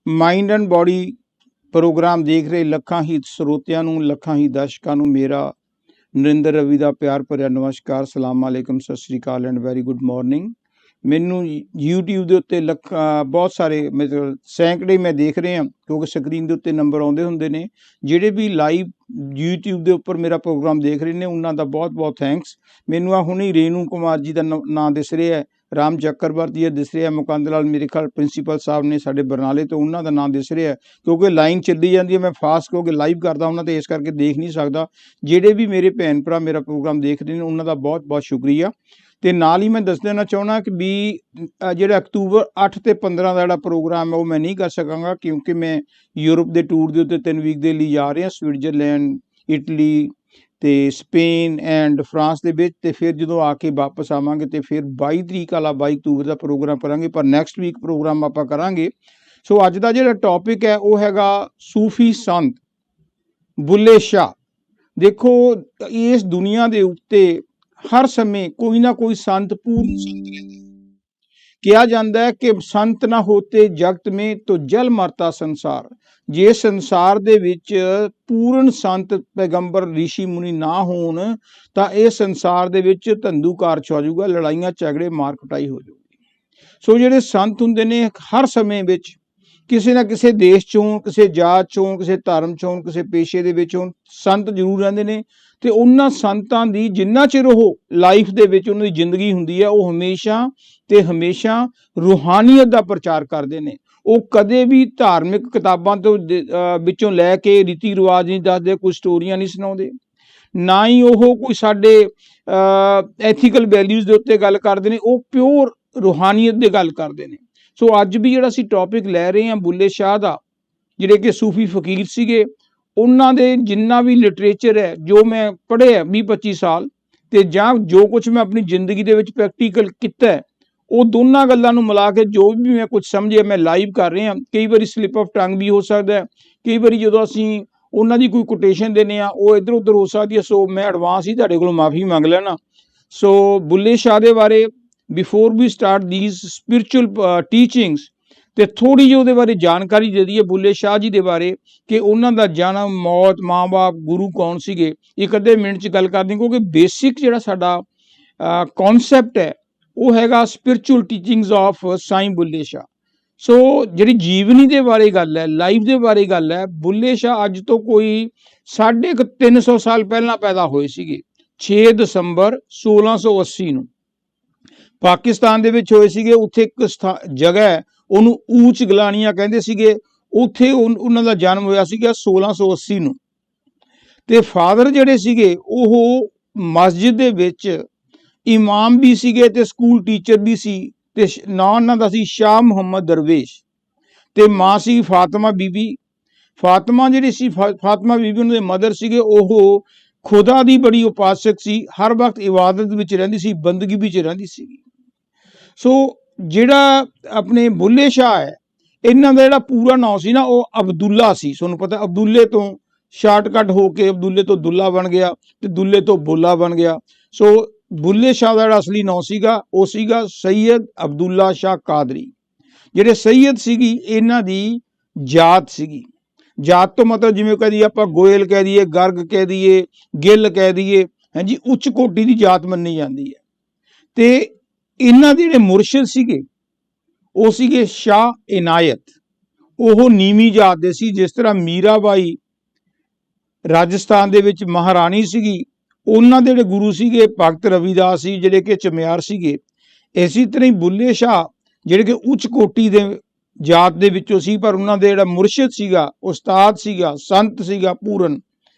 Mind and body programme ਦੇਖ ਰਹੇ ਲੱਖਾਂ ਹੀ ਸਰੋਤਿਆਂ ਨੂੰ, ਲੱਖਾਂ ਹੀ ਦਰਸ਼ਕਾਂ ਨੂੰ ਮੇਰਾ ਨਰਿੰਦਰ ਰਵੀ ਦਾ ਪਿਆਰ ਭਰਿਆ ਨਮਸਕਾਰ, ਸਲਾਮ ਅਲੈਕਮ, ਸਤਿ ਸ਼੍ਰੀ ਅਕਾਲ ਐਂਡ ਵੈਰੀ ਗੁੱਡ ਮਾਰਨਿੰਗ। ਮੈਨੂੰ YouTube ਦੇ ਉੱਤੇ ਬਹੁਤ ਸਾਰੇ ਮਤਲਬ ਸੈਂਕੜੇ ਮੈਂ ਦੇਖ ਰਿਹਾ, ਕਿਉਂਕਿ ਸਕਰੀਨ ਦੇ ਉੱਤੇ ਨੰਬਰ ਆਉਂਦੇ ਹੁੰਦੇ ਨੇ। ਜਿਹੜੇ ਵੀ ਲਾਈਵ YouTube ਦੇ ਉੱਪਰ ਮੇਰਾ ਪ੍ਰੋਗਰਾਮ ਦੇਖ ਰਹੇ ਨੇ ਉਹਨਾਂ ਦਾ ਬਹੁਤ ਬਹੁਤ ਥੈਂਕਸ। ਮੈਨੂੰ ਆ ਹੁਣੀ ਰੇਨੂ ਕੁਮਾਰ ਜੀ ਦਾ ਨਾਂ ਦਿਸ ਰਿਹਾ, ਰਾਮ ਚੱਕਰਵਰਤੀ ਦਿਸ ਰਿਹਾ, ਮੁਕੰਦ ਲਾਲ ਮੇਰੇ ਖਿਆਲ ਪ੍ਰਿੰਸੀਪਲ ਸਾਹਿਬ ਨੇ ਸਾਡੇ ਬਰਨਾਲੇ ਤੋਂ, ਉਹਨਾਂ ਦਾ ਨਾਂ ਦਿਸ ਰਿਹਾ। ਕਿਉਂਕਿ ਲਾਈਨ ਚੱਲੀ ਜਾਂਦੀ ਹੈ, ਮੈਂ ਫਾਸਟ ਕਿਉਂਕਿ ਲਾਈਵ ਕਰਦਾ ਉਹਨਾਂ 'ਤੇ, ਇਸ ਕਰਕੇ ਦੇਖ ਨਹੀਂ ਸਕਦਾ। ਜਿਹੜੇ ਵੀ ਮੇਰੇ ਭੈਣ ਭਰਾ ਮੇਰਾ ਪ੍ਰੋਗਰਾਮ ਦੇਖਦੇ ਨੇ ਉਹਨਾਂ ਦਾ ਬਹੁਤ ਬਹੁਤ ਸ਼ੁਕਰੀਆ। ਅਤੇ ਨਾਲ ਹੀ ਮੈਂ ਦੱਸ ਦੇਣਾ ਚਾਹੁੰਦਾ ਕਿ ਵੀ ਜਿਹੜਾ ਅਕਤੂਬਰ 8 ਅਤੇ 15 ਦਾ ਜਿਹੜਾ ਪ੍ਰੋਗਰਾਮ ਹੈ ਉਹ ਮੈਂ ਨਹੀਂ ਕਰ ਸਕਾਂਗਾ, ਕਿਉਂਕਿ ਮੈਂ ਯੂਰਪ ਦੇ ਟੂਰ ਦੇ ਉੱਤੇ 3 ਵੀਕ ਦੇ ਲਈ ਜਾ ਰਿਹਾ, ਸਵਿਟਜ਼ਰਲੈਂਡ, ਇਟਲੀ ਅਤੇ ਸਪੇਨ ਐਂਡ ਫਰਾਂਸ ਦੇ ਵਿੱਚ। ਅਤੇ ਫਿਰ ਜਦੋਂ ਆ ਕੇ ਵਾਪਸ ਆਵਾਂਗੇ ਅਤੇ ਫਿਰ 22 ਤਰੀਕ ਵਾਲਾ 22 ਅਕਤੂਬਰ ਦਾ ਪ੍ਰੋਗਰਾਮ ਕਰਾਂਗੇ, ਪਰ ਨੈਕਸਟ ਵੀਕ ਪ੍ਰੋਗਰਾਮ ਆਪਾਂ ਕਰਾਂਗੇ। ਸੋ ਅੱਜ ਦਾ ਜਿਹੜਾ ਟੌਪਿਕ ਹੈ ਉਹ ਹੈਗਾ ਸੂਫੀ ਸੰਤ ਬੁੱਲੇ ਸ਼ਾਹ। ਦੇਖੋ, ਇਸ ਦੁਨੀਆ ਦੇ ਉੱਤੇ ਹਰ ਸਮੇਂ ਕੋਈ ਨਾ ਕੋਈ ਸੰਤ, ਪੂਰਨ ਸੰਤ ਰਹਿੰਦਾ। ਕਿਹਾ ਜਾਂਦਾ ਹੈ ਕਿ ਸੰਤ ਨਾ ਹੋਤੇ ਜਗਤ ਮੇਂ ਤੋ ਜਲ ਮਰਤਾ ਸੰਸਾਰ। ਜੇ ਸੰਸਾਰ ਦੇ ਵਿੱਚ ਪੂਰਨ ਸੰਤ ਪੈਗੰਬਰ ਰਿਸ਼ੀ ਮੁਨੀ ਨਾ ਹੋਣ ਤਾਂ ਇਹ ਸੰਸਾਰ ਦੇ ਵਿੱਚ ਧੰਦੂਕਾਰ ਛਾ ਜਾਊਗਾ, ਲੜਾਈਆਂ ਝਗੜੇ ਮਾਰ ਕੁਟਾਈ ਹੋ ਜਾਊਗੀ। ਸੋ ਜਿਹੜੇ ਸੰਤ ਹੁੰਦੇ ਨੇ ਹਰ ਸਮੇਂ ਵਿੱਚ ਕਿਸੇ ਨਾ ਕਿਸੇ ਦੇਸ਼ ਚੋਂ, ਕਿਸੇ ਜਾਤ ਚੋਂ, ਕਿਸੇ ਧਰਮ ਚੋਂ, ਕਿਸੇ ਪੇਸ਼ੇ ਦੇ ਵਿੱਚੋਂ ਸੰਤ ਜ਼ਰੂਰ ਰਹਿੰਦੇ ਨੇ। ਅਤੇ ਉਹਨਾਂ ਸੰਤਾਂ ਦੀ ਜਿੰਨਾ ਚਿਰ ਉਹ ਲਾਈਫ ਦੇ ਵਿੱਚ ਉਹਨਾਂ ਦੀ ਜ਼ਿੰਦਗੀ ਹੁੰਦੀ ਹੈ, ਉਹ ਹਮੇਸ਼ਾ ਅਤੇ ਹਮੇਸ਼ਾ ਰੂਹਾਨੀਅਤ ਦਾ ਪ੍ਰਚਾਰ ਕਰਦੇ ਨੇ। ਉਹ ਕਦੇ ਵੀ ਧਾਰਮਿਕ ਕਿਤਾਬਾਂ ਤੋਂ ਵਿੱਚੋਂ ਲੈ ਕੇ ਰੀਤੀ ਰਿਵਾਜ ਨਹੀਂ ਦੱਸਦੇ, ਕੋਈ ਸਟੋਰੀਆਂ ਨਹੀਂ ਸੁਣਾਉਂਦੇ, ਨਾ ਹੀ ਉਹ ਕੋਈ ਸਾਡੇ ਐਥੀਕਲ ਵੈਲਿਊਜ਼ ਦੇ ਉੱਤੇ ਗੱਲ ਕਰਦੇ ਨੇ। ਉਹ ਪਿਓਰ ਰੂਹਾਨੀਅਤ ਦੀ ਗੱਲ ਕਰਦੇ ਨੇ। ਸੋ ਅੱਜ ਵੀ ਜਿਹੜਾ ਅਸੀਂ ਟੌਪਿਕ ਲੈ ਰਹੇ ਹਾਂ ਬੁੱਲੇ ਸ਼ਾਹ ਦਾ, ਜਿਹੜੇ ਕਿ ਸੂਫੀ ਫਕੀਰ ਸੀਗੇ, ਉਹਨਾਂ ਦੇ ਜਿੰਨਾ ਵੀ ਲਿਟਰੇਚਰ ਹੈ ਜੋ ਮੈਂ ਪੜ੍ਹਿਆ 20-25 ਸਾਲ, ਅਤੇ ਜਾਂ ਜੋ ਕੁਛ ਮੈਂ ਆਪਣੀ ਜ਼ਿੰਦਗੀ ਦੇ ਵਿੱਚ ਪ੍ਰੈਕਟੀਕਲ ਕੀਤਾ, ਉਹ ਦੋਨਾਂ ਗੱਲਾਂ ਨੂੰ ਮਿਲਾ ਕੇ ਜੋ ਵੀ ਮੈਂ ਕੁਝ ਸਮਝਿਆ ਮੈਂ ਲਾਈਵ ਕਰ ਰਿਹਾ। ਕਈ ਵਾਰੀ ਸਲਿੱਪ ਆਫ ਟੰਗ ਵੀ ਹੋ ਸਕਦਾ, ਕਈ ਵਾਰੀ ਜਦੋਂ ਅਸੀਂ ਉਹਨਾਂ ਦੀ ਕੋਈ ਕੋਟੇਸ਼ਨ ਦਿੰਦੇ ਹਾਂ ਉਹ ਇੱਧਰ ਉੱਧਰ ਹੋ ਸਕਦੀ ਹੈ। ਸੋ ਮੈਂ ਐਡਵਾਂਸ ਹੀ ਤੁਹਾਡੇ ਕੋਲੋਂ ਮਾਫੀ ਮੰਗ ਲੈਣਾ। ਸੋ ਬੁੱਲੇ ਸ਼ਾਹ ਦੇ ਬਾਰੇ before we start these spiritual teachings, ਅਤੇ ਥੋੜ੍ਹੀ ਜਿਹੀ ਉਹਦੇ ਬਾਰੇ ਜਾਣਕਾਰੀ ਦੇ ਦਈਏ ਬੁੱਲੇ ਸ਼ਾਹ ਜੀ ਦੇ ਬਾਰੇ, ਕਿ ਉਹਨਾਂ ਦਾ ਜਨਮ, ਮੌਤ, ਮਾਂ ਬਾਪ, ਗੁਰੂ ਕੌਣ ਸੀਗੇ। ਇੱਕ ਅੱਧੇ ਮਿੰਟ 'ਚ ਗੱਲ ਕਰਦੇ, ਕਿਉਂਕਿ ਬੇਸਿਕ ਜਿਹੜਾ ਸਾਡਾ ਕੌਨਸੈਪਟ ਹੈ ਉਹ ਹੈਗਾ ਸਪਿਰਿਚੁਅਲ ਟੀਚਿੰਗਸ ਆਫ ਸਾਈਂ ਬੁੱਲੇ ਸ਼ਾਹ। ਸੋ ਜਿਹੜੀ ਜੀਵਨੀ ਦੇ ਬਾਰੇ ਗੱਲ ਹੈ, ਲਾਈਫ ਦੇ ਬਾਰੇ ਗੱਲ ਹੈ, ਬੁੱਲੇ ਸ਼ਾਹ ਅੱਜ ਤੋਂ ਕੋਈ 350 ਸਾਲ ਪਹਿਲਾਂ ਪੈਦਾ ਹੋਏ ਸੀਗੇ। 6 ਦਸੰਬਰ 1680 ਨੂੰ ਪਾਕਿਸਤਾਨ ਦੇ ਵਿੱਚ ਹੋਏ ਸੀਗੇ। ਉੱਥੇ ਇੱਕ ਜਗ੍ਹਾ ਹੈ, ਉਹਨੂੰ ਊਚ ਗਲਾਨੀਆਂ ਕਹਿੰਦੇ ਸੀਗੇ, ਉੱਥੇ ਉਹਨਾਂ ਦਾ ਜਨਮ ਹੋਇਆ ਸੀਗਾ 1680 ਨੂੰ। ਅਤੇ ਫਾਦਰ ਜਿਹੜੇ ਸੀਗੇ ਉਹ ਮਸਜਿਦ ਦੇ ਵਿੱਚ ਇਮਾਮ ਵੀ ਸੀਗੇ ਅਤੇ ਸਕੂਲ ਟੀਚਰ ਵੀ ਸੀ, ਅਤੇ ਨਾਂ ਉਹਨਾਂ ਦਾ ਸੀ ਸ਼ਾਹ ਮੁਹੰਮਦ ਦਰਵੇਸ਼। ਅਤੇ ਮਾਂ ਸੀ ਫਾਤਿਮਾ ਬੀਬੀ। ਫਾਤਿਮਾ ਜਿਹੜੀ ਸੀ, ਫਾਤਿਮਾ ਬੀਬੀ ਉਹਨਾਂ ਦੇ ਮਦਰ ਸੀਗੇ, ਉਹ ਖੁਦਾ ਦੀ ਬੜੀ ਉਪਾਸਕ ਸੀ, ਹਰ ਵਕਤ ਇਬਾਦਤ ਵਿੱਚ ਰਹਿੰਦੀ ਸੀ, ਬੰਦਗੀ ਵਿੱਚ ਰਹਿੰਦੀ ਸੀਗੀ। ਸੋ ਜਿਹੜਾ ਆਪਣੇ ਬੁੱਲੇ ਸ਼ਾਹ ਹੈ, ਇਹਨਾਂ ਦਾ ਜਿਹੜਾ ਪੂਰਾ ਨਾਂ ਸੀ ਨਾ ਉਹ ਅਬਦੁੱਲਾ ਸੀ। ਤੁਹਾਨੂੰ ਪਤਾ, ਅਬਦੁੱਲੇ ਤੋਂ ਸ਼ਾਰਟਕਟ ਹੋ ਕੇ ਅਬਦੁੱਲੇ ਤੋਂ ਦੁੱਲਾ ਬਣ ਗਿਆ, ਅਤੇ ਦੁੱਲੇ ਤੋਂ ਬੁੱਲਾ ਬਣ ਗਿਆ। ਸੋ ਬੁੱਲੇ ਸ਼ਾਹ ਦਾ ਜਿਹੜਾ ਅਸਲੀ ਨਾਂ ਸੀਗਾ ਉਹ ਸੀਗਾ ਸੈਯਦ ਅਬਦੁੱਲਾ ਸ਼ਾਹ ਕਾਦਰੀ। ਜਿਹੜੇ ਸੈਯਦ ਸੀਗੀ ਇਹਨਾਂ ਦੀ ਜਾਤ ਸੀਗੀ। ਜਾਤ ਤੋਂ ਮਤਲਬ ਜਿਵੇਂ ਕਹਿ ਦਈਏ ਆਪਾਂ ਗੋਇਲ ਕਹਿ ਦਈਏ, ਗਰਗ ਕਹਿ ਦਈਏ, ਗਿੱਲ ਕਹਿ ਦਈਏ, ਹਾਂਜੀ, ਉੱਚ ਕੋਟੀ ਦੀ ਜਾਤ ਮੰਨੀ ਜਾਂਦੀ ਹੈ। ਅਤੇ ਇਹਨਾਂ ਦੇ ਜਿਹੜੇ ਮੁਰਸ਼ਿਦ ਸੀਗੇ ਉਹ ਸੀਗੇ ਸ਼ਾਹ ਇਨਾਇਤ। ਉਹ ਨੀਵੀਂ ਜਾਤ ਦੇ ਸੀ। ਜਿਸ ਤਰ੍ਹਾਂ ਮੀਰਾਬਾਈ ਰਾਜਸਥਾਨ ਦੇ ਵਿੱਚ ਮਹਾਰਾਣੀ ਸੀਗੀ, ਉਹਨਾਂ ਦੇ ਜਿਹੜੇ ਗੁਰੂ ਸੀਗੇ ਭਗਤ ਰਵੀਦਾਸ ਸੀ, ਜਿਹੜੇ ਕਿ ਚਮਿਆਰ ਸੀਗੇ। ਇਸੇ ਤਰ੍ਹਾਂ ਹੀ ਬੁੱਲੇ ਸ਼ਾਹ ਜਿਹੜੇ ਕਿ ਉੱਚ ਕੋਟੀ ਦੇ ਜਾਤ ਦੇ ਵਿੱਚੋਂ ਸੀ, ਪਰ ਉਹਨਾਂ ਦੇ ਜਿਹੜਾ ਮੁਰਸ਼ਿਦ ਸੀਗਾ, ਉਸਤਾਦ ਸੀਗਾ, ਸੰਤ ਸੀਗਾ ਪੂਰਨ,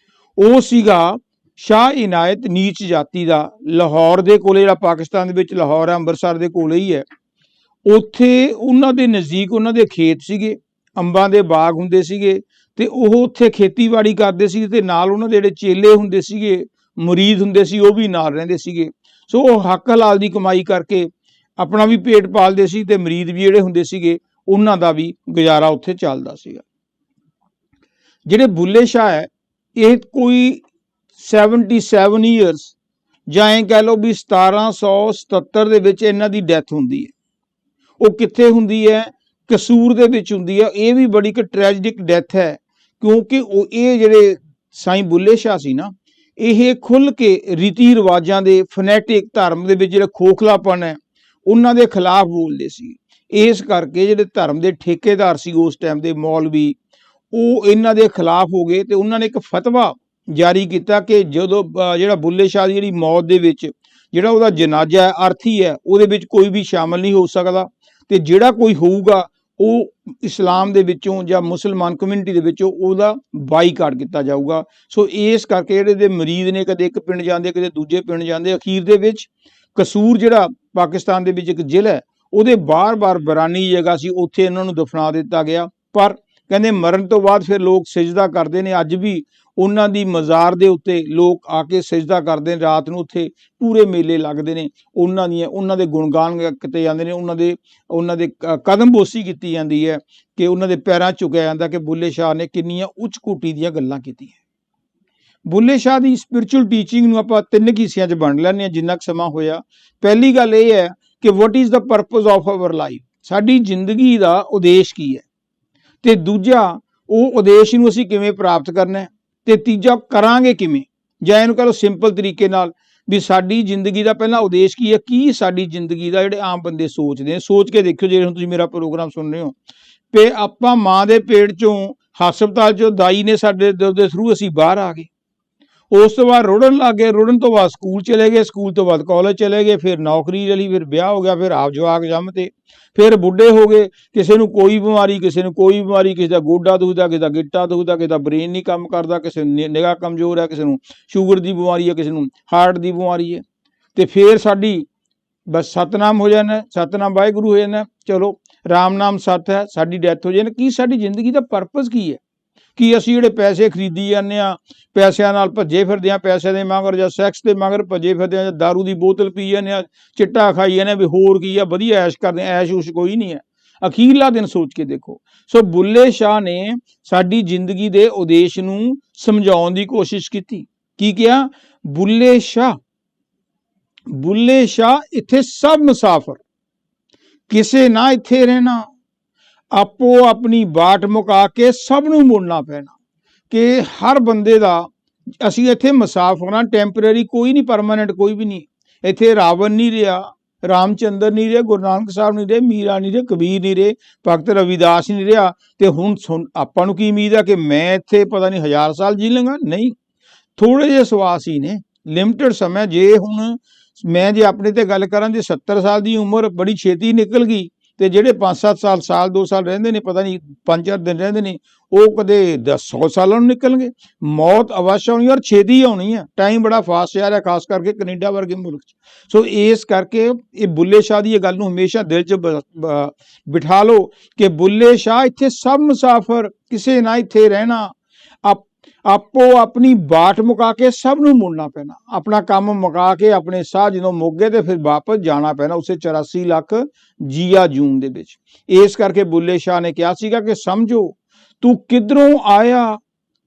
ਉਹ ਸੀਗਾ ਸ਼ਾਹ ਇਨਾਇਤ ਨੀਚ ਜਾਤੀ ਦਾ। ਲਾਹੌਰ ਦੇ ਕੋਲੇ, ਜਿਹੜਾ ਪਾਕਿਸਤਾਨ ਦੇ ਵਿੱਚ ਲਾਹੌਰ ਹੈ, ਅੰਮ੍ਰਿਤਸਰ ਦੇ ਕੋਲੇ ਹੀ ਹੈ, ਉੱਥੇ ਉਹਨਾਂ ਦੇ ਨਜ਼ਦੀਕ ਉਹਨਾਂ ਦੇ ਖੇਤ ਸੀਗੇ, ਅੰਬਾਂ ਦੇ ਬਾਗ ਹੁੰਦੇ ਸੀਗੇ, ਅਤੇ ਉਹ ਉੱਥੇ ਖੇਤੀਬਾੜੀ ਕਰਦੇ ਸੀ, ਅਤੇ ਨਾਲ ਉਹਨਾਂ ਦੇ ਜਿਹੜੇ ਚੇਲੇ ਹੁੰਦੇ ਸੀਗੇ, ਮੁਰੀਦ ਹੁੰਦੇ ਸੀ, ਉਹ ਵੀ ਨਾਲ ਰਹਿੰਦੇ ਸੀਗੇ। ਸੋ ਉਹ ਹੱਕ ਹਲਾਲ ਦੀ ਕਮਾਈ ਕਰਕੇ ਆਪਣਾ ਵੀ ਪੇਟ ਪਾਲਦੇ ਸੀ, ਅਤੇ ਮੁਰੀਦ ਵੀ ਜਿਹੜੇ ਹੁੰਦੇ ਸੀਗੇ ਉਹਨਾਂ ਦਾ ਵੀ ਗੁਜ਼ਾਰਾ ਉੱਥੇ ਚੱਲਦਾ ਸੀਗਾ। ਜਿਹੜੇ ਬੁੱਲੇ ਸ਼ਾਹ ਹੈ, ਇਹ ਕੋਈ 77 ਈਅਰਸ ਜਾਂ ਐਂ ਕਹਿ ਲਓ ਵੀ 1777 ਦੇ ਵਿੱਚ ਇਹਨਾਂ ਦੀ ਡੈਥ ਹੁੰਦੀ ਹੈ। ਉਹ ਕਿੱਥੇ ਹੁੰਦੀ ਹੈ? ਕਸੂਰ ਦੇ ਵਿੱਚ ਹੁੰਦੀ ਹੈ। ਇਹ ਵੀ ਬੜੀ ਇੱਕ ਟ੍ਰੈਜਿਕ ਡੈਥ ਹੈ, ਕਿਉਂਕਿ ਉਹ ਇਹ ਜਿਹੜੇ ਸਾਈਂ ਬੁੱਲੇ ਸ਼ਾਹ ਸੀ ਨਾ, ਇਹ ਖੁੱਲ੍ਹ ਕੇ ਰੀਤੀ ਰਿਵਾਜਾਂ ਦੇ ਫਨੈਟਿਕ ਧਰਮ ਦੇ ਵਿੱਚ ਜਿਹੜਾ ਖੋਖਲਾਪਨ ਹੈ ਉਹਨਾਂ ਦੇ ਖਿਲਾਫ ਬੋਲਦੇ ਸੀ। ਇਸ ਕਰਕੇ ਜਿਹੜੇ ਧਰਮ ਦੇ ਠੇਕੇਦਾਰ ਸੀ ਉਸ ਟਾਈਮ ਦੇ ਮੌਲਵੀ, ਉਹ ਇਹਨਾਂ ਦੇ ਖਿਲਾਫ ਹੋ ਗਏ ਤੇ ਉਹਨਾਂ ਨੇ ਇੱਕ ਫਤਵਾ ਜਾਰੀ ਕੀਤਾ ਕਿ ਜਦੋਂ ਜਿਹੜਾ ਬੁੱਲੇ ਸ਼ਾਹ ਦੀ ਜਿਹੜੀ ਮੌਤ ਦੇ ਵਿੱਚ ਜਿਹੜਾ ਉਹਦਾ ਜਨਾਜ਼ਾ ਹੈ, ਅਰਥੀ ਹੈ, ਉਹਦੇ ਵਿੱਚ ਕੋਈ ਵੀ ਸ਼ਾਮਲ ਨਹੀਂ ਹੋ ਸਕਦਾ, ਤੇ ਜਿਹੜਾ ਕੋਈ ਹੋਊਗਾ ਉਹ ਇਸਲਾਮ ਦੇ ਵਿੱਚੋਂ ਜਾਂ ਮੁਸਲਮਾਨ ਕਮਿਊਨਿਟੀ ਦੇ ਵਿੱਚੋਂ ਉਹਦਾ ਬਾਈਕਾਟ ਕੀਤਾ ਜਾਊਗਾ। ਸੋ ਇਸ ਕਰਕੇ ਜਿਹੜੇ ਦੇ ਮਰੀਜ਼ ਨੇ ਕਦੇ ਇੱਕ ਪਿੰਡ ਜਾਂਦੇ, ਕਦੇ ਦੂਜੇ ਪਿੰਡ ਜਾਂਦੇ, ਅਖੀਰ ਦੇ ਵਿੱਚ ਕਸੂਰ ਜਿਹੜਾ ਪਾਕਿਸਤਾਨ ਦੇ ਵਿੱਚ ਇੱਕ ਜ਼ਿਲ੍ਹਾ ਹੈ ਉਹਦੇ ਬਾਰ-ਬਾਰ ਬਰਾਨੀ ਜਗ੍ਹਾ ਸੀ, ਉੱਥੇ ਇਹਨਾਂ ਨੂੰ ਦਫਨਾ ਦਿੱਤਾ ਗਿਆ। ਪਰ ਕਹਿੰਦੇ ਮਰਨ ਤੋਂ ਬਾਅਦ ਫਿਰ ਲੋਕ ਸਜਦਾ ਕਰਦੇ ਨੇ, ਅੱਜ ਵੀ ਉਹਨਾਂ ਦੀ ਮਜ਼ਾਰ ਦੇ ਉੱਤੇ ਲੋਕ ਆ ਕੇ ਸਜਦਾ ਕਰਦੇ ਨੇ, ਰਾਤ ਨੂੰ ਉੱਥੇ ਪੂਰੇ ਮੇਲੇ ਲੱਗਦੇ ਨੇ, ਉਹਨਾਂ ਦੇ ਗੁਣਗਾਨ ਕੀਤੇ ਜਾਂਦੇ ਨੇ, ਉਹਨਾਂ ਦੇ ਕਦਮਬੋਸੀ ਕੀਤੀ ਜਾਂਦੀ ਹੈ ਕਿ ਉਹਨਾਂ ਦੇ ਪੈਰਾਂ ਝੁਕਿਆ ਜਾਂਦਾ ਕਿ ਬੁੱਲੇ ਸ਼ਾਹ ਨੇ ਕਿੰਨੀਆਂ ਉੱਚ ਕੋਟੀ ਦੀਆਂ ਗੱਲਾਂ ਕੀਤੀਆਂ। ਬੁੱਲੇ ਸ਼ਾਹ ਦੀ ਸਪਿਰਿਚੁਅਲ ਟੀਚਿੰਗ ਨੂੰ ਆਪਾਂ 3 ਹਿੱਸਿਆਂ 'ਚ ਵੰਡ ਲੈਂਦੇ ਹਾਂ ਜਿੰਨਾ ਕੁ ਸਮਾਂ ਹੋਇਆ। ਪਹਿਲੀ ਗੱਲ ਇਹ ਹੈ ਕਿ what is the purpose of hour life, ਸਾਡੀ ਜ਼ਿੰਦਗੀ ਦਾ ਉਦੇਸ਼ ਕੀ ਹੈ, ਤੇ ਦੂਜਾ ਉਹ ਉਦੇਸ਼ ਨੂੰ ਅਸੀਂ ਕਿਵੇਂ ਪ੍ਰਾਪਤ ਕਰਨਾ ਹੈ, ਤੇ ਤੀਜਾ ਕਰਾਂਗੇ ਕਿਵੇਂ, ਜਾਂ ਇਹਨੂੰ ਕਹ ਲਓ ਸਿੰਪਲ ਤਰੀਕੇ ਨਾਲ ਵੀ ਸਾਡੀ ਜ਼ਿੰਦਗੀ ਦਾ ਪਹਿਲਾਂ ਉਦੇਸ਼ ਕੀ ਹੈ, ਕੀ ਸਾਡੀ ਜ਼ਿੰਦਗੀ ਦਾ ਜਿਹੜੇ ਆਮ ਬੰਦੇ ਸੋਚਦੇ ਨੇ। ਸੋਚ ਕੇ ਦੇਖਿਓ, ਜਿਹੜੇ ਹੁਣ ਤੁਸੀਂ ਮੇਰਾ ਪ੍ਰੋਗਰਾਮ ਸੁਣ ਰਹੇ ਹੋ, ਤੇ ਆਪਾਂ ਮਾਂ ਦੇ ਪੇਟ ਚੋਂ ਹਸਪਤਾਲ ਚੋਂ ਦਾਈ ਨੇ ਸਾਡੇ ਦੇ ਥਰੂ ਅਸੀਂ ਬਾਹਰ ਆ ਗਏ, ਉਸ ਤੋਂ ਬਾਅਦ ਰੁੜਨ ਲੱਗ ਗਏ, ਰੁੜਨ ਤੋਂ ਬਾਅਦ ਸਕੂਲ ਚਲੇ ਗਏ, ਸਕੂਲ ਤੋਂ ਬਾਅਦ ਕਾਲਜ ਚਲੇ ਗਏ, ਫਿਰ ਨੌਕਰੀ ਲਈ, ਫਿਰ ਵਿਆਹ ਹੋ ਗਿਆ, ਫਿਰ ਆਪ ਜਵਾਕ ਜੰਮਤੇ, ਫਿਰ ਬੁੱਢੇ ਹੋ ਗਏ, ਕਿਸੇ ਨੂੰ ਕੋਈ ਬਿਮਾਰੀ, ਕਿਸੇ ਨੂੰ ਕੋਈ ਬਿਮਾਰੀ, ਕਿਸੇ ਦਾ ਗੋਡਾ ਦੁਖਦਾ, ਕਿਸੇ ਦਾ ਗਿੱਟਾ ਦੁਖਦਾ, ਕਿਸੇ ਦਾ ਬ੍ਰੇਨ ਨਹੀਂ ਕੰਮ ਕਰਦਾ, ਕਿਸੇ ਨੂੰ ਨਿਗਾਹ ਕਮਜ਼ੋਰ ਹੈ, ਕਿਸੇ ਨੂੰ ਸ਼ੂਗਰ ਦੀ ਬਿਮਾਰੀ ਹੈ, ਕਿਸੇ ਨੂੰ ਹਾਰਟ ਦੀ ਬਿਮਾਰੀ ਹੈ, ਤੇ ਫਿਰ ਸਾਡੀ ਬਸ ਸਤਨਾਮ ਹੋ ਜਾਣਾ, ਸਤਨਾਮ ਵਾਹਿਗੁਰੂ ਹੋ ਜਾਣਾ, ਚਲੋ ਰਾਮ ਨਾਮ ਸਤ ਹੈ, ਸਾਡੀ ਡੈਥ ਹੋ ਜਾਣਾ। ਕੀ ਸਾਡੀ ਜ਼ਿੰਦਗੀ ਦਾ ਪਰਪਸ ਕੀ ਹੈ? ਕਿ ਅਸੀਂ ਜਿਹੜੇ ਪੈਸੇ ਖਰੀਦੀ ਜਾਂਦੇ ਹਾਂ, ਪੈਸਿਆਂ ਨਾਲ ਭੱਜੇ ਫਿਰਦੇ ਹਾਂ, ਪੈਸਿਆਂ ਦੇ ਮਗਰ, ਜਾਂ ਸੈਕਸ ਦੇ ਮਗਰ ਭੱਜੇ ਫਿਰਦੇ ਹਾਂ, ਜਾਂ ਦਾਰੂ ਦੀ ਬੋਤਲ ਪੀ ਜਾਂਦੇ ਹਾਂ, ਚਿੱਟਾ ਖਾਈ ਜਾਂਦੇ ਹਾਂ, ਵੀ ਹੋਰ ਕੀ ਆ, ਵਧੀਆ ਐਸ਼ ਕਰਦੇ ਹਾਂ, ਐਸ਼ ਉਸ਼ ਕੋਈ ਨਹੀਂ ਹੈ। ਅਖੀਰਲਾ ਦਿਨ ਸੋਚ ਕੇ ਦੇਖੋ। ਸੋ ਬੁੱਲੇ ਸ਼ਾਹ ਨੇ ਸਾਡੀ ਜ਼ਿੰਦਗੀ ਦੇ ਉਦੇਸ਼ ਨੂੰ ਸਮਝਾਉਣ ਦੀ ਕੋਸ਼ਿਸ਼ ਕੀਤੀ। ਕੀ ਕਿਹਾ? ਬੁੱਲੇ ਸ਼ਾਹ ਇੱਥੇ ਸਭ ਮੁਸਾਫਰ, ਕਿਸੇ ਨਾ ਇੱਥੇ ਰਹਿਣਾ, ਆਪੋ ਆਪਣੀ ਬਾਟ ਮੁਕਾ ਕੇ ਸਭ ਨੂੰ ਮੁੜਨਾ ਪੈਣਾ, ਕਿ ਹਰ ਬੰਦੇ ਦਾ ਅਸੀਂ ਇੱਥੇ ਮੁਸਾਫਰ ਹਾਂ, ਟੈਂਪਰੇਰੀ, ਕੋਈ ਨਹੀਂ ਪਰਮਾਨੈਂਟ, ਕੋਈ ਵੀ ਨਹੀਂ। ਇੱਥੇ ਰਾਵਣ ਨਹੀਂ ਰਿਹਾ, ਰਾਮਚੰਦਰ ਨਹੀਂ ਰਹੇ, ਗੁਰੂ ਨਾਨਕ ਸਾਹਿਬ ਨਹੀਂ ਰਹੇ, ਮੀਰਾ ਨਹੀਂ ਰਹੇ, ਕਬੀਰ ਨਹੀਂ ਰਹੇ, ਭਗਤ ਰਵਿਦਾਸ ਨਹੀਂ ਰਿਹਾ। ਤੇ ਹੁਣ ਆਪਾਂ ਨੂੰ ਕੀ ਉਮੀਦ ਹੈ ਕਿ ਮੈਂ ਇੱਥੇ ਪਤਾ ਨਹੀਂ 1000 ਸਾਲ ਜੀ ਲਵਾਂਗਾ? ਨਹੀਂ, ਥੋੜੇ ਜਿਹੇ ਸਵਾਸ ਹੀ ਨੇ, ਲਿਮਟਿਡ ਸਮਾਂ। ਜੇ ਹੁਣ ਮੈਂ ਜੇ ਆਪਣੇ ਤੇ ਗੱਲ ਕਰਾਂ, ਜੇ 70 ਸਾਲ ਦੀ ਉਮਰ ਬੜੀ ਛੇਤੀ ਨਿਕਲ ਗਈ, ਤੇ ਜਿਹੜੇ 5-7 ਸਾਲ 2 ਸਾਲ ਰਹਿੰਦੇ ਨੇ, ਪਤਾ ਨਹੀਂ 5-4 ਦਿਨ ਰਹਿੰਦੇ ਨੇ, ਉਹ ਕਦੇ 100 ਸਾਲਾਂ ਨੂੰ ਨਿਕਲਣਗੇ। ਮੌਤ ਅਵਸ਼ ਆਉਣੀ, ਔਰ ਛੇਤੀ ਆਉਣੀ ਹੈ, ਟਾਈਮ ਬੜਾ ਫਾਸਟ ਜਾ ਰਿਹਾ, ਖਾਸ ਕਰਕੇ ਕੈਨੇਡਾ ਵਰਗੇ ਮੁਲਕ 'ਚ। ਸੋ ਇਸ ਕਰਕੇ ਇਹ ਬੁੱਲੇ ਸ਼ਾਹ ਦੀ ਇਹ ਗੱਲ ਨੂੰ ਹਮੇਸ਼ਾ ਦਿਲ 'ਚ ਬਿਠਾ ਲਓ ਕਿ ਬੁੱਲੇ ਸ਼ਾਹ ਇੱਥੇ ਸਭ ਮੁਸਾਫਰ, ਕਿਸੇ ਨਾ ਇੱਥੇ ਰਹਿਣਾ, ਆਪੋ ਆਪਣੀ ਬਾਟ ਮੁਕਾ ਕੇ ਸਭ ਨੂੰ ਮੁੜਨਾ ਪੈਣਾ, ਆਪਣਾ ਕੰਮ ਮੁਕਾ ਕੇ ਆਪਣੇ ਸਾਹ ਜਦੋਂ ਮੁੱਕ ਗਏ ਤੇ ਫਿਰ ਵਾਪਸ ਜਾਣਾ ਪੈਣਾ ਉਸੇ 84 ਲੱਖ ਜੀਆ ਜੂਨ ਦੇ ਵਿੱਚ। ਇਸ ਕਰਕੇ ਬੁੱਲੇ ਸ਼ਾਹ ਨੇ ਕਿਹਾ ਸੀਗਾ ਕਿ ਸਮਝੋ ਤੂੰ ਕਿੱਧਰੋਂ ਆਇਆ,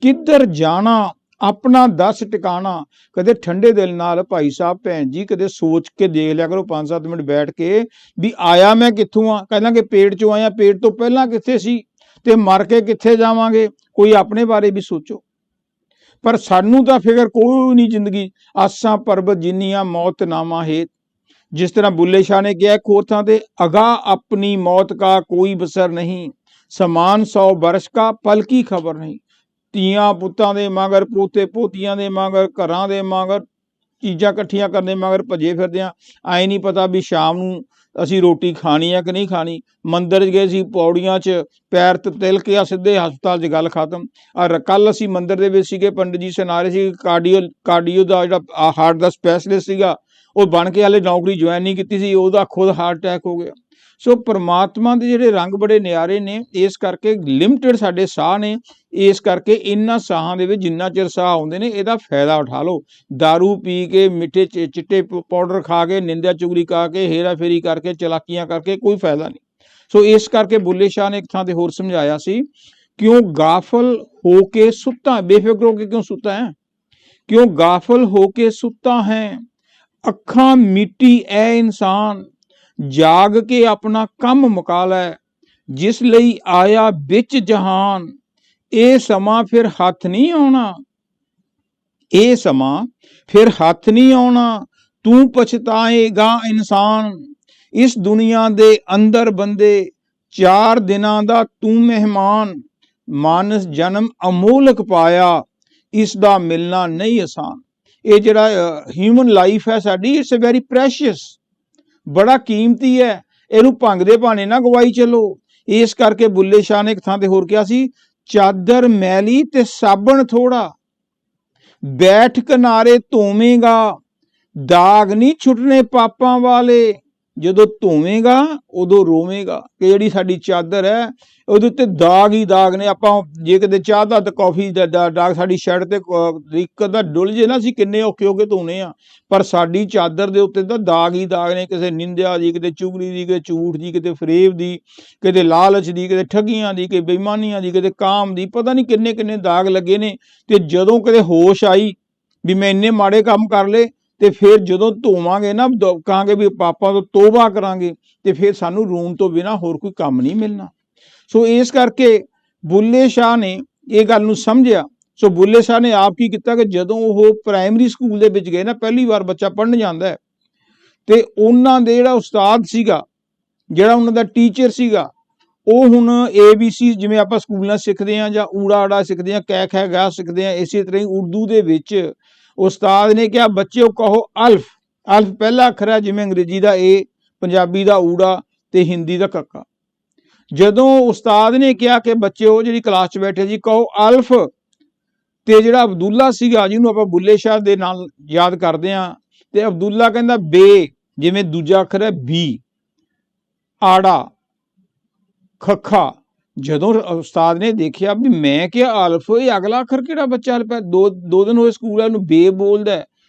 ਕਿੱਧਰ ਜਾਣਾ, ਆਪਣਾ ਦੱਸ ਟਿਕਾਣਾ। ਕਦੇ ਠੰਡੇ ਦਿਲ ਨਾਲ ਭਾਈ ਸਾਹਿਬ ਭੈਣ ਜੀ ਕਦੇ ਸੋਚ ਕੇ ਦੇਖ ਲਿਆ ਕਰੋ 5-7 ਮਿੰਟ ਬੈਠ ਕੇ ਵੀ ਆਇਆ ਮੈਂ ਕਿੱਥੋਂ ਆ। ਕਹਿੰਦਾ ਕਿ ਪੇਟ ਚੋਂ ਆਇਆ, ਪੇਟ ਤੋਂ ਪਹਿਲਾਂ ਕਿੱਥੇ ਸੀ, ਤੇ ਮਰ ਕੇ ਕਿੱਥੇ ਜਾਵਾਂਗੇ। ਕੋਈ ਆਪਣੇ ਬਾਰੇ ਵੀ ਸੋਚੋ। ਪਰ ਸਾਨੂੰ ਤਾਂ ਫਿਕਰ ਕੋਈ ਨਹੀਂ ਜ਼ਿੰਦਗੀ, ਆਸਾਂ ਪਰਬਤ ਜਿੰਨੀਆਂ ਮੌਤ ਨਾਮਾ ਹੇਤ। ਜਿਸ ਤਰ੍ਹਾਂ ਬੁੱਲੇ ਸ਼ਾਹ ਨੇ ਕਿਹਾ ਇੱਕ ਹੋਰ ਥਾਂ ਤੇ, ਅਗਾ ਆਪਣੀ ਮੌਤ ਕਾ ਕੋਈ ਬਸਰ ਨਹੀਂ, ਸਮਾਨ 100 ਬਰਸ ਕਾ ਪਲ ਕੀ ਖਬਰ ਨਹੀਂ। ਧੀਆਂ ਪੁੱਤਾਂ ਦੇ ਮਗਰ, ਪੋਤੇ ਪੋਤੀਆਂ ਦੇ ਮਗਰ, ਘਰਾਂ ਦੇ ਮਗਰ, ਚੀਜ਼ਾਂ ਇਕੱਠੀਆਂ ਕਰਨ ਦੇ ਮਗਰ ਭੱਜੇ ਫਿਰਦੇ ਆ। ਐਂ ਨਹੀਂ ਪਤਾ ਵੀ ਸ਼ਾਮ ਨੂੰ ਅਸੀਂ ਰੋਟੀ ਖਾਣੀ ਆ ਕਿ ਨਹੀਂ ਖਾਣੀ। ਮੰਦਿਰ ਗਏ ਸੀ, ਪੌੜੀਆਂ 'ਚ ਪੈਰ ਤਿਲਕਿਆ, ਸਿੱਧੇ ਹਸਪਤਾਲ 'ਚ ਗੱਲ ਖਤਮ। ਕੱਲ ਅਸੀਂ ਮੰਦਿਰ ਦੇ ਵਿੱਚ ਸੀਗੇ, ਪੰਡਿਤ ਜੀ ਸੁਣਾ ਰਹੇ ਸੀ ਕਾਰਡੀਓ ਦਾ ਜਿਹੜਾ ਹਾਰਟ ਦਾ ਸਪੈਸ਼ਲਿਸਟ ਸੀਗਾ, ਉਹ ਬਣ ਕੇ ਹਾਲੇ ਨੌਕਰੀ ਜੁਆਇਨ ਨਹੀਂ ਕੀਤੀ ਸੀ, ਉਹਦਾ ਖੁਦ ਹਾਰਟ ਅਟੈਕ ਹੋ ਗਿਆ। ਸੋ ਪਰਮਾਤਮਾ ਦੇ ਜਿਹੜੇ ਰੰਗ ਬੜੇ ਨਿਆਰੇ ਨੇ। ਇਸ ਕਰਕੇ ਲਿਮਟਿਡ ਸਾਡੇ ਸਾਹ ਨੇ, ਇਸ ਕਰਕੇ ਇਹਨਾਂ ਸਾਹਾਂ ਦੇ ਵਿੱਚ ਜਿੰਨਾ ਚਿਰ ਸਾਹ ਆਉਂਦੇ ਨੇ ਇਹਦਾ ਫਾਇਦਾ ਉਠਾ ਲਓ। ਦਾਰੂ ਪੀ ਕੇ, ਮਿੱਠੇ ਚਿੱਟੇ ਪਾਊਡਰ ਖਾ ਕੇ, ਨਿੰਦਿਆ ਚੁਗਲੀ ਖਾ ਕੇ, ਹੇਰਾ ਫੇਰੀ ਕਰਕੇ, ਚਲਾਕੀਆਂ ਕਰਕੇ ਕੋਈ ਫਾਇਦਾ ਨਹੀਂ। ਸੋ ਇਸ ਕਰਕੇ ਬੁੱਲੇ ਸ਼ਾਹ ਨੇ ਇੱਕ ਥਾਂ ਤੇ ਹੋਰ ਸਮਝਾਇਆ ਸੀ, ਕਿਉਂ ਗਾਫਲ ਹੋ ਕੇ ਸੁੱਤਾ, ਬੇਫਿਕਰ ਹੋ ਕੇ ਕਿਉਂ ਸੁੱਤਾ ਹੈ, ਕਿਉਂ ਗਾਫਲ ਹੋ ਕੇ ਸੁੱਤਾ ਹੈ, ਅੱਖਾਂ ਮੀਟੀ ਐ ਇਨਸਾਨ, ਜਾਗ ਕੇ ਆਪਣਾ ਕੰਮ ਮੁਕਾ ਲੈ, ਜਿਸ ਲਈ ਆਇਆ ਵਿੱਚ ਜਹਾਨ, ਇਹ ਸਮਾਂ ਫਿਰ ਹੱਥ ਨਹੀਂ ਆਉਣਾ, ਇਹ ਸਮਾਂ ਫਿਰ ਹੱਥ ਨਹੀਂ ਆਉਣਾ, ਤੂੰ ਪਛਤਾਏਗਾ ਇਨਸਾਨ। ਇਸ ਦੁਨੀਆ ਦੇ ਅੰਦਰ ਬੰਦੇ, 4 ਦਿਨਾਂ ਦਾ ਤੂੰ ਮਹਿਮਾਨ, ਮਾਨਸ ਜਨਮ ਅਮੋਲਕ ਪਾਇਆ, ਇਸ ਦਾ ਮਿਲਣਾ ਨਹੀਂ ਆਸਾਨ। ਇਹ ਜਿਹੜਾ ਹਿਊਮਨ ਲਾਈਫ ਹੈ ਸਾਡੀ, ਇਟਸ ਵੈਰੀ ਪ੍ਰੈਸ਼ੀਅਸ, ਬੜਾ ਕੀਮਤੀ ਹੈ, ਇਹਨੂੰ ਭੰਗ ਦੇ ਭਾਣੇ ਨਾ ਗਵਾਈ ਚਲੋ। ਇਸ ਕਰਕੇ ਬੁੱਲੇ ਸ਼ਾਹ ਨੇ ਇੱਕ ਥਾਂ ਤੇ ਹੋਰ ਕਿਹਾ ਸੀ, ਚਾਦਰ ਮੈਲੀ ਤੇ ਸਾਬਣ ਥੋੜਾ, ਬੈਠ ਕਿਨਾਰੇ ਧੋਵੇਂਗਾ, ਦਾਗ ਨਹੀਂ ਛੁੱਟਣੇ ਪਾਪਾਂ ਵਾਲੇ। ਜਦੋਂ ਧੋਵੇਂਗਾ ਉਦੋਂ ਰੋਵੇਂਗਾ ਕਿ ਜਿਹੜੀ ਸਾਡੀ ਚਾਦਰ ਹੈ ਉਹਦੇ ਉੱਤੇ ਦਾਗ ਹੀ ਦਾਗ ਨੇ। ਆਪਾਂ ਜੇ ਕਿਤੇ ਚਾਹ ਦਾ ਤੇ ਕੌਫੀ ਦਾ ਦਾਗ ਸਾਡੀ ਸ਼ਰਟ ਤੇ ਇੱਕ ਦਾ ਡੁੱਲ ਜੇ ਨਾ, ਅਸੀਂ ਕਿੰਨੇ ਔਖੇ ਹੋ ਕੇ ਧੋਨੇ ਆ, ਪਰ ਸਾਡੀ ਚਾਦਰ ਦੇ ਉੱਤੇ ਤਾਂ ਦਾਗ ਹੀ ਦਾਗ ਨੇ, ਕਿਸੇ ਨਿੰਦਿਆ ਦੀ, ਕਿਤੇ ਚੁਗਲੀ ਦੀ, ਕਿਤੇ ਝੂਠ ਦੀ, ਕਿਤੇ ਫਰੇਬ ਦੀ, ਕਿਤੇ ਲਾਲਚ ਦੀ, ਕਿਤੇ ਠੱਗੀਆਂ ਦੀ, ਕਿਤੇ ਬੇਈਮਾਨੀਆਂ ਦੀ, ਕਿਤੇ ਕਾਮ ਦੀ, ਪਤਾ ਨਹੀਂ ਕਿੰਨੇ ਕਿੰਨੇ ਦਾਗ ਲੱਗੇ ਨੇ। ਤੇ ਜਦੋਂ ਕਿਤੇ ਹੋਸ਼ ਆਈ ਵੀ ਮੈਂ ਇੰਨੇ ਮਾੜੇ ਕੰਮ ਕਰ ਲਏ, ਤੇ ਫਿਰ ਜਦੋਂ ਧੋਵਾਂਗੇ ਨਾ, ਕਹਾਂਗੇ ਵੀ ਪਾਪਾਂ ਤੋਂ ਤੋਬਾ ਕਰਾਂਗੇ, ਤੇ ਫਿਰ ਸਾਨੂੰ ਰੋਣ ਤੋਂ ਬਿਨਾਂ ਹੋਰ ਕੋਈ ਕੰਮ ਨਹੀਂ ਮਿਲਣਾ। ਸੋ ਇਸ ਕਰਕੇ ਬੁੱਲੇ ਸ਼ਾਹ ਨੇ ਇਹ ਗੱਲ ਨੂੰ ਸਮਝਿਆ। ਸੋ ਬੁੱਲੇ ਸ਼ਾਹ ਨੇ ਆਪ ਕੀ ਕੀਤਾ ਕਿ ਜਦੋਂ ਉਹ ਪ੍ਰਾਇਮਰੀ ਸਕੂਲ ਦੇ ਵਿੱਚ ਗਏ ਨਾ, ਪਹਿਲੀ ਵਾਰ ਬੱਚਾ ਪੜ੍ਹਨ ਜਾਂਦਾ ਹੈ, ਤੇ ਉਹਨਾਂ ਦੇ ਜਿਹੜਾ ਉਸਤਾਦ ਸੀਗਾ, ਜਿਹੜਾ ਉਹਨਾਂ ਦਾ ਟੀਚਰ ਸੀਗਾ, ਉਹ ਹੁਣ ABC ਜਿਵੇਂ ਆਪਾਂ ਸਕੂਲਾਂ ਸਿੱਖਦੇ ਹਾਂ, ਜਾਂ ਊੜਾ ਆੜਾ ਸਿੱਖਦੇ ਹਾਂ, ਕੈ ਖੈ ਗਾ ਸਿੱਖਦੇ ਹਾਂ, ਇਸੇ ਤਰ੍ਹਾਂ ਹੀ ਉਰਦੂ ਦੇ ਵਿੱਚ ਉਸਤਾਦ ਨੇ ਕਿਹਾ, ਬੱਚਿਓ ਕਹੋ ਅਲਫ। ਅਲਫ ਪਹਿਲਾ ਅੱਖਰ ਹੈ, ਜਿਵੇਂ ਅੰਗਰੇਜ਼ੀ ਦਾ ਏ, ਪੰਜਾਬੀ ਦਾ ਊੜਾ ਤੇ ਹਿੰਦੀ ਦਾ ਕੱਕਾ। ਜਦੋਂ ਉਸਤਾਦ ਨੇ ਕਿਹਾ ਕਿ ਬੱਚਿਓ ਜਿਹੜੀ ਕਲਾਸ 'ਚ ਬੈਠੇ ਜੀ ਕਹੋ ਅਲਫ, ਤੇ ਜਿਹੜਾ ਅਬਦੁੱਲਾ ਸੀਗਾ, ਜਿਹਨੂੰ ਆਪਾਂ ਬੁੱਲੇ ਸ਼ਾਹ ਦੇ ਨਾਲ ਯਾਦ ਕਰਦੇ ਹਾਂ, ਤੇ ਅਬਦੁੱਲਾ ਕਹਿੰਦਾ ਬੇ, ਜਿਵੇਂ ਦੂਜਾ ਅੱਖਰ ਹੈ ਬੀ, ਆੜਾ, ਖੱਖਾ। ਜਦੋਂ ਉਸਤਾਦ ਨੇ ਦੇਖਿਆ ਵੀ ਮੈਂ ਕਿਹਾ ਅਲਫ, ਇਹ ਅਗਲਾ ਅੱਖਰ ਕਿਹੜਾ ਬੱਚਾ ਅਲਫ ਹੈ, ਦੋ ਦਿਨ ਹੋਏ ਸਕੂਲ ਹੈ, ਉਹਨੂੰ ਬੇ ਬੋਲਦਾ।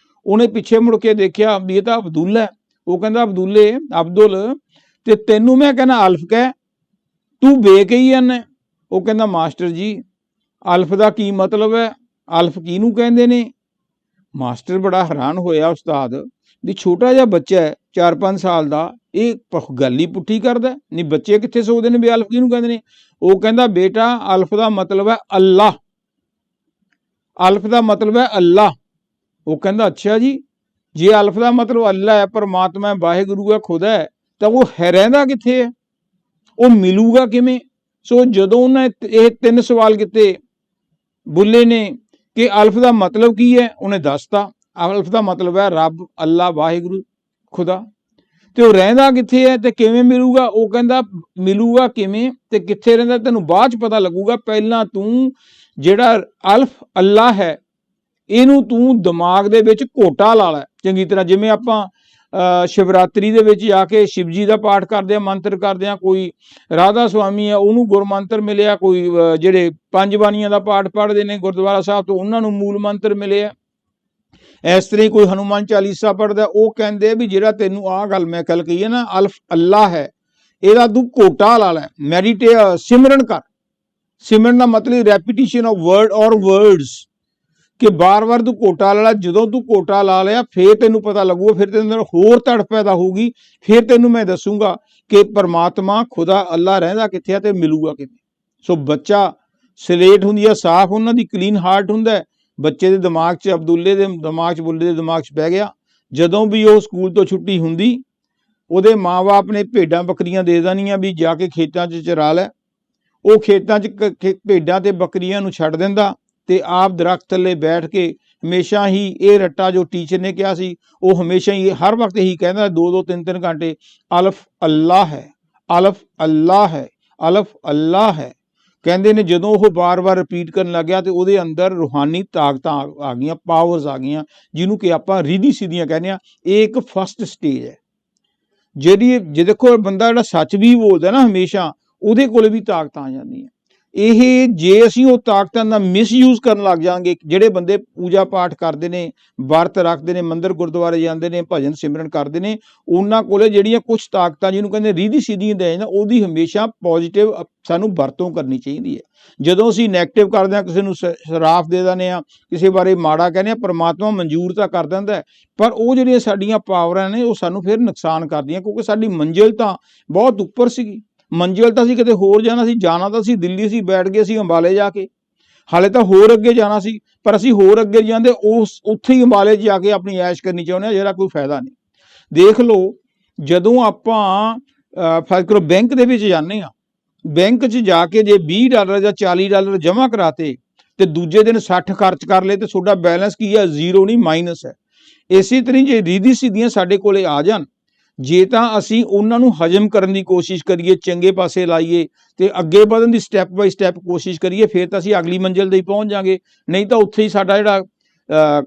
ਉਹਨੇ ਪਿੱਛੇ ਮੁੜ ਕੇ ਦੇਖਿਆ ਵੀ ਇਹ ਤਾਂ ਅਬਦੁੱਲਾ ਹੈ। ਉਹ ਕਹਿੰਦਾ ਅਬਦੁੱਲੇ, ਅਬਦੁੱਲ, ਤੇ ਤੈਨੂੰ ਮੈਂ ਕਹਿੰਦਾ ਅਲਫ ਕਹਿ, ਤੂੰ ਬੇ ਕਹੀ ਜਾਂਦਾ। ਉਹ ਕਹਿੰਦਾ ਮਾਸਟਰ ਜੀ ਅਲਫ ਦਾ ਕੀ ਮਤਲਬ ਹੈ, ਅਲਫ ਕਿਹਨੂੰ ਕਹਿੰਦੇ ਨੇ? ਮਾਸਟਰ ਬੜਾ ਹੈਰਾਨ ਹੋਇਆ, ਉਸਤਾਦ ਵੀ ਛੋਟਾ ਜਿਹਾ ਬੱਚਾ ਹੈ 4-5 ਸਾਲ ਦਾ, ਇਹ ਗੱਲ ਹੀ ਪੁੱਠੀ ਕਰਦਾ ਨਹੀਂ, ਬੱਚੇ ਕਿੱਥੇ ਸੋਚਦੇ ਨੇ ਵੀ ਅਲਫ ਕਿਹਨੂੰ ਕਹਿੰਦੇ ਨੇ। ਉਹ ਕਹਿੰਦਾ ਬੇਟਾ ਅਲਫ ਦਾ ਮਤਲਬ ਹੈ ਅੱਲਾ, ਅਲਫ ਦਾ ਮਤਲਬ ਹੈ ਅੱਲਾ। ਉਹ ਕਹਿੰਦਾ ਅੱਛਾ ਜੀ, ਜੇ ਅਲਫ ਦਾ ਮਤਲਬ ਅੱਲਾ ਹੈ, ਪਰਮਾਤਮਾ ਹੈ, ਵਾਹਿਗੁਰੂ ਹੈ, ਖੁਦਾ ਹੈ, ਤਾਂ ਉਹ ਰਹਿੰਦਾ ਕਿੱਥੇ ਹੈ, ਉਹ ਮਿਲੂਗਾ ਕਿਵੇਂ? ਸੋ ਜਦੋਂ ਉਹਨੇ ਇਹ 3 ਸਵਾਲ ਕੀਤੇ ਬੁੱਲੇ ਨੇ ਕਿ ਅਲਫ ਦਾ ਮਤਲਬ ਕੀ ਹੈ, ਉਹਨੇ ਦੱਸਤਾ, ਅਲਫ ਦਾ ਮਤਲਬ ਹੈ ਰੱਬ, ਅੱਲਾ, ਵਾਹਿਗੁਰੂ, ਖੁਦਾ। ਤੇ ਉਹ ਰਹਿੰਦਾ ਕਿੱਥੇ ਹੈ ਤੇ ਕਿਵੇਂ ਮਿਲੂਗਾ? ਉਹ ਕਹਿੰਦਾ ਮਿਲੂਗਾ ਕਿਵੇਂ ਤੇ ਕਿੱਥੇ ਰਹਿੰਦਾ ਤੈਨੂੰ ਬਾਅਦ ਚ ਪਤਾ ਲੱਗੂਗਾ, ਪਹਿਲਾਂ ਤੂੰ ਜਿਹੜਾ ਅਲਫ ਅੱਲਾ ਹੈ ਇਹਨੂੰ ਤੂੰ ਦਿਮਾਗ ਦੇ ਵਿੱਚ ਘੋਟਾ ਲਾ ਲੈ ਚੰਗੀ ਤਰ੍ਹਾਂ। ਜਿਵੇਂ ਆਪਾਂ ਸ਼ਿਵਰਾਤਰੀ ਦੇ ਵਿੱਚ ਜਾ ਕੇ ਸ਼ਿਵ ਜੀ ਦਾ ਪਾਠ ਕਰਦੇ ਆ, ਮੰਤਰ ਕਰਦੇ ਆ, ਕੋਈ ਰਾਧਾ ਸੁਆਮੀ ਆ ਉਹਨੂੰ ਗੁਰਮੰਤਰ ਮਿਲਿਆ, ਕੋਈ ਜਿਹੜੇ 5 ਬਾਣੀਆਂ ਦਾ ਪਾਠ ਪੜ੍ਹਦੇ ਨੇ ਗੁਰਦੁਆਰਾ ਸਾਹਿਬ ਤੋਂ ਉਹਨਾਂ ਨੂੰ ਮੂਲ ਮੰਤਰ ਮਿਲਿਆ। ਇਸ ਤਰ੍ਹਾਂ ਕੋਈ ਹਨੂੰਮਾਨ ਚਾਲੀਸਾ ਪੜ੍ਹਦਾ, ਉਹ ਕਹਿੰਦੇ ਵੀ ਜਿਹੜਾ ਤੈਨੂੰ ਆਹ ਗੱਲ ਮੈਂ ਕੱਲ ਕਹੀ ਹੈ ਨਾ ਅਲਫ ਅੱਲਾ ਹੈ, ਇਹਦਾ ਤੂੰ ਘੋਟਾ ਲਾ ਲੈ, ਸਿਮਰਨ ਕਰ। ਸਿਮਰਨ ਦਾ ਮਤਲਬ ਰੈਪੀਟੀਸ਼ਨ ਆਫ ਵਰਡ ਔਰ ਵਰਡਸ, ਕਿ ਬਾਰ-ਬਾਰ ਤੂੰ ਘੋਟਾ ਲਾ ਲੈ। ਜਦੋਂ ਤੂੰ ਘੋਟਾ ਲਾ ਲਿਆ ਫਿਰ ਤੈਨੂੰ ਪਤਾ ਲੱਗੂਗਾ, ਫਿਰ ਤੇਰੇ ਅੰਦਰ ਹੋਰ ਤੜਪ ਪੈਦਾ ਹੋਊਗੀ, ਫਿਰ ਤੈਨੂੰ ਮੈਂ ਦੱਸੂਗਾ ਕਿ ਪਰਮਾਤਮਾ ਖੁਦਾ ਅੱਲਾ ਰਹਿੰਦਾ ਕਿੱਥੇ ਆ ਤੇ ਮਿਲੂਗਾ ਕਿਵੇਂ। ਸੋ ਬੱਚਾ ਸਲੇਟ ਹੁੰਦੀ ਆ ਸਾਫ਼, ਉਹਨਾਂ ਦੀ ਕਲੀਨ ਹਾਰਟ ਹੁੰਦਾ, ਬੱਚੇ ਦੇ ਦਿਮਾਗ 'ਚ, ਅਬਦੁੱਲੇ ਦੇ ਦਿਮਾਗ 'ਚ, ਬੁੱਲੇ ਦੇ ਦਿਮਾਗ 'ਚ ਬਹਿ ਗਿਆ। ਜਦੋਂ ਵੀ ਉਹ ਸਕੂਲ ਤੋਂ ਛੁੱਟੀ ਹੁੰਦੀ, ਉਹਦੇ ਮਾਂ-ਬਾਪ ਨੇ ਭੇਡਾਂ ਬੱਕਰੀਆਂ ਦੇ ਦੇਣੀਆਂ ਵੀ ਜਾ ਕੇ ਖੇਤਾਂ 'ਚ ਚਰਾ ਲੈ। ਉਹ ਖੇਤਾਂ 'ਚ ਭੇਡਾਂ ਤੇ ਬੱਕਰੀਆਂ ਨੂੰ ਛੱਡ ਦਿੰਦਾ ਤੇ ਆਪ ਦਰਖਤ ਥੱਲੇ ਬੈਠ ਕੇ ਹਮੇਸ਼ਾ ਹੀ ਇਹ ਰੱਟਾ ਜੋ ਟੀਚਰ ਨੇ ਕਿਹਾ ਸੀ ਉਹ ਹਮੇਸ਼ਾ ਹੀ ਹਰ ਵਕਤ ਇਹੀ ਕਹਿੰਦਾ 2-2 3-3 ਘੰਟੇ, ਅਲਫ ਅੱਲਾ ਹੈ, ਅਲਫ ਅੱਲਾ ਹੈ, ਅਲਫ ਅੱਲਾ ਹੈ। ਕਹਿੰਦੇ ਨੇ ਜਦੋਂ ਉਹ ਬਾਰ-ਬਾਰ ਰਿਪੀਟ ਕਰਨ ਲੱਗਿਆ ਤੇ ਉਹਦੇ ਅੰਦਰ ਰੂਹਾਨੀ ਤਾਕਤਾਂ ਆ ਗਈਆਂ, ਪਾਵਰਸ ਆ ਗਈਆਂ, ਜਿਹਨੂੰ ਕਿ ਆਪਾਂ ਰੀਧੀ ਸਿੱਧੀਆਂ ਕਹਿੰਦੇ ਆ। ਇਹ ਇੱਕ ਫਸਟ ਸਟੇਜ ਹੈ ਜਿਹੜੀ, ਜੇ ਦੇਖੋ ਬੰਦਾ ਜਿਹੜਾ ਸੱਚ ਵੀ ਬੋਲਦਾ ਨਾ ਹਮੇਸ਼ਾ, ਉਹਦੇ ਕੋਲ ਵੀ ਤਾਕਤਾਂ ਆ ਜਾਂਦੀਆਂ। ਇਹ ਜੇ ਅਸੀਂ ਉਹ ਤਾਕਤਾਂ ਦਾ ਮਿਸਯੂਜ਼ ਕਰਨ ਲੱਗ ਜਾਵਾਂਗੇ, ਜਿਹੜੇ ਬੰਦੇ ਪੂਜਾ ਪਾਠ ਕਰਦੇ ਨੇ, ਵਰਤ ਰੱਖਦੇ ਨੇ, ਮੰਦਿਰ ਗੁਰਦੁਆਰੇ ਜਾਂਦੇ ਨੇ, ਭਜਨ ਸਿਮਰਨ ਕਰਦੇ ਨੇ, ਉਹਨਾਂ ਕੋਲੇ ਜਿਹੜੀਆਂ ਕੁਝ ਤਾਕਤਾਂ ਜਿਹਨੂੰ ਕਹਿੰਦੇ ਰੀਧੀ ਸਿੱਧੀਆਂ ਦੇ ਨਾ, ਉਹਦੀ ਹਮੇਸ਼ਾ ਪੋਜ਼ਿਟਿਵ ਸਾਨੂੰ ਵਰਤੋਂ ਕਰਨੀ ਚਾਹੀਦੀ ਹੈ। ਜਦੋਂ ਅਸੀਂ ਨੈਗੇਟਿਵ ਕਰਦੇ ਹਾਂ, ਕਿਸੇ ਨੂੰ ਸ਼ਰਾਫ ਦੇ ਦਿੰਦੇ ਹਾਂ, ਕਿਸੇ ਬਾਰੇ ਮਾੜਾ ਕਹਿੰਦੇ ਹਾਂ, ਪਰਮਾਤਮਾ ਮਨਜ਼ੂਰ ਤਾਂ ਕਰ ਦਿੰਦਾ, ਪਰ ਉਹ ਜਿਹੜੀਆਂ ਸਾਡੀਆਂ ਪਾਵਰਾਂ ਨੇ ਉਹ ਸਾਨੂੰ ਫਿਰ ਨੁਕਸਾਨ ਕਰਦੀਆਂ, ਕਿਉਂਕਿ ਸਾਡੀ ਮੰਜ਼ਿਲ ਤਾਂ ਬਹੁਤ ਉੱਪਰ ਸੀਗੀ, ਮੰਜ਼ਿਲ ਤਾਂ ਅਸੀਂ ਕਿਤੇ ਹੋਰ ਜਾਣਾ ਸੀ, ਜਾਣਾ ਤਾਂ ਅਸੀਂ ਦਿੱਲੀ ਸੀ, ਬੈਠ ਗਏ ਅਸੀਂ ਅੰਬਾਲੇ ਜਾ ਕੇ। ਹਾਲੇ ਤਾਂ ਹੋਰ ਅੱਗੇ ਜਾਣਾ ਸੀ, ਪਰ ਅਸੀਂ ਹੋਰ ਅੱਗੇ ਜਾਂਦੇ ਉਸ ਉੱਥੇ ਹੀ ਅੰਬਾਲੇ 'ਚ ਜਾ ਕੇ ਆਪਣੀ ਐਸ਼ ਕਰਨੀ ਚਾਹੁੰਦੇ ਹਾਂ, ਜਿਹੜਾ ਕੋਈ ਫਾਇਦਾ ਨਹੀਂ। ਦੇਖ ਲਓ, ਜਦੋਂ ਆਪਾਂ ਫਰਜ਼ ਕਰੋ ਬੈਂਕ ਦੇ ਵਿੱਚ ਜਾਂਦੇ ਹਾਂ, ਬੈਂਕ 'ਚ ਜਾ ਕੇ ਜੇ $20 ਜਾਂ $40 ਜਮ੍ਹਾਂ ਕਰਾਤੇ ਤੇ ਦੂਜੇ ਦਿਨ 60 ਖਰਚ ਕਰ ਲਏ ਤੇ ਤੁਹਾਡਾ ਬੈਲੈਂਸ ਕੀ ਹੈ? ਜ਼ੀਰੋ ਨਹੀਂ, ਮਾਈਨਸ ਹੈ। ਇਸੇ ਤਰ੍ਹਾਂ ਜੇ ਰੀਧੀ ਸਿੱਧੀਆਂ ਸਾਡੇ ਕੋਲੇ ਆ ਜਾਣ, ਜੇ ਤਾਂ ਅਸੀਂ ਉਹਨਾਂ ਨੂੰ ਹਜਮ ਕਰਨ ਦੀ ਕੋਸ਼ਿਸ਼ ਕਰੀਏ, ਚੰਗੇ ਪਾਸੇ ਲਾਈਏ ਤੇ ਅੱਗੇ ਵਧਣ ਦੀ ਸਟੈਪ ਬਾਈ ਸਟੈਪ ਕੋਸ਼ਿਸ਼ ਕਰੀਏ, ਫਿਰ ਤਾਂ ਅਸੀਂ ਅਗਲੀ ਮੰਜ਼ਿਲ ਤੇ ਹੀ ਪਹੁੰਚ ਜਾਾਂਗੇ। ਨਹੀਂ ਤਾਂ ਉੱਥੇ ਹੀ ਸਾਡਾ ਜਿਹੜਾ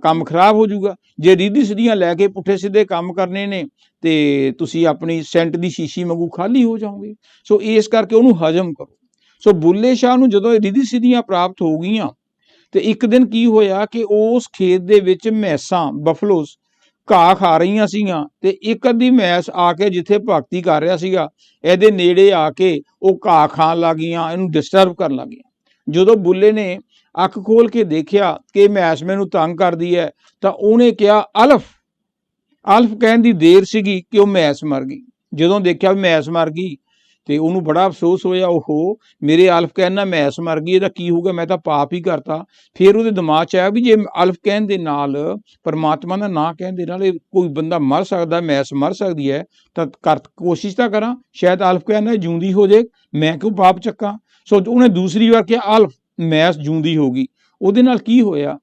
ਕੰਮ ਖਰਾਬ ਹੋ ਜਾਊਗਾ। ਜੇ ਰੀਧੀ ਸਿੱਧੀਆਂ ਲੈ ਕੇ ਪੁੱਠੇ ਸਿੱਧੇ ਕੰਮ ਕਰਨੇ ਨੇ ਤੇ ਤੁਸੀਂ ਆਪਣੀ ਸੈਂਟ ਦੀ ਸ਼ੀਸ਼ੀ ਵਾਂਗੂ ਖਾਲੀ ਹੋ ਜਾਓਗੇ। ਸੋ ਇਸ ਕਰਕੇ ਉਹਨੂੰ ਹਜਮ ਕਰੋ। ਸੋ ਬੁੱਲੇ ਸ਼ਾਹ ਨੂੰ ਜਦੋਂ ਇਹ ਰੀਧੀ ਸਿੱਧੀਆਂ ਪ੍ਰਾਪਤ ਹੋ ਗਈਆਂ ਤੇ ਇੱਕ ਦਿਨ ਕੀ ਹੋਇਆ ਕਿ ਉਸ ਖੇਤ ਦੇ ਵਿੱਚ ਮੈਸਾਂ, ਬਫਲੋਸ ਘਾਹ ਖਾ ਰਹੀਆਂ ਸੀਗੀਆਂ ਤੇ ਇੱਕ ਅੱਧੀ ਮੈਸ ਆ ਕੇ ਜਿੱਥੇ ਭਗਤੀ ਕਰ ਰਿਹਾ ਸੀਗਾ, ਇਹਦੇ ਨੇੜੇ ਆ ਕੇ ਉਹ ਘਾਹ ਖਾਣ ਲੱਗ ਗਈਆਂ, ਇਹਨੂੰ ਡਿਸਟਰਬ ਕਰਨ ਲੱਗ ਗਈਆਂ। ਜਦੋਂ ਬੁੱਲੇ ਨੇ ਅੱਖ ਖੋਲ ਕੇ ਦੇਖਿਆ ਕਿ ਮੈਸ ਮੈਨੂੰ ਤੰਗ ਕਰਦੀ ਹੈ, ਤਾਂ ਉਹਨੇ ਕਿਹਾ ਅਲਫ। ਅਲਫ ਕਹਿਣ ਦੀ ਦੇਰ ਸੀਗੀ ਕਿ ਉਹ ਮੈਸ ਮਰ ਗਈ। ਜਦੋਂ ਦੇਖਿਆ ਵੀ ਮੈਸ ਮਰ ਗਈ ਤੇ ਉਹਨੂੰ ਬੜਾ ਅਫਸੋਸ ਹੋਇਆ, ਓਹੋ ਮੇਰੇ ਅਲਫ ਕਹਿਣ ਨਾਲ ਮੈਸ ਮਰ ਗਈ, ਇਹਦਾ ਕੀ ਹੋਊਗਾ, ਮੈਂ ਤਾਂ ਪਾਪ ਹੀ ਕਰਤਾ। ਫਿਰ ਉਹਦੇ ਦਿਮਾਗ 'ਚ ਆਇਆ ਵੀ ਜੇ ਅਲਫ ਕਹਿਣ ਦੇ ਨਾਲ, ਪਰਮਾਤਮਾ ਦਾ ਨਾਂ ਕਹਿਣ ਦੇ ਨਾਲ ਕੋਈ ਬੰਦਾ ਮਰ ਸਕਦਾ, ਮੈਸ ਮਰ ਸਕਦੀ ਹੈ, ਤਾਂ ਕੋਸ਼ਿਸ਼ ਤਾਂ ਕਰਾਂ, ਸ਼ਾਇਦ ਅਲਫ ਕਹਿਣ ਨਾਲ ਜਿਉਂਦੀ ਹੋ ਜਾਏ, ਮੈਂ ਕਿਉਂ ਪਾਪ ਚੱਕਾਂ। ਸੋ ਉਹਨੇ ਦੂਸਰੀ ਵਾਰ ਕਿਹਾ ਅਲਫ, ਮੈਸ ਜਿਉਂਦੀ ਹੋ ਗਈ। ਉਹਦੇ ਨਾਲ ਕੀ ਹੋਇਆ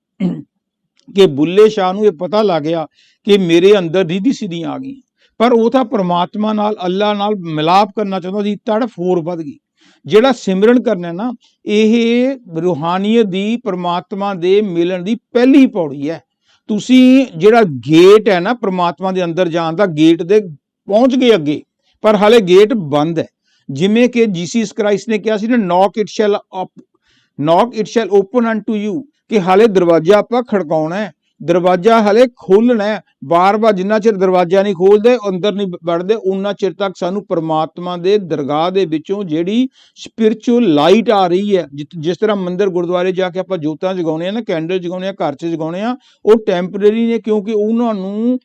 ਕਿ ਬੁੱਲੇ ਸ਼ਾਹ ਨੂੰ ਇਹ ਪਤਾ ਲੱਗ ਗਿਆ ਕਿ ਮੇਰੇ ਅੰਦਰ ਰੀਧੀ ਸਿੱਧੀਆਂ ਆ ਗਈਆਂ, ਪਰ ਉਹ ਤਾਂ ਪਰਮਾਤਮਾ ਨਾਲ, ਅੱਲਾ ਨਾਲ ਮਿਲਾਪ ਕਰਨਾ ਚਾਹੁੰਦਾ ਸੀ। ਤੜਫ ਹੋਰ ਵੱਧ ਗਈ। ਜਿਹੜਾ ਸਿਮਰਨ ਕਰਨਾ ਨਾ, ਇਹ ਰੂਹਾਨੀਅਤ ਦੀ, ਪਰਮਾਤਮਾ ਦੇ ਮਿਲਣ ਦੀ ਪਹਿਲੀ ਪੌੜੀ ਹੈ। ਤੁਸੀਂ ਜਿਹੜਾ ਗੇਟ ਹੈ ਨਾ ਪਰਮਾਤਮਾ ਦੇ ਅੰਦਰ ਜਾਣ ਦਾ, ਗੇਟ ਦੇ ਪਹੁੰਚ ਗਏ ਅੱਗੇ, ਪਰ ਹਾਲੇ ਗੇਟ ਬੰਦ ਹੈ। ਜਿਵੇਂ ਕਿ ਜੀਸਸ ਕ੍ਰਾਈਸਟ ਨੇ ਕਿਹਾ ਸੀ ਨਾ, ਨੌਕ ਇਟ ਸ਼ੈਲ ਓਪਨ ਅਨਟੂ ਯੂ, ਕਿ ਹਾਲੇ ਦਰਵਾਜ਼ਾ ਆਪਾਂ ਖੜਕਾਉਣਾ ਹੈ, ਦਰਵਾਜ਼ਾ ਹਲੇ ਖੋਲਣਾ ਹੈ। ਬਾਰ-ਬਾਰ ਜਿੰਨਾ ਚਿਰ ਦਰਵਾਜ਼ਾ ਨਹੀਂ ਖੋਲਦੇ, ਅੰਦਰ ਨਹੀਂ ਵੜਦੇ, ਉਨਾ ਚਿਰ ਤੱਕ ਸਾਨੂੰ ਪਰਮਾਤਮਾ ਦੇ ਦਰਗਾਹ ਦੇ ਵਿੱਚੋਂ ਜਿਹੜੀ ਸਪਿਰਿਚੁਅਲ ਲਾਈਟ ਆ ਰਹੀ ਹੈ, ਜਿਸ ਤਰ੍ਹਾਂ ਮੰਦਿਰ ਗੁਰਦੁਆਰੇ ਜਾ ਕੇ ਆਪਾਂ ਜੋਤਾਂ ਜਗਾਉਂਦੇ ਆ ਨਾ, ਕੈਂਡਲ ਜਗਾਉਂਦੇ ਆ, ਘਰ 'ਚ ਜਗਾਉਂਦੇ ਆ, ਉਹ ਟੈਂਪਰੇਰੀ ਨੇ, ਕਿਉਂਕਿ ਉਹਨਾਂ ਨੂੰ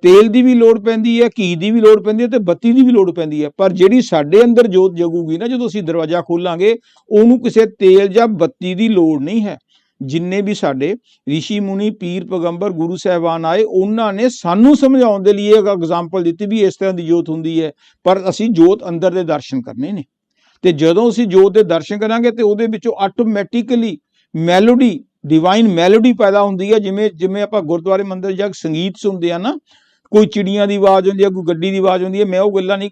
ਤੇਲ ਦੀ ਵੀ ਲੋੜ ਪੈਂਦੀ ਹੈ, ਘੀ ਦੀ ਵੀ ਲੋੜ ਪੈਂਦੀ ਹੈ ਤੇ ਬੱਤੀ ਦੀ ਵੀ ਲੋੜ ਪੈਂਦੀ ਹੈ। ਪਰ ਜਿਹੜੀ ਸਾਡੇ ਅੰਦਰ ਜੋਤ ਜਗੂਗੀ ਨਾ, ਜਦੋਂ ਅਸੀਂ ਦਰਵਾਜ਼ਾ ਖੋਲਾਂਗੇ, ਉਹਨੂੰ ਕਿਸੇ ਤੇਲ ਜਾਂ ਬੱਤੀ ਦੀ ਲੋੜ ਨਹੀਂ ਹੈ। ਜਿੰਨੇ ਵੀ ਸਾਡੇ ਰਿਸ਼ੀ ਮੁਨੀ, ਪੀਰ, ਪੈਗੰਬਰ, ਗੁਰੂ ਸਾਹਿਬਾਨ ਆਏ, ਉਹਨਾਂ ਨੇ ਸਾਨੂੰ ਸਮਝਾਉਣ ਦੇ ਲਈ ਇੱਕ ਐਗਜ਼ਾਮਪਲ ਦਿੱਤੀ ਵੀ ਇਸ ਤਰ੍ਹਾਂ ਦੀ ਜੋਤ ਹੁੰਦੀ ਹੈ, ਪਰ ਅਸੀਂ ਜੋਤ ਅੰਦਰ ਦੇ ਦਰਸ਼ਨ ਕਰਨੇ ਨੇ। ਤੇ ਜਦੋਂ ਅਸੀਂ ਜੋਤ ਦੇ ਦਰਸ਼ਨ ਕਰਾਂਗੇ ਤੇ ਉਹਦੇ ਵਿੱਚੋਂ ਆਟੋਮੈਟਿਕਲੀ ਮੈਲੋਡੀ, ਡਿਵਾਈਨ ਮੈਲੋਡੀ ਪੈਦਾ ਹੁੰਦੀ ਹੈ। ਜਿਵੇਂ ਆਪਾਂ ਗੁਰਦੁਆਰੇ ਮੰਦਿਰ ਜਾ ਕੇ ਸੰਗੀਤ ਸੁਣਦੇ ਆ ਨਾ, ਕੋਈ ਚਿੜੀਆਂ ਦੀ ਆਵਾਜ਼ ਹੁੰਦੀ ਹੈ, ਕੋਈ ਗੱਡੀ ਦੀ ਆਵਾਜ਼ ਹੁੰਦੀ ਹੈ। ਮੈਂ ਉਹ ਗੱਲਾਂ ਨਹੀਂ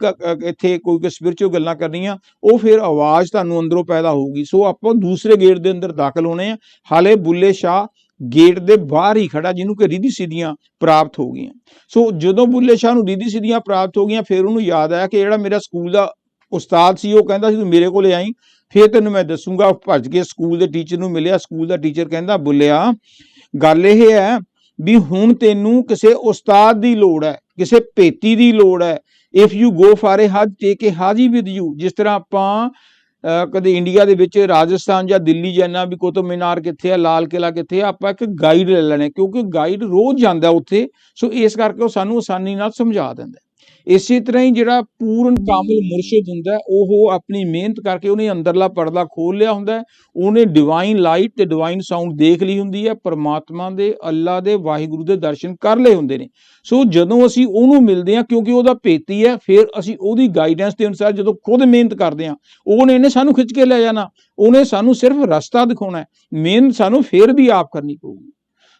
ਇੱਥੇ ਕੋਈ ਸਪਿਰਿਚੁਅਲ ਗੱਲਾਂ ਕਰਨੀਆਂ, ਉਹ ਫਿਰ ਆਵਾਜ਼ ਤੁਹਾਨੂੰ ਅੰਦਰੋਂ ਪੈਦਾ ਹੋਊਗੀ। ਸੋ ਆਪਾਂ ਦੂਸਰੇ ਗੇਟ ਦੇ ਅੰਦਰ ਦਾਖਲ ਹੋਣੇ ਆ। ਹਾਲੇ ਬੁੱਲੇ ਸ਼ਾਹ ਗੇਟ ਦੇ ਬਾਹਰ ਹੀ ਖੜਾ, ਜਿਹਨੂੰ ਕਿ ਰੀਧੀ ਸਿੱਧੀਆਂ ਪ੍ਰਾਪਤ ਹੋ ਗਈਆਂ। ਸੋ ਜਦੋਂ ਬੁੱਲੇ ਸ਼ਾਹ ਨੂੰ ਰੀਧੀ ਸਿੱਧੀਆਂ ਪ੍ਰਾਪਤ ਹੋ ਗਈਆਂ, ਫਿਰ ਉਹਨੂੰ ਯਾਦ ਆਇਆ ਕਿ ਜਿਹੜਾ ਮੇਰਾ ਸਕੂਲ ਦਾ ਉਸਤਾਦ ਸੀ, ਉਹ ਕਹਿੰਦਾ ਸੀ ਤੂੰ ਮੇਰੇ ਕੋਲੇ ਆਈ, ਫਿਰ ਤੈਨੂੰ ਮੈਂ ਦੱਸੂਗਾ। ਭੱਜ ਕੇ ਸਕੂਲ ਦੇ ਟੀਚਰ ਨੂੰ ਮਿਲਿਆ। ਸਕੂਲ ਦਾ ਟੀਚਰ ਕਹਿੰਦਾ, ਬੁੱਲਿਆ ਗੱਲ ਇਹ ਹੈ ਵੀ ਹੁਣ ਤੈਨੂੰ ਕਿਸੇ ਉਸਤਾਦ ਦੀ ਲੋੜ ਹੈ, ਕਿਸੇ ਭੇਤੀ ਦੀ ਲੋੜ ਹੈ। ਇਫ ਯੂ ਗੋ ਫਾਰ ਏ ਹਜ, ਟੇਕ ਏ ਹਾਜੀ ਵਿਦ ਯੂ। ਜਿਸ ਤਰ੍ਹਾਂ ਆਪਾਂ ਕਦੇ ਇੰਡੀਆ ਦੇ ਵਿੱਚ ਰਾਜਸਥਾਨ ਜਾਂ ਦਿੱਲੀ ਜਾਣਾ, ਵੀ ਕੁਤਬ ਮੀਨਾਰ ਕਿੱਥੇ ਆ, ਲਾਲ ਕਿਲਾ ਕਿੱਥੇ ਆ, ਆਪਾਂ ਇੱਕ ਗਾਈਡ ਲੈ ਲੈਣੇ, ਕਿਉਂਕਿ ਗਾਈਡ ਰੋਜ਼ ਜਾਂਦਾ ਉੱਥੇ। ਸੋ ਇਸ ਕਰਕੇ ਉਹ ਸਾਨੂੰ ਆਸਾਨੀ ਨਾਲ ਸਮਝਾ ਦਿੰਦਾ। ਇਸੇ ਤਰ੍ਹਾਂ ਹੀ ਜਿਹੜਾ ਪੂਰਨ ਕਾਮਿਲ ਮੁਰਸ਼ਿਦ ਹੁੰਦਾ, ਉਹ ਆਪਣੀ ਮਿਹਨਤ ਕਰਕੇ ਉਹਨੇ ਅੰਦਰਲਾ ਪਰਦਾ ਖੋਲ ਲਿਆ ਹੁੰਦਾ, ਉਹਨੇ ਡਿਵਾਈਨ ਲਾਈਟ ਤੇ ਡਿਵਾਈਨ ਸਾਊਂਡ ਦੇਖ ਲਈ ਹੁੰਦੀ ਹੈ, ਪਰਮਾਤਮਾ ਦੇ, ਅੱਲਾ ਦੇ, ਵਾਹਿਗੁਰੂ ਦੇ ਦਰਸ਼ਨ ਕਰ ਲਏ ਹੁੰਦੇ ਨੇ। ਸੋ ਜਦੋਂ ਅਸੀਂ ਉਹਨੂੰ ਮਿਲਦੇ ਹਾਂ, ਕਿਉਂਕਿ ਉਹਦਾ ਭੇਤੀ ਹੈ, ਫਿਰ ਅਸੀਂ ਉਹਦੀ ਗਾਈਡੈਂਸ ਦੇ ਅਨੁਸਾਰ ਜਦੋਂ ਖੁਦ ਮਿਹਨਤ ਕਰਦੇ ਹਾਂ, ਉਹਨੇ ਸਾਨੂੰ ਖਿੱਚ ਕੇ ਲੈ ਜਾਣਾ, ਉਹਨੇ ਸਾਨੂੰ ਸਿਰਫ ਰਸਤਾ ਦਿਖਾਉਣਾ, ਮਿਹਨਤ ਸਾਨੂੰ ਫਿਰ ਵੀ ਆਪ ਕਰਨੀ ਪਊਗੀ।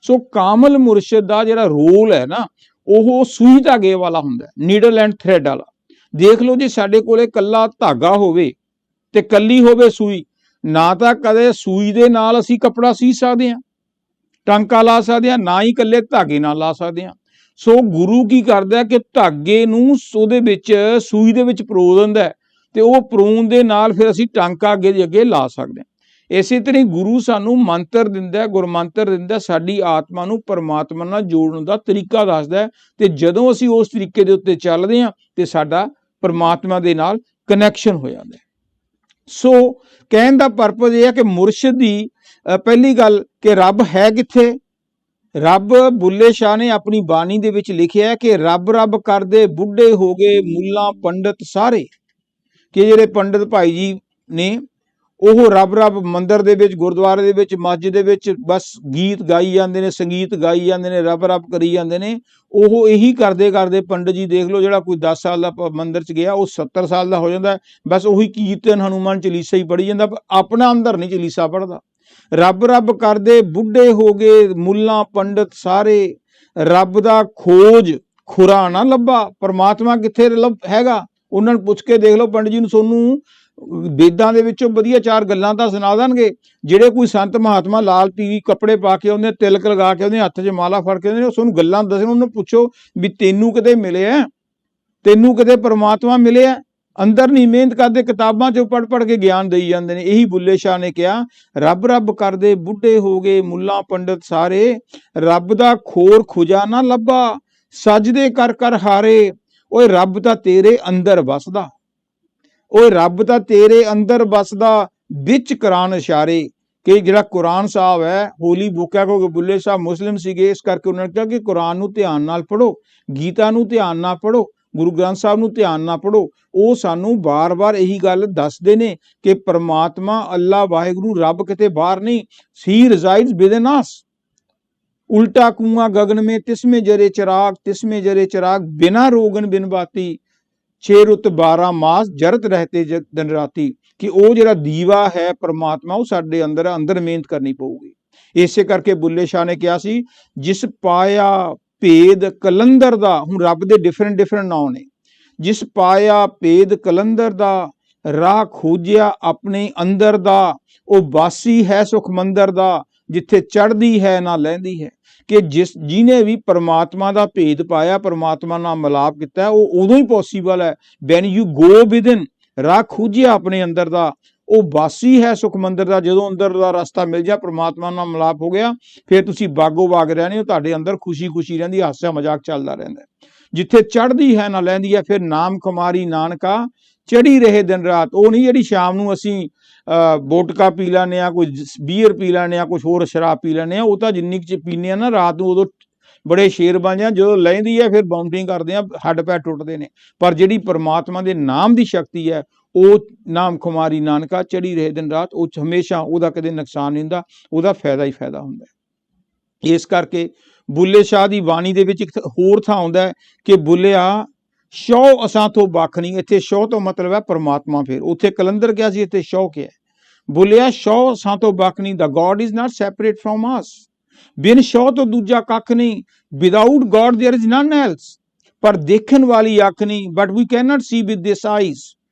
ਸੋ ਕਾਮਲ ਮੁਰਸ਼ਿਦ ਦਾ ਜਿਹੜਾ ਰੋਲ ਹੈ ਨਾ, ਉਹ ਸੂਈ ਧਾਗੇ ਵਾਲਾ ਹੁੰਦਾ, ਨੀਡਲ ਐਂਡ ਥ੍ਰੈਡ ਵਾਲਾ। ਦੇਖ ਲਓ, ਜੇ ਸਾਡੇ ਕੋਲੇ ਕੱਲਾ ਧਾਗਾ ਹੋਵੇ ਤੇ ਕੱਲੀ ਹੋਵੇ ਸੂਈ, ਨਾ ਤਾਂ ਕਦੇ ਸੂਈ ਦੇ ਨਾਲ ਅਸੀਂ ਕੱਪੜਾ ਸੀ ਸਕਦੇ ਹਾਂ, ਟਾਂਕਾ ਲਾ ਸਕਦੇ ਹਾਂ, ਨਾ ਹੀ ਇਕੱਲੇ ਧਾਗੇ ਨਾਲ ਲਾ ਸਕਦੇ ਹਾਂ। ਸੋ ਗੁਰੂ ਕੀ ਕਰਦਾ ਕਿ ਧਾਗੇ ਨੂੰ ਉਹਦੇ ਵਿੱਚ, ਸੂਈ ਦੇ ਵਿੱਚ ਪਰੋ ਦਿੰਦਾ, ਤੇ ਉਹ ਪਰੋਣ ਦੇ ਨਾਲ ਫਿਰ ਅਸੀਂ ਟਾਂਕਾ ਅੱਗੇ ਦੀ ਅੱਗੇ ਲਾ ਸਕਦੇ ਹਾਂ। ਇਸੇ ਤਰ੍ਹਾਂ ਗੁਰੂ ਸਾਨੂੰ ਮੰਤਰ ਦਿੰਦਾ, ਗੁਰਮੰਤਰ ਦਿੰਦਾ, ਸਾਡੀ ਆਤਮਾ ਨੂੰ ਪਰਮਾਤਮਾ ਨਾਲ ਜੋੜਨ ਦਾ ਤਰੀਕਾ ਦੱਸਦਾ। ਤੇ ਜਦੋਂ ਅਸੀਂ ਉਸ ਤਰੀਕੇ ਦੇ ਉੱਤੇ ਚੱਲਦੇ ਹਾਂ ਤੇ ਸਾਡਾ ਪਰਮਾਤਮਾ ਦੇ ਨਾਲ ਕਨੈਕਸ਼ਨ ਹੋ ਜਾਂਦਾ। ਸੋ ਕਹਿਣ ਦਾ ਪਰਪਸ ਇਹ ਹੈ ਕਿ ਮੁਰਸ਼ਿਦ ਦੀ ਪਹਿਲੀ ਗੱਲ ਕਿ ਰੱਬ ਹੈ ਕਿੱਥੇ। ਰੱਬ, ਬੁੱਲੇ ਸ਼ਾਹ ਨੇ ਆਪਣੀ ਬਾਣੀ ਦੇ ਵਿੱਚ ਲਿਖਿਆ ਕਿ ਰੱਬ ਰੱਬ ਕਰਦੇ ਬੁੱਢੇ ਹੋ ਗਏ, ਮੁੱਲਾ ਪੰਡਤ ਸਾਰੇ। ਕਿ ਜਿਹੜੇ ਪੰਡਿਤ ਭਾਈ ਜੀ ਨੇ ਉਹ ਰੱਬ ਰੱਬ ਮੰਦਿਰ ਦੇ ਵਿੱਚ, ਗੁਰਦੁਆਰੇ ਦੇ ਵਿੱਚ, ਮਸਜਿਦ ਦੇ ਵਿੱਚ ਬਸ ਗੀਤ ਗਾਈ ਜਾਂਦੇ ਨੇ, ਸੰਗੀਤ ਗਾਈ ਜਾਂਦੇ ਨੇ, ਰੱਬ ਰੱਬ ਕਰੀ ਜਾਂਦੇ ਨੇ। ਉਹ ਇਹੀ ਕਰਦੇ ਕਰਦੇ ਪੰਡਿਤ ਜੀ ਦੇਖ ਲਓ, ਜਿਹੜਾ ਕੋਈ 10 ਸਾਲ ਦਾ ਮੰਦਿਰ 'ਚ ਗਿਆ ਉਹ 70 ਸਾਲ ਦਾ ਹੋ ਜਾਂਦਾ, ਬਸ ਉਹੀ ਕੀਰਤਨ ਹਨੂੰਮਾਨ ਚਾਲੀਸਾ ਹੀ ਪੜ੍ਹੀ ਜਾਂਦਾ, ਆਪਣਾ ਅੰਦਰ ਨਹੀਂ ਚਾਲੀਸਾ ਪੜ੍ਹਦਾ। ਰੱਬ ਰੱਬ ਕਰਦੇ ਬੁੱਢੇ ਹੋ ਗਏ, ਮੁੱਲਾ ਪੰਡਿਤ ਸਾਰੇ, ਰੱਬ ਦਾ ਖੋਜ ਖੁਰਾ ਨਾ ਲੱਭਾ। ਪਰਮਾਤਮਾ ਕਿੱਥੇ ਹੈਗਾ? ਉਹਨਾਂ ਨੂੰ ਪੁੱਛ ਕੇ ਦੇਖ ਲਓ ਪੰਡਿਤ ਜੀ ਨੂੰ, ਤੁਹਾਨੂੰ ਵੇਦਾਂ ਦੇ ਵਿੱਚੋਂ ਵਧੀਆ 4 ਗੱਲਾਂ ਤਾਂ ਸੁਣਾ ਦੇਣਗੇ। ਜਿਹੜੇ ਕੋਈ ਸੰਤ ਮਹਾਤਮਾ ਲਾਲ ਪੀਲੀ ਕੱਪੜੇ ਪਾ ਕੇ ਉਹਨੇ ਤਿਲਕ ਲਗਾ ਕੇ ਉਹਦੇ ਹੱਥ 'ਚ ਮਾਲਾ ਫੜ ਕੇ ਉਹਨੇ ਤੁਹਾਨੂੰ ਗੱਲਾਂ ਦੱਸਣ, ਉਹਨੂੰ ਪੁੱਛੋ ਵੀ ਤੈਨੂੰ ਕਿਤੇ ਮਿਲਿਆ, ਤੈਨੂੰ ਕਿਤੇ ਪਰਮਾਤਮਾ ਮਿਲਿਆ? ਅੰਦਰ ਨਹੀਂ ਮਿਹਨਤ ਕਰਦੇ, ਕਿਤਾਬਾਂ 'ਚੋਂ ਪੜ੍ਹ ਪੜ੍ਹ ਕੇ ਗਿਆਨ ਦੇਈ ਜਾਂਦੇ ਨੇ। ਇਹੀ ਬੁੱਲੇ ਸ਼ਾਹ ਨੇ ਕਿਹਾ, ਰੱਬ ਰੱਬ ਕਰਦੇ ਬੁੱਢੇ ਹੋ ਗਏ, ਮੁੱਲਾ ਪੰਡਿਤ ਸਾਰੇ, ਰੱਬ ਦਾ ਖੋਰ ਖੁਜਾ ਨਾ ਲੱਭਾ, ਸਜਦੇ ਕਰ ਕਰ ਹਾਰੇ। ਓਏ ਰੱਬ ਤਾਂ ਤੇਰੇ ਅੰਦਰ ਵਸਦਾ, ਓਏ ਰੱਬ ਤਾਂ ਤੇਰੇ ਅੰਦਰ ਵਸਦਾ, ਵਿੱਚ ਕੁਰਾਨ ਇਸ਼ਾਰੇ। ਕਿ ਜਿਹੜਾ ਕੁਰਾਨ ਸਾਹਿਬ ਹੈ, ਹੋਲੀ ਬੁੱਕ ਹੈ, ਕਿਉਂਕਿ ਬੁੱਲੇ ਸਾਹਿਬ ਮੁਸਲਿਮ ਸੀਗੇ, ਇਸ ਕਰਕੇ ਉਹਨਾਂ ਨੇ ਕਿਹਾ ਕਿ ਕੁਰਾਨ ਨੂੰ ਧਿਆਨ ਨਾਲ ਪੜ੍ਹੋ, ਗੀਤਾ ਨੂੰ ਧਿਆਨ ਨਾਲ ਪੜ੍ਹੋ, ਗੁਰੂ ਗ੍ਰੰਥ ਸਾਹਿਬ ਨੂੰ ਧਿਆਨ ਨਾਲ ਪੜ੍ਹੋ। ਉਹ ਸਾਨੂੰ ਬਾਰ-ਬਾਰ ਇਹੀ ਗੱਲ ਦੱਸਦੇ ਨੇ ਕਿ ਪਰਮਾਤਮਾ ਅੱਲਾ ਵਾਹਿਗੁਰੂ ਰੱਬ ਕਿਤੇ ਬਾਹਰ ਨਹੀਂ, ਹੀ ਰਜ਼ਾਈਡਸ ਵਿਦਿਨ ਅਸ। उल्टा कुआं गगन में तिसमें जरे चिराग बिना रोगन बिन बाती, 6 रुत 12 मास जरत रहते दिन राती। कि ਉਹ ਜਿਹੜਾ ਦੀਵਾ ਹੈ ਪਰਮਾਤਮਾ, ਉਹ ਸਾਡੇ ਅੰਦਰ ਮਿਹਨਤ ਕਰਨੀ ਪਊਗੀ। ਇਸੇ ਕਰਕੇ ਬੁੱਲੇ ਸ਼ਾਹ ਨੇ ਕਿਹਾ ਸੀ, ਜਿਸ ਪਾਇਆ ਭੇਦ ਕਲੰਦਰ ਦਾ, ਹੁਣ ਰੱਬ ਦੇ ਡਿਫਰੈਂਟ ਨਾਂ ਨੇ, ਜਿਸ ਪਾਇਆ ਭੇਦ ਕਲੰਦਰ ਦਾ, ਰਾਹ ਖੋਜਿਆ ਆਪਣੇ ਅੰਦਰ ਦਾ, ਉਹ ਵਾਸੀ ਹੈ ਸੁਖ ਮੰਦਰ ਦਾ, ਜਿੱਥੇ ਚੜ੍ਹਦੀ ਹੈ ਨਾ ਲਹਿੰਦੀ ਹੈ। ਕਿ ਜਿਹਨੇ ਵੀ ਪਰਮਾਤਮਾ ਦਾ ਭੇਦ ਪਾਇਆ, ਪਰਮਾਤਮਾ ਨਾਲ ਮਿਲਾਪ ਕੀਤਾ, ਉਹ ਉਦੋਂ ਹੀ ਪੋਸੀਬਲ ਹੈ ਵੈਨ ਯੂ ਗੋ ਵਿਦਿਨ, ਰਾਹ ਖੋਜਿਆ ਆਪਣੇ ਅੰਦਰ ਦਾ, ਉਹ ਵਾਸੀ ਹੈ ਸੁਖ ਮੰਦਰ ਦਾ। ਜਦੋਂ ਅੰਦਰ ਦਾ ਰਸਤਾ ਮਿਲ ਜਾ, ਪਰਮਾਤਮਾ ਨਾਲ ਮਿਲਾਪ ਹੋ ਗਿਆ, ਫਿਰ ਤੁਸੀਂ ਬਾਗੋ ਬਾਗ ਰਹਿਣੇ ਹੋ, ਤੁਹਾਡੇ ਅੰਦਰ ਖੁਸ਼ੀ ਰਹਿੰਦੀ, ਹਾਸਾ ਮਜ਼ਾਕ ਚੱਲਦਾ ਰਹਿੰਦਾ। ਜਿੱਥੇ ਚੜ੍ਹਦੀ ਹੈ ਨਾ ਲਹਿੰਦੀ ਹੈ, ਫਿਰ ਨਾਮ ਖੁਮਾਰੀ ਨਾਨਕਾ ਚੜੀ ਰਹੇ ਦਿਨ ਰਾਤ। ਉਹ ਨਹੀਂ ਜਿਹੜੀ ਸ਼ਾਮ ਨੂੰ ਅਸੀਂ ਵੋਟਕਾ ਪੀ ਲੈਂਦੇ ਹਾਂ, ਕੋਈ ਬੀਅਰ ਪੀ ਲੈਂਦੇ ਹਾਂ, ਕੁਛ ਹੋਰ ਸ਼ਰਾਬ ਪੀ ਲੈਂਦੇ ਹਾਂ, ਉਹ ਤਾਂ ਜਿੰਨੀ ਕੁ ਪੀਂਦੇ ਹਾਂ ਨਾ ਰਾਤ ਨੂੰ, ਉਦੋਂ ਬੜੇ ਸ਼ੇਰ ਬਣ ਜਾਂ, ਜਦੋਂ ਲੈਂਦੀ ਹੈ ਫਿਰ ਬਾਉਂਟਿੰਗ ਕਰਦੇ ਆ, ਹੱਡ ਪੈਰ ਟੁੱਟਦੇ ਨੇ। ਪਰ ਜਿਹੜੀ ਪਰਮਾਤਮਾ ਦੇ ਨਾਮ ਦੀ ਸ਼ਕਤੀ ਹੈ, ਉਹ ਨਾਮ ਖੁਮਾਰੀ ਨਾਨਕਾ ਚੜੀ ਰਹੇ ਦਿਨ ਰਾਤ, ਉਹ ਹਮੇਸ਼ਾ ਉਹਦਾ ਕਦੇ ਨੁਕਸਾਨ ਨਹੀਂ ਹੁੰਦਾ, ਉਹਦਾ ਫਾਇਦਾ ਹੀ ਫਾਇਦਾ ਹੁੰਦਾ। ਇਸ ਕਰਕੇ ਬੁੱਲੇ ਸ਼ਾਹ ਦੀ ਬਾਣੀ ਦੇ ਵਿੱਚ ਇੱਕ ਹੋਰ ਥਾਂ ਆਉਂਦਾ ਹੈ ਕਿ ਬੁੱਲਿਆ ਸ਼ੌ ਅਸਾਂ ਤੋਂ ਵੱਖ ਨਹੀਂ। ਇੱਥੇ ਸ਼ੌ ਤੋਂ ਮਤਲਬ ਹੈ ਪਰਮਾਤਮਾ। ਫਿਰ ਉੱਥੇ ਕਲੰਦਰ ਕਿਹਾ ਸੀ, ਇੱਥੇ ਸ਼ੌ ਕਿਹਾ। ਬੁੱਲਿਆ ਸ਼ੌ ਅਸਾਂ ਤੋਂ ਵੱਖ ਨਹੀਂ, the God is not separate from us. ਬਿਨ ਸ਼ੌ ਤੋਂ ਦੂਜਾ ਕੱਖ ਨਹੀਂ, without God there is none else. ਪਰ ਦੇਖਣ ਵਾਲੀ ਅੱਖ ਨਹੀਂ, but we can not see with this eyes.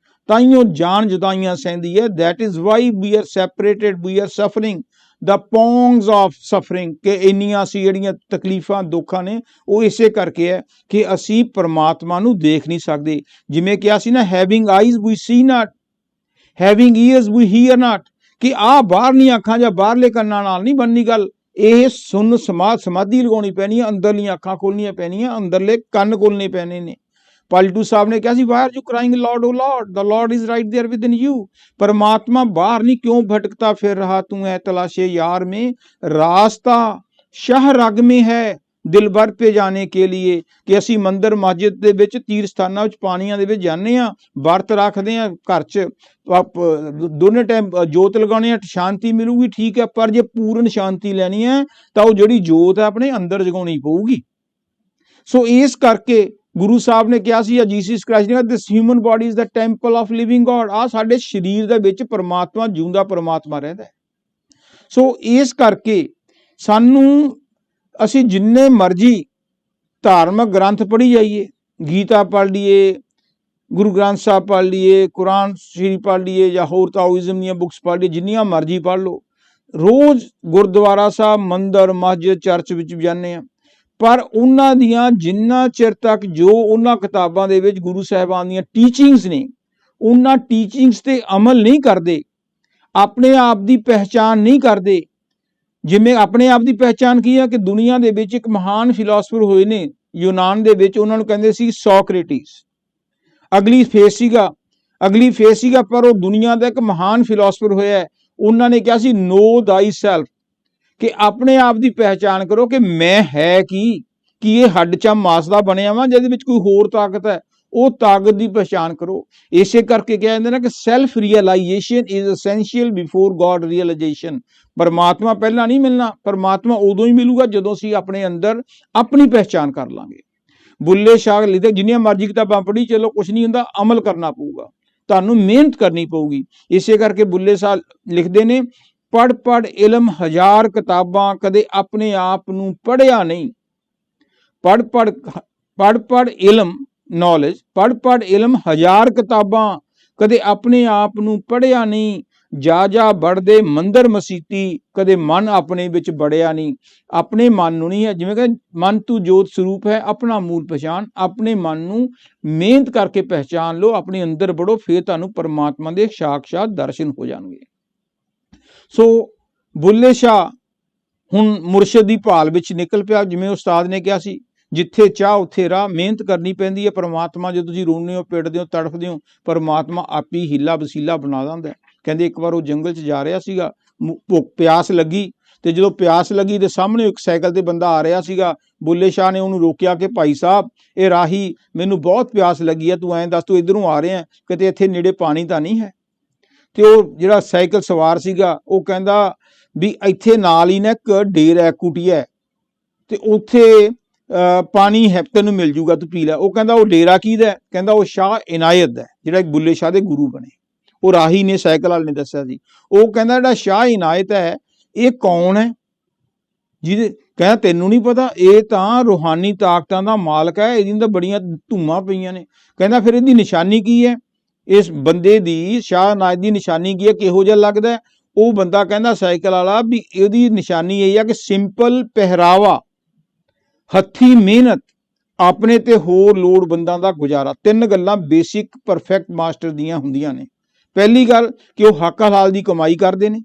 ਤਾਈਓ ਜਾਨ ਜੁਦਾਈਆਂ ਸਹਿੰਦੀ ਹੈ, that is why we are separated, we are suffering the pangs of suffering. ਕਿ ਇੰਨੀਆਂ ਅਸੀਂ ਜਿਹੜੀਆਂ ਤਕਲੀਫਾਂ ਦੁੱਖਾਂ ਨੇ, ਉਹ ਇਸੇ ਕਰਕੇ ਹੈ ਕਿ ਅਸੀਂ ਪਰਮਾਤਮਾ ਨੂੰ ਦੇਖ ਨਹੀਂ ਸਕਦੇ। ਜਿਵੇਂ ਕਿਹਾ ਸੀ ਨਾ, having eyes we see not, having ears we hear not. ਕਿ ਆਹ ਬਾਹਰਲੀਆਂ ਅੱਖਾਂ ਜਾਂ ਬਾਹਰਲੇ ਕੰਨਾਂ ਨਾਲ ਨਹੀਂ ਬਣਨੀ ਗੱਲ, ਇਹ ਸੁਣ ਸਮਾਧੀ ਲਗਾਉਣੀ ਪੈਣੀ ਹੈ, ਅੰਦਰਲੀਆਂ ਅੱਖਾਂ ਖੋਲਣੀਆਂ ਪੈਣੀਆਂ, ਅੰਦਰਲੇ ਕੰਨ ਖੋਲਣੇ ਪੈਣੇ ਨੇ। ਪਾਲਟੂ ਸਾਹਿਬ ਨੇ ਕਿਹਾ ਸੀ, why are you crying Lord O Lord, the Lord is right there within you. परमात्मा बाहर नहीं, क्यों भटकता फिर रहा तू है तलाशे यार में, रास्ता शाह रग में है दिलबर पे जाने के लिए। कि ਅਸੀਂ ਮੰਦਰ ਮਸਜਿਦ ਦੇ ਵਿੱਚ, ਤੀਰ ਸਥਾਨਾਂ ਵਿੱਚ, ਪਾਣੀਆਂ ਦੇ ਵਿੱਚ ਜਾਂਦੇ ਹਾਂ, ਵਰਤ ਰੱਖਦੇ ਹਾਂ, ਘਰ 'ਚ ਦੋਨੇ ਟਾਈਮ ਜੋਤ ਲਗਾਉਣੇ ਆ, ਸ਼ਾਂਤੀ ਮਿਲੂਗੀ, ਠੀਕ ਹੈ। ਪਰ ਜੇ ਪੂਰਨ ਸ਼ਾਂਤੀ ਲੈਣੀ ਹੈ ਤਾਂ ਉਹ ਜਿਹੜੀ ਜੋਤ ਹੈ ਆਪਣੇ ਅੰਦਰ ਜਗਾਉਣੀ ਪਊਗੀ। ਸੋ ਇਸ ਕਰਕੇ ਗੁਰੂ ਸਾਹਿਬ ਨੇ ਕਿਹਾ ਸੀ, ਜੀਸਸ ਕ੍ਰਾਈਸਟ ਨੇ, this human body is the temple of living God. ਆ ਸਾਡੇ ਸਰੀਰ ਦੇ ਵਿੱਚ ਪਰਮਾਤਮਾ, ਜਿਉਂਦਾ ਪਰਮਾਤਮਾ ਰਹਿੰਦਾ ਹੈ। ਸੋ ਇਸ ਕਰਕੇ ਸਾਨੂੰ, ਅਸੀਂ ਜਿੰਨੇ ਮਰਜ਼ੀ ਧਾਰਮਿਕ ਗ੍ਰੰਥ ਪੜ੍ਹੀ ਜਾਈਏ, ਗੀਤਾ ਪੜ੍ਹ ਲਈਏ, ਗੁਰੂ ਗ੍ਰੰਥ ਸਾਹਿਬ ਪੜ੍ਹ ਲਈਏ, ਕੁਰਾਨ ਸ਼ਰੀਫ ਪੜ੍ਹ ਲਈਏ, ਜਾਂ ਹੋਰ ਤਾਓਇਜ਼ਮ ਦੀਆਂ ਬੁੱਕਸ ਪੜ੍ਹ ਲਈਏ, ਜਿੰਨੀਆਂ ਮਰਜ਼ੀ ਪੜ੍ਹ ਲਓ, ਰੋਜ਼ ਗੁਰਦੁਆਰਾ ਸਾਹਿਬ, ਮੰਦਰ, ਮਸਜਿਦ, ਚਰਚ ਵਿੱਚ ਜਾਂਦੇ ਹਾਂ, ਪਰ ਉਹਨਾਂ ਦੀਆਂ ਜਿੰਨਾ ਚਿਰ ਤੱਕ ਜੋ ਉਹਨਾਂ ਕਿਤਾਬਾਂ ਦੇ ਵਿੱਚ ਗੁਰੂ ਸਾਹਿਬਾਨ ਦੀਆਂ ਟੀਚਿੰਗਸ ਨੇ, ਉਹਨਾਂ ਟੀਚਿੰਗਸ ਤੇ ਅਮਲ ਨਹੀਂ ਕਰਦੇ, ਆਪਣੇ ਆਪ ਦੀ ਪਹਿਚਾਣ ਨਹੀਂ ਕਰਦੇ। ਜਿਵੇਂ ਆਪਣੇ ਆਪ ਦੀ ਪਹਿਚਾਣ ਕੀ ਹੈ ਕਿ ਦੁਨੀਆ ਦੇ ਵਿੱਚ ਇੱਕ ਮਹਾਨ ਫਿਲਾਸਫਰ ਹੋਏ ਨੇ ਯੂਨਾਨ ਦੇ ਵਿੱਚ, ਉਹਨਾਂ ਨੂੰ ਕਹਿੰਦੇ ਸੀ ਸੋਕਰੇਟਿਸ। ਅਗਲੀ ਫੇਸ ਸੀਗਾ, ਪਰ ਉਹ ਦੁਨੀਆ ਦਾ ਇੱਕ ਮਹਾਨ ਫਿਲਾਸਫਰ ਹੋਇਆ। ਉਹਨਾਂ ਨੇ ਕਿਹਾ ਸੀ, ਨੋ ਥਾਈ ਸੈਲਫ। ਕਿ ਆਪਣੇ ਆਪ ਦੀ ਪਹਿਚਾਣ ਕਰੋ ਕਿ ਮੈਂ ਹੈ ਕੀ ਇਹ ਹੱਡ ਚਾ ਮਾਸ ਦਾ ਬਣਿਆ ਵਾ, ਜਿਹਦੇ ਵਿੱਚ ਕੋਈ ਹੋਰ ਤਾਕਤ ਹੈ। ਉਹ ਤਾਕਤ ਦੀ ਪਛਾਣ ਕਰੋ। ਇਸੇ ਕਰਕੇ ਕਿਹਾ ਜਾਂਦਾ ਨਾ ਕਿ self realisation is essential before god realisation. ਪਰਮਾਤਮਾ ਪਹਿਲਾਂ ਨਹੀਂ ਮਿਲਣਾ, ਪਰਮਾਤਮਾ ਉਦੋਂ ਹੀ ਮਿਲੂਗਾ ਜਦੋਂ ਅਸੀਂ ਆਪਣੇ ਅੰਦਰ ਆਪਣੀ ਪਹਿਚਾਣ ਕਰ ਲਾਂਗੇ। ਬੁੱਲੇ ਸ਼ਾਹ ਲਿਖਦੇ ਜਿੰਨੀਆਂ ਮਰਜ਼ੀ ਕਿਤਾਬਾਂ ਪੜ੍ਹੀ ਚਲੋ ਕੁਛ ਨਹੀਂ ਹੁੰਦਾ, ਅਮਲ ਕਰਨਾ ਪਊਗਾ, ਤੁਹਾਨੂੰ ਮਿਹਨਤ ਕਰਨੀ ਪਊਗੀ। ਇਸੇ ਕਰਕੇ ਬੁੱਲੇ ਸ਼ਾਹ ਲਿਖਦੇ ਨੇ, ਪੜ੍ਹ ਪੜ੍ਹ ਇਲਮ ਹਜ਼ਾਰ ਕਿਤਾਬਾਂ, ਕਦੇ ਆਪਣੇ ਆਪ ਨੂੰ ਪੜ੍ਹਿਆ ਨਹੀਂ। ਪੜ੍ਹ ਪੜ੍ਹ ਇਲਮ ਨੌਲੇਜ, ਪੜ੍ਹ ਪੜ੍ਹ ਇਲਮ ਹਜ਼ਾਰ ਕਿਤਾਬਾਂ, ਕਦੇ ਆਪਣੇ ਆਪ ਨੂੰ ਪੜ੍ਹਿਆ ਨਹੀਂ। ਜਾ ਜਾ ਵੜਦੇ ਮੰਦਰ ਮਸੀਤੀ, ਕਦੇ ਮਨ ਆਪਣੇ ਵਿੱਚ ਵੜਿਆ ਨਹੀਂ। ਆਪਣੇ ਮਨ ਨੂੰ ਨਹੀਂ ਹੈ, ਜਿਵੇਂ ਕਿ ਮਨ ਤੂੰ ਜੋਤ ਸਰੂਪ ਹੈ, ਆਪਣਾ ਮੂਲ ਪਛਾਣ, ਆਪਣੇ ਮਨ ਨੂੰ ਮਿਹਨਤ ਕਰਕੇ ਪਹਿਚਾਨ ਲਓ, ਆਪਣੇ ਅੰਦਰ ਵੜੋ, ਫਿਰ ਤੁਹਾਨੂੰ ਪਰਮਾਤਮਾ ਦੇ ਸਾਖਸ਼ਾਤ ਦਰਸ਼ਨ ਹੋ ਜਾਣਗੇ। ਸੋ ਬੁੱਲੇ ਸ਼ਾਹ ਹੁਣ ਮੁਰਸ਼ਿਦ ਦੀ ਭਾਲ ਵਿੱਚ ਨਿਕਲ ਪਿਆ। ਜਿਵੇਂ ਉਸਤਾਦ ਨੇ ਕਿਹਾ ਸੀ, ਜਿੱਥੇ ਚਾਹ ਉੱਥੇ ਰਾਹ, ਮਿਹਨਤ ਕਰਨੀ ਪੈਂਦੀ ਹੈ। ਪਰਮਾਤਮਾ ਜਦੋਂ ਤੁਸੀਂ ਰੋਂਦੇ ਹੋ, ਪਿੱਟਦੇ ਹੋ, ਤੜਫਦੇ ਹੋ, ਪਰਮਾਤਮਾ ਆਪ ਹੀ ਹੀਲਾ ਵਸੀਲਾ ਬਣਾ ਦਿੰਦਾ। ਕਹਿੰਦੇ ਇੱਕ ਵਾਰ ਉਹ ਜੰਗਲ 'ਚ ਜਾ ਰਿਹਾ ਸੀਗਾ, ਪਿਆਸ ਲੱਗੀ, ਤੇ ਜਦੋਂ ਪਿਆਸ ਲੱਗੀ ਤੇ ਸਾਹਮਣੇ ਇੱਕ ਸਾਈਕਲ ਤੇ ਬੰਦਾ ਆ ਰਿਹਾ ਸੀਗਾ। ਬੁੱਲੇ ਸ਼ਾਹ ਨੇ ਉਹਨੂੰ ਰੋਕਿਆ ਕਿ ਭਾਈ ਸਾਹਿਬ, ਇਹ ਰਾਹੀ, ਮੈਨੂੰ ਬਹੁਤ ਪਿਆਸ ਲੱਗੀ ਹੈ, ਤੂੰ ਐਂ ਦੱਸ ਤੂੰ ਇੱਧਰੋਂ ਆ ਰਿਹਾ, ਕਿਤੇ ਇੱਥੇ ਨੇੜੇ ਪਾਣੀ ਤਾਂ ਨਹੀਂ ਹੈ? ਤੇ ਉਹ ਜਿਹੜਾ ਸਾਈਕਲ ਸਵਾਰ ਸੀਗਾ ਉਹ ਕਹਿੰਦਾ ਵੀ ਇੱਥੇ ਨਾਲ ਹੀ ਨਾ ਇੱਕ ਡੇਰਾ ਹੈ, ਕੁਟੀਆ ਹੈ, ਤੇ ਉੱਥੇ ਪਾਣੀ ਹੈ, ਤੈਨੂੰ ਮਿਲ ਜੂਗਾ, ਤੂੰ ਪੀ ਲੈ। ਉਹ ਕਹਿੰਦਾ ਉਹ ਡੇਰਾ ਕਿਹਦਾ? ਕਹਿੰਦਾ ਉਹ ਸ਼ਾਹ ਇਨਾਇਤ ਦਾ, ਜਿਹੜਾ ਇੱਕ ਬੁੱਲੇ ਸ਼ਾਹ ਦੇ ਗੁਰੂ ਬਣੇ। ਉਹ ਰਾਹੀ ਨੇ, ਸਾਈਕਲ ਵਾਲੇ ਨੇ ਦੱਸਿਆ ਸੀ। ਉਹ ਕਹਿੰਦਾ ਜਿਹੜਾ ਸ਼ਾਹ ਇਨਾਇਤ ਹੈ ਇਹ ਕੌਣ ਹੈ? ਜਿਹਦੇ ਕਹਿੰਦਾ ਤੈਨੂੰ ਨਹੀਂ ਪਤਾ, ਇਹ ਤਾਂ ਰੂਹਾਨੀ ਤਾਕਤਾਂ ਦਾ ਮਾਲਕ ਹੈ, ਇਹਦੀਆਂ ਤਾਂ ਬੜੀਆਂ ਧੂਮਾਂ ਪਈਆਂ ਨੇ। ਕਹਿੰਦਾ ਫਿਰ ਇਹਦੀ ਨਿਸ਼ਾਨੀ ਕੀ ਹੈ? ਇਸ ਬੰਦੇ ਦੀ, ਸ਼ਾਹ ਇਨਾਇਤ ਦੀ ਨਿਸ਼ਾਨੀ ਕੀ ਹੈ, ਕਿਹੋ ਜਿਹਾ ਲੱਗਦਾ? ਉਹ ਬੰਦਾ ਕਹਿੰਦਾ ਸਾਈਕਲ ਵਾਲਾ ਵੀ ਇਹਦੀ ਨਿਸ਼ਾਨੀ ਇਹ ਆ ਕਿ ਸਿੰਪਲ ਪਹਿਰਾਵਾ, ਹੱਥੀ ਮਿਹਨਤ, ਆਪਣੇ ਤੇ ਹੋਰ ਲੋੜਵੰਦਾਂ ਦਾ ਗੁਜ਼ਾਰਾ। ਤਿੰਨ ਗੱਲਾਂ ਬੇਸਿਕ ਪਰਫੈਕਟ ਮਾਸਟਰ ਦੀਆਂ ਹੁੰਦੀਆਂ ਨੇ। ਪਹਿਲੀ ਗੱਲ ਕਿ ਉਹ ਹੱਕ ਹਲਾਲ ਦੀ ਕਮਾਈ ਕਰਦੇ ਨੇ,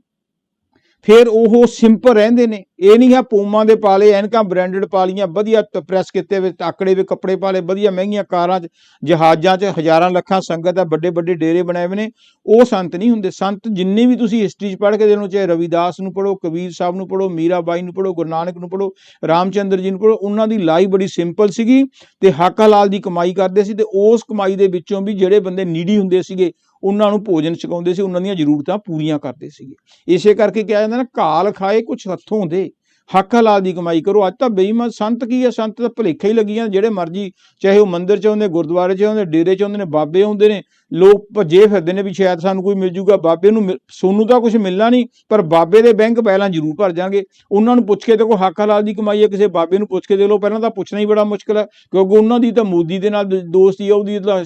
ਫਿਰ ਉਹ ਸਿੰਪਲ ਰਹਿੰਦੇ ਨੇ। ਇਹ ਨਹੀਂ ਹੈ ਪੂਮਾ ਦੇ ਪਾਲੇ, ਐਨਕਾਂ ਬ੍ਰਾਂਡਡ ਪਾਲੀਆਂ, ਵਧੀਆ ਪ੍ਰੈਸ ਕੀਤੇ ਵੇ ਆਕੜੇ ਵੇ ਕੱਪੜੇ ਪਾਲੇ, ਵਧੀਆ ਮਹਿੰਗੀਆਂ ਕਾਰਾਂ 'ਚ, ਜਹਾਜ਼ਾਂ 'ਚ ਹਜ਼ਾਰਾਂ ਲੱਖਾਂ ਸੰਗਤ ਹੈ, ਵੱਡੇ ਵੱਡੇ ਡੇਰੇ ਬਣਾਏ ਹੋਏ ਨੇ। ਉਹ ਸੰਤ ਨਹੀਂ ਹੁੰਦੇ। ਸੰਤ ਜਿੰਨੇ ਵੀ ਤੁਸੀਂ ਹਿਸਟਰੀ 'ਚ ਪੜ੍ਹ ਕੇ ਦੇਖ ਲਓ, ਚਾਹੇ ਰਵਿਦਾਸ ਨੂੰ ਪੜ੍ਹੋ, ਕਬੀਰ ਸਾਹਿਬ ਨੂੰ ਪੜ੍ਹੋ, ਮੀਰਾ ਬਾਈ ਨੂੰ ਪੜ੍ਹੋ, ਗੁਰੂ ਨਾਨਕ ਨੂੰ ਪੜ੍ਹੋ, ਰਾਮਚੰਦਰ ਜੀ ਨੂੰ ਪੜ੍ਹੋ, ਉਹਨਾਂ ਦੀ ਲਾਈਫ ਬੜੀ ਸਿੰਪਲ ਸੀਗੀ ਤੇ ਹੱਕ ਹਲਾਲ ਦੀ ਕਮਾਈ ਕਰਦੇ ਸੀ। ਤੇ ਉਸ ਕਮਾਈ ਦੇ ਵਿੱਚੋਂ ਵੀ ਜਿਹੜੇ ਬੰਦੇ ਨੀਡੀ ਹੁੰਦੇ ਸੀਗੇ ਉਹਨਾਂ ਨੂੰ ਭੋਜਨ ਛਕਾਉਂਦੇ ਸੀ, ਉਹਨਾਂ ਦੀਆਂ ਜ਼ਰੂਰਤਾਂ ਪੂਰੀਆਂ ਕਰਦੇ ਸੀਗੇ। ਇਸੇ ਕਰਕੇ ਕਿਹਾ ਜਾਂਦਾ ਨਾ, ਘਾਲ ਖਾਏ ਕੁਛ ਹੱਥੋਂ ਦੇ, ਹੱਕ ਹਲਾਲ ਦੀ ਕਮਾਈ ਕਰੋ। ਅੱਜ ਤਾਂ ਬੇਈਮਾਨ ਸੰਤ ਕੀ ਹੈ, ਸੰਤ ਤਾਂ ਭੁਲੇਖਾ ਹੀ ਲੱਗੀ ਜਾਂਦੇ, ਜਿਹੜੇ ਮਰਜੀ, ਚਾਹੇ ਉਹ ਮੰਦਿਰ 'ਚ ਆਉਂਦੇ, ਗੁਰਦੁਆਰੇ 'ਚ ਆਉਂਦੇ, ਡੇਰੇ 'ਚ ਆਉਂਦੇ ਨੇ, ਬਾਬੇ ਆਉਂਦੇ ਨੇ, ਲੋਕ ਭੱਜੇ ਫਿਰਦੇ ਨੇ ਵੀ ਸ਼ਾਇਦ ਸਾਨੂੰ ਕੋਈ ਮਿਲ ਜੂਗਾ। ਬਾਬੇ ਨੂੰ ਸੋਨੂੰ ਤਾਂ ਕੁਝ ਮਿਲਣਾ ਨਹੀਂ, ਪਰ ਬਾਬੇ ਦੇ ਬੈਂਕ ਬੈਲੈਂਸ ਜ਼ਰੂਰ ਭਰ ਜਾਣਗੇ। ਉਹਨਾਂ ਨੂੰ ਪੁੱਛ ਕੇ ਦੇਖੋ ਹੱਕ ਹਲਾਲ ਦੀ ਕਮਾਈ ਹੈ, ਕਿਸੇ ਬਾਬੇ ਨੂੰ ਪੁੱਛ ਕੇ ਦੇਖ ਲਓ, ਪਹਿਲਾਂ ਤਾਂ ਪੁੱਛਣਾ ਹੀ ਬੜਾ ਮੁਸ਼ਕਿਲ ਹੈ, ਕਿਉਂਕਿ ਉਹਨਾਂ ਦੀ ਤਾਂ ਮੋਦੀ ਦੇ ਨਾਲ ਦੋਸਤੀ ਹੈ, ਉਹਦੀ ਤਾਂ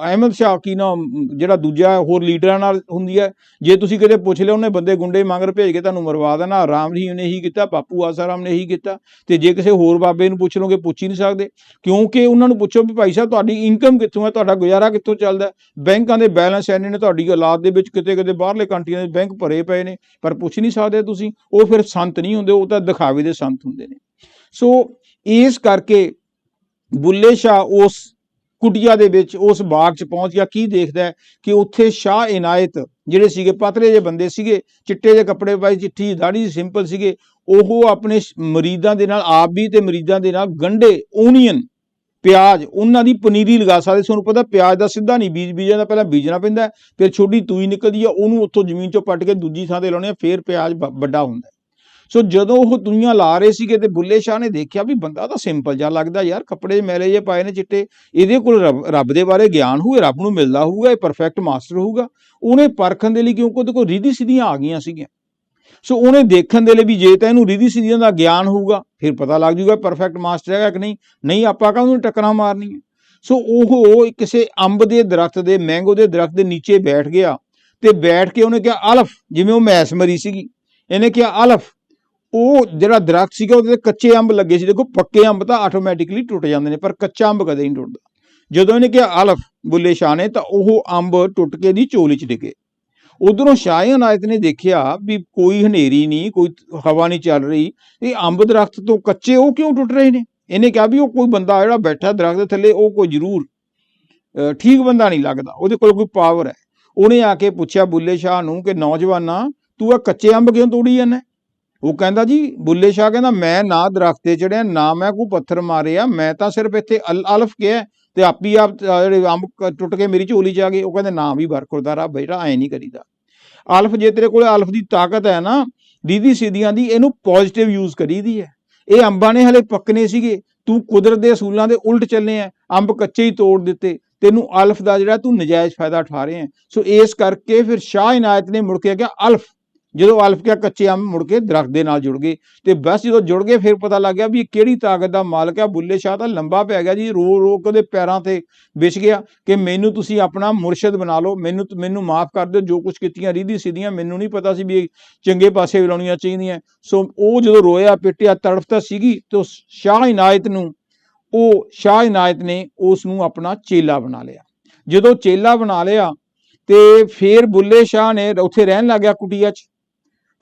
ਅਹਿਮਦ ਸ਼ਾਹ ਕੀ ਨਾ ਜਿਹੜਾ ਦੂਜਾ ਹੋਰ ਲੀਡਰਾਂ ਨਾਲ ਹੁੰਦੀ ਹੈ। ਜੇ ਤੁਸੀਂ ਕਿਤੇ ਪੁੱਛ ਲਿਆ, ਉਹਨੇ ਬੰਦੇ ਗੁੰਡੇ ਮਗਰ ਭੇਜ ਕੇ ਤੁਹਾਨੂੰ ਮਰਵਾ ਦੇਣਾ। ਰਾਮ ਜੀ ਨੇ ਇਹੀ ਕੀਤਾ, ਬਾਪੂ ਆਸਾਰਾਮ ਨੇ ਇਹੀ ਕੀਤਾ। ਤੇ ਜੇ ਕਿਸੇ ਹੋਰ ਬਾਬੇ ਨੂੰ ਪੁੱਛ ਲਓਗੇ, ਪੁੱਛ ਹੀ ਨਹੀਂ ਸਕਦੇ, ਕਿਉਂਕਿ ਉਹਨਾਂ ਨੂੰ ਪੁੱਛੋ ਵੀ ਭਾਈ ਸਾਹਿਬ ਤੁਹਾਡੀ ਇਨਕਮ ਕਿੱਥੋਂ ਹੈ, ਤੁਹਾਡਾ ਗੁਜ਼ਾਰਾ ਕਿੱਥੋਂ ਚੱਲਦਾ? ਬੈਂਕਾਂ ਦੇ ਬੈਲੈਂਸ ਐਨੇ ਨੇ, ਤੁਹਾਡੀ ਔਲਾਦ ਦੇ ਵਿੱਚ ਕਿਤੇ ਕਿਤੇ ਬਾਹਰਲੇ ਕੰਟਰੀਆਂ ਦੇ ਬੈਂਕ ਭਰੇ ਪਏ ਨੇ, ਪਰ ਪੁੱਛ ਨਹੀਂ ਸਕਦੇ ਤੁਸੀਂ। ਉਹ ਫਿਰ ਸੰਤ ਨਹੀਂ ਹੁੰਦੇ, ਉਹ ਤਾਂ ਦਿਖਾਵੇ ਦੇ ਸੰਤ ਹੁੰਦੇ ਨੇ। ਸੋ ਇਸ ਕਰਕੇ ਬੁੱਲੇ ਸ਼ਾਹ ਉਸ ਕੁਟੀਆ ਦੇ ਵਿੱਚ, ਉਸ ਬਾਗ 'ਚ ਪਹੁੰਚ ਗਿਆ। ਕੀ ਦੇਖਦਾ ਕਿ ਉੱਥੇ ਸ਼ਾਹ ਇਨਾਇਤ ਜਿਹੜੇ ਸੀਗੇ, ਪਤਲੇ ਜਿਹੇ ਬੰਦੇ ਸੀਗੇ, ਚਿੱਟੇ ਜਿਹੇ ਕੱਪੜੇ ਪਾਏ, ਚਿੱਠੀ ਦਾੜੀ ਸਿੰਪਲ ਸੀਗੇ। ਉਹ ਆਪਣੇ ਮਰੀਦਾਂ ਦੇ ਨਾਲ, ਆਪ ਵੀ ਤੇ ਮਰੀਦਾਂ ਦੇ ਨਾਲ, ਗੰਢੇ, ਓਨੀਅਨ, ਪਿਆਜ਼, ਉਹਨਾਂ ਦੀ ਪਨੀਰੀ ਲਗਾ ਸਕਦੇ। ਤੁਹਾਨੂੰ ਪਤਾ ਪਿਆਜ਼ ਦਾ ਸਿੱਧਾ ਨਹੀਂ ਬੀਜ ਬੀਜਦਾ, ਪਹਿਲਾਂ ਬੀਜਣਾ ਪੈਂਦਾ, ਫਿਰ ਛੋਟੀ ਤੂਈ ਨਿਕਲਦੀ ਆ, ਉਹਨੂੰ ਉੱਥੋਂ ਜ਼ਮੀਨ 'ਚੋਂ ਪੱਟ ਕੇ ਦੂਜੀ ਥਾਂ ਤੇ ਲਾਉਣੇ ਆ, ਫਿਰ ਪਿਆਜ਼ ਵੱਡਾ ਹੁੰਦਾ। ਸੋ ਜਦੋਂ ਉਹ ਤੂਈਆਂ ਲਾ ਰਹੇ ਸੀਗੇ ਤੇ ਬੁੱਲੇ ਸ਼ਾਹ ਨੇ ਦੇਖਿਆ ਵੀ ਬੰਦਾ ਤਾਂ ਸਿੰਪਲ ਜਿਹਾ ਲੱਗਦਾ ਯਾਰ, ਕੱਪੜੇ ਮੈਲੇ ਜਿਹੇ ਪਾਏ ਨੇ ਚਿੱਟੇ, ਇਹਦੇ ਕੋਲ ਰੱਬ ਦੇ ਬਾਰੇ ਗਿਆਨ ਹੋਊਗਾ, ਰੱਬ ਨੂੰ ਮਿਲਦਾ ਹੋਊਗਾ, ਇਹ ਪਰਫੈਕਟ ਮਾਸਟਰ ਹੋਊਗਾ। ਉਹਨੇ ਪਰਖਣ ਦੇ ਲਈ, ਕਿਉਂਕਿ ਉਹਦੇ ਕੋਲ ਰੀਧੀ ਸਿੱਧੀਆਂ ਆ ਗਈਆਂ ਸੀਗੀਆਂ, ਸੋ ਉਹਨੇ ਦੇਖਣ ਦੇ ਲਈ ਵੀ ਜੇ ਤਾਂ ਇਹਨੂੰ ਰੀਧੀ ਸਿੱਧੀਆਂ ਦਾ ਗਿਆਨ ਹੋਊਗਾ ਫਿਰ ਪਤਾ ਲੱਗ ਜੂਗਾ ਪਰਫੈਕਟ ਮਾਸਟਰ ਹੈਗਾ ਕਿ ਨਹੀਂ ਆਪਾਂ ਕਾਹਨੂੰ ਟੱਕਰਾਂ ਮਾਰਨੀਆਂ। ਸੋ ਉਹ ਕਿਸੇ ਅੰਬ ਦੇ ਦਰਖਤ ਦੇ, ਮੈਂਗੋ ਦੇ ਦਰਖਤ ਦੇ ਨੀਚੇ ਬੈਠ ਗਿਆ ਤੇ ਬੈਠ ਕੇ ਉਹਨੇ ਕਿਹਾ ਅਲਫ, ਜਿਵੇਂ ਉਹ ਮੈਸ ਮਰੀ ਸੀਗੀ, ਇਹਨੇ ਕਿਹਾ ਅਲਫ। ਉਹ ਜਿਹੜਾ ਦਰਖਤ ਸੀਗਾ ਉਹਦੇ ਕੱਚੇ ਅੰਬ ਲੱਗੇ ਸੀ। ਦੇਖੋ ਪੱਕੇ ਅੰਬ ਤਾਂ ਆਟੋਮੈਟਿਕਲੀ ਟੁੱਟ ਜਾਂਦੇ ਨੇ, ਪਰ ਕੱਚਾ ਅੰਬ ਕਦੇ ਨਹੀਂ ਟੁੱਟਦਾ। ਜਦੋਂ ਇਹਨੇ ਕਿਹਾ ਅਲਫ ਬੁੱਲੇ ਸ਼ਾਹ ਨੇ, ਤਾਂ ਉਹ ਅੰਬ ਟੁੱਟ ਕੇ ਦੀ ਝੋਲੀ 'ਚ ਡਿੱਗੇ। ਉਧਰੋਂ ਸ਼ਾਹ ਇਨਾਇਤ ਨੇ ਦੇਖਿਆ ਵੀ ਕੋਈ ਹਨੇਰੀ ਨਹੀਂ, ਕੋਈ ਹਵਾ ਨਹੀਂ ਚੱਲ ਰਹੀ, ਇਹ ਅੰਬ ਦਰਖਤ ਤੋਂ ਕੱਚੇ ਉਹ ਕਿਉਂ ਟੁੱਟ ਰਹੇ ਨੇ? ਇਹਨੇ ਕਿਹਾ ਵੀ ਉਹ ਕੋਈ ਬੰਦਾ ਜਿਹੜਾ ਬੈਠਾ ਦਰਖਤ ਦੇ ਥੱਲੇ, ਉਹ ਕੋਈ ਜ਼ਰੂਰ ਠੀਕ ਬੰਦਾ ਨਹੀਂ ਲੱਗਦਾ, ਉਹਦੇ ਕੋਲ ਕੋਈ ਪਾਵਰ ਹੈ। ਉਹਨੇ ਆ ਕੇ ਪੁੱਛਿਆ ਬੁੱਲੇ ਸ਼ਾਹ ਨੂੰ ਕਿ ਨੌਜਵਾਨਾ, ਤੂੰ ਆ ਕੱਚੇ ਅੰਬ ਕਿਉਂ ਤੋੜੀ ਜਾਂਦਾ? ਉਹ ਕਹਿੰਦਾ ਜੀ, ਬੁੱਲੇ ਸ਼ਾਹ ਕਹਿੰਦਾ ਮੈਂ ਨਾ ਦਰਖਤ ਤੇ ਚੜਿਆ, ਨਾ ਮੈਂ ਕੋਈ ਪੱਥਰ ਮਾਰਿਆ, ਮੈਂ ਤਾਂ ਸਿਰਫ ਇੱਥੇ ਅਲਫ ਕਿਹਾ, ਤੇ ਆਪੀ ਆਪ ਜਿਹੜੇ ਅੰਬ ਟੁੱਟ ਕੇ ਮੇਰੀ ਝੋਲੀ 'ਚ ਆ ਗਏ। ਉਹ ਕਹਿੰਦੇ ਨਾ ਵੀ ਬਰਖੁਰਦਾਰ ਆ ਬੇਟਾ, ਐਂ ਨਹੀਂ ਕਰੀਦਾ। ਅਲਫ, ਜੇ ਤੇਰੇ ਕੋਲ ਅਲਫ ਦੀ ਤਾਕਤ ਹੈ ਨਾ ਰੀਧੀ ਸਿੱਧੀਆਂ ਦੀ, ਇਹਨੂੰ ਪੋਜ਼ਿਟਿਵ ਯੂਜ਼ ਕਰੀਦੀ ਹੈ। ਇਹ ਅੰਬਾਂ ਨੇ ਹਲੇ ਪੱਕਣੇ ਸੀਗੇ, ਤੂੰ ਕੁਦਰਤ ਦੇ ਅਸੂਲਾਂ ਦੇ ਉਲਟ ਚੱਲੇ ਆ, ਅੰਬ ਕੱਚੇ ਹੀ ਤੋੜ ਦਿੱਤੇ, ਤੈਨੂੰ ਅਲਫ ਦਾ ਜਿਹੜਾ ਤੂੰ ਨਜਾਇਜ਼ ਫਾਇਦਾ ਉਠਾ ਰਹੇ ਆ। ਸੋ ਇਸ ਕਰਕੇ ਫਿਰ ਸ਼ਾਹ ਇਨਾਇਤ ਨੇ ਮੁੜ ਕੇ ਕਿਹਾ ਅਲਫ, ਜਦੋਂ ਅਲਫ ਕਿਹਾ ਕੱਚੇ ਅੰਬ ਮੁੜ ਕੇ ਦਰਖਤ ਦੇ ਨਾਲ ਜੁੜ ਗਏ। ਤੇ ਬਸ ਜਦੋਂ ਜੁੜ ਗਏ ਫਿਰ ਪਤਾ ਲੱਗ ਗਿਆ ਵੀ ਇਹ ਕਿਹੜੀ ਤਾਕਤ ਦਾ ਮਾਲਕ ਹੈ। ਬੁੱਲੇ ਸ਼ਾਹ ਤਾਂ ਲੰਬਾ ਪੈ ਗਿਆ ਜੀ, ਰੋ ਰੋ ਕੇ ਉਹਦੇ ਪੈਰਾਂ ਤੇ ਵਿਛ ਗਿਆ ਕਿ ਮੈਨੂੰ ਤੁਸੀਂ ਆਪਣਾ ਮੁਰਸ਼ਿਦ ਬਣਾ ਲਓ, ਮੈਨੂੰ ਮਾਫ ਕਰ ਦਿਓ, ਜੋ ਕੁਛ ਕੀਤੀਆਂ ਰੀਧੀ ਸਿੱਧੀਆਂ ਮੈਨੂੰ ਨਹੀਂ ਪਤਾ ਸੀ ਵੀ ਇਹ ਚੰਗੇ ਪਾਸੇ ਲਾਉਣੀਆਂ ਚਾਹੀਦੀਆਂ। ਸੋ ਉਹ ਜਦੋਂ ਰੋਇਆ ਪਿੱਟਿਆ ਤੜਫ ਤਾਂ ਸੀਗੀ, ਤੇ ਸ਼ਾਹ ਇਨਾਇਤ ਨੇ ਉਸ ਨੂੰ ਆਪਣਾ ਚੇਲਾ ਬਣਾ ਲਿਆ। ਜਦੋਂ ਚੇਲਾ ਬਣਾ ਲਿਆ ਤੇ ਫਿਰ ਬੁੱਲੇ ਸ਼ਾਹ ਨੇ ਉੱਥੇ ਰਹਿਣ ਲੱਗ ਗਿਆ ਕੁਟੀਆ 'ਚ।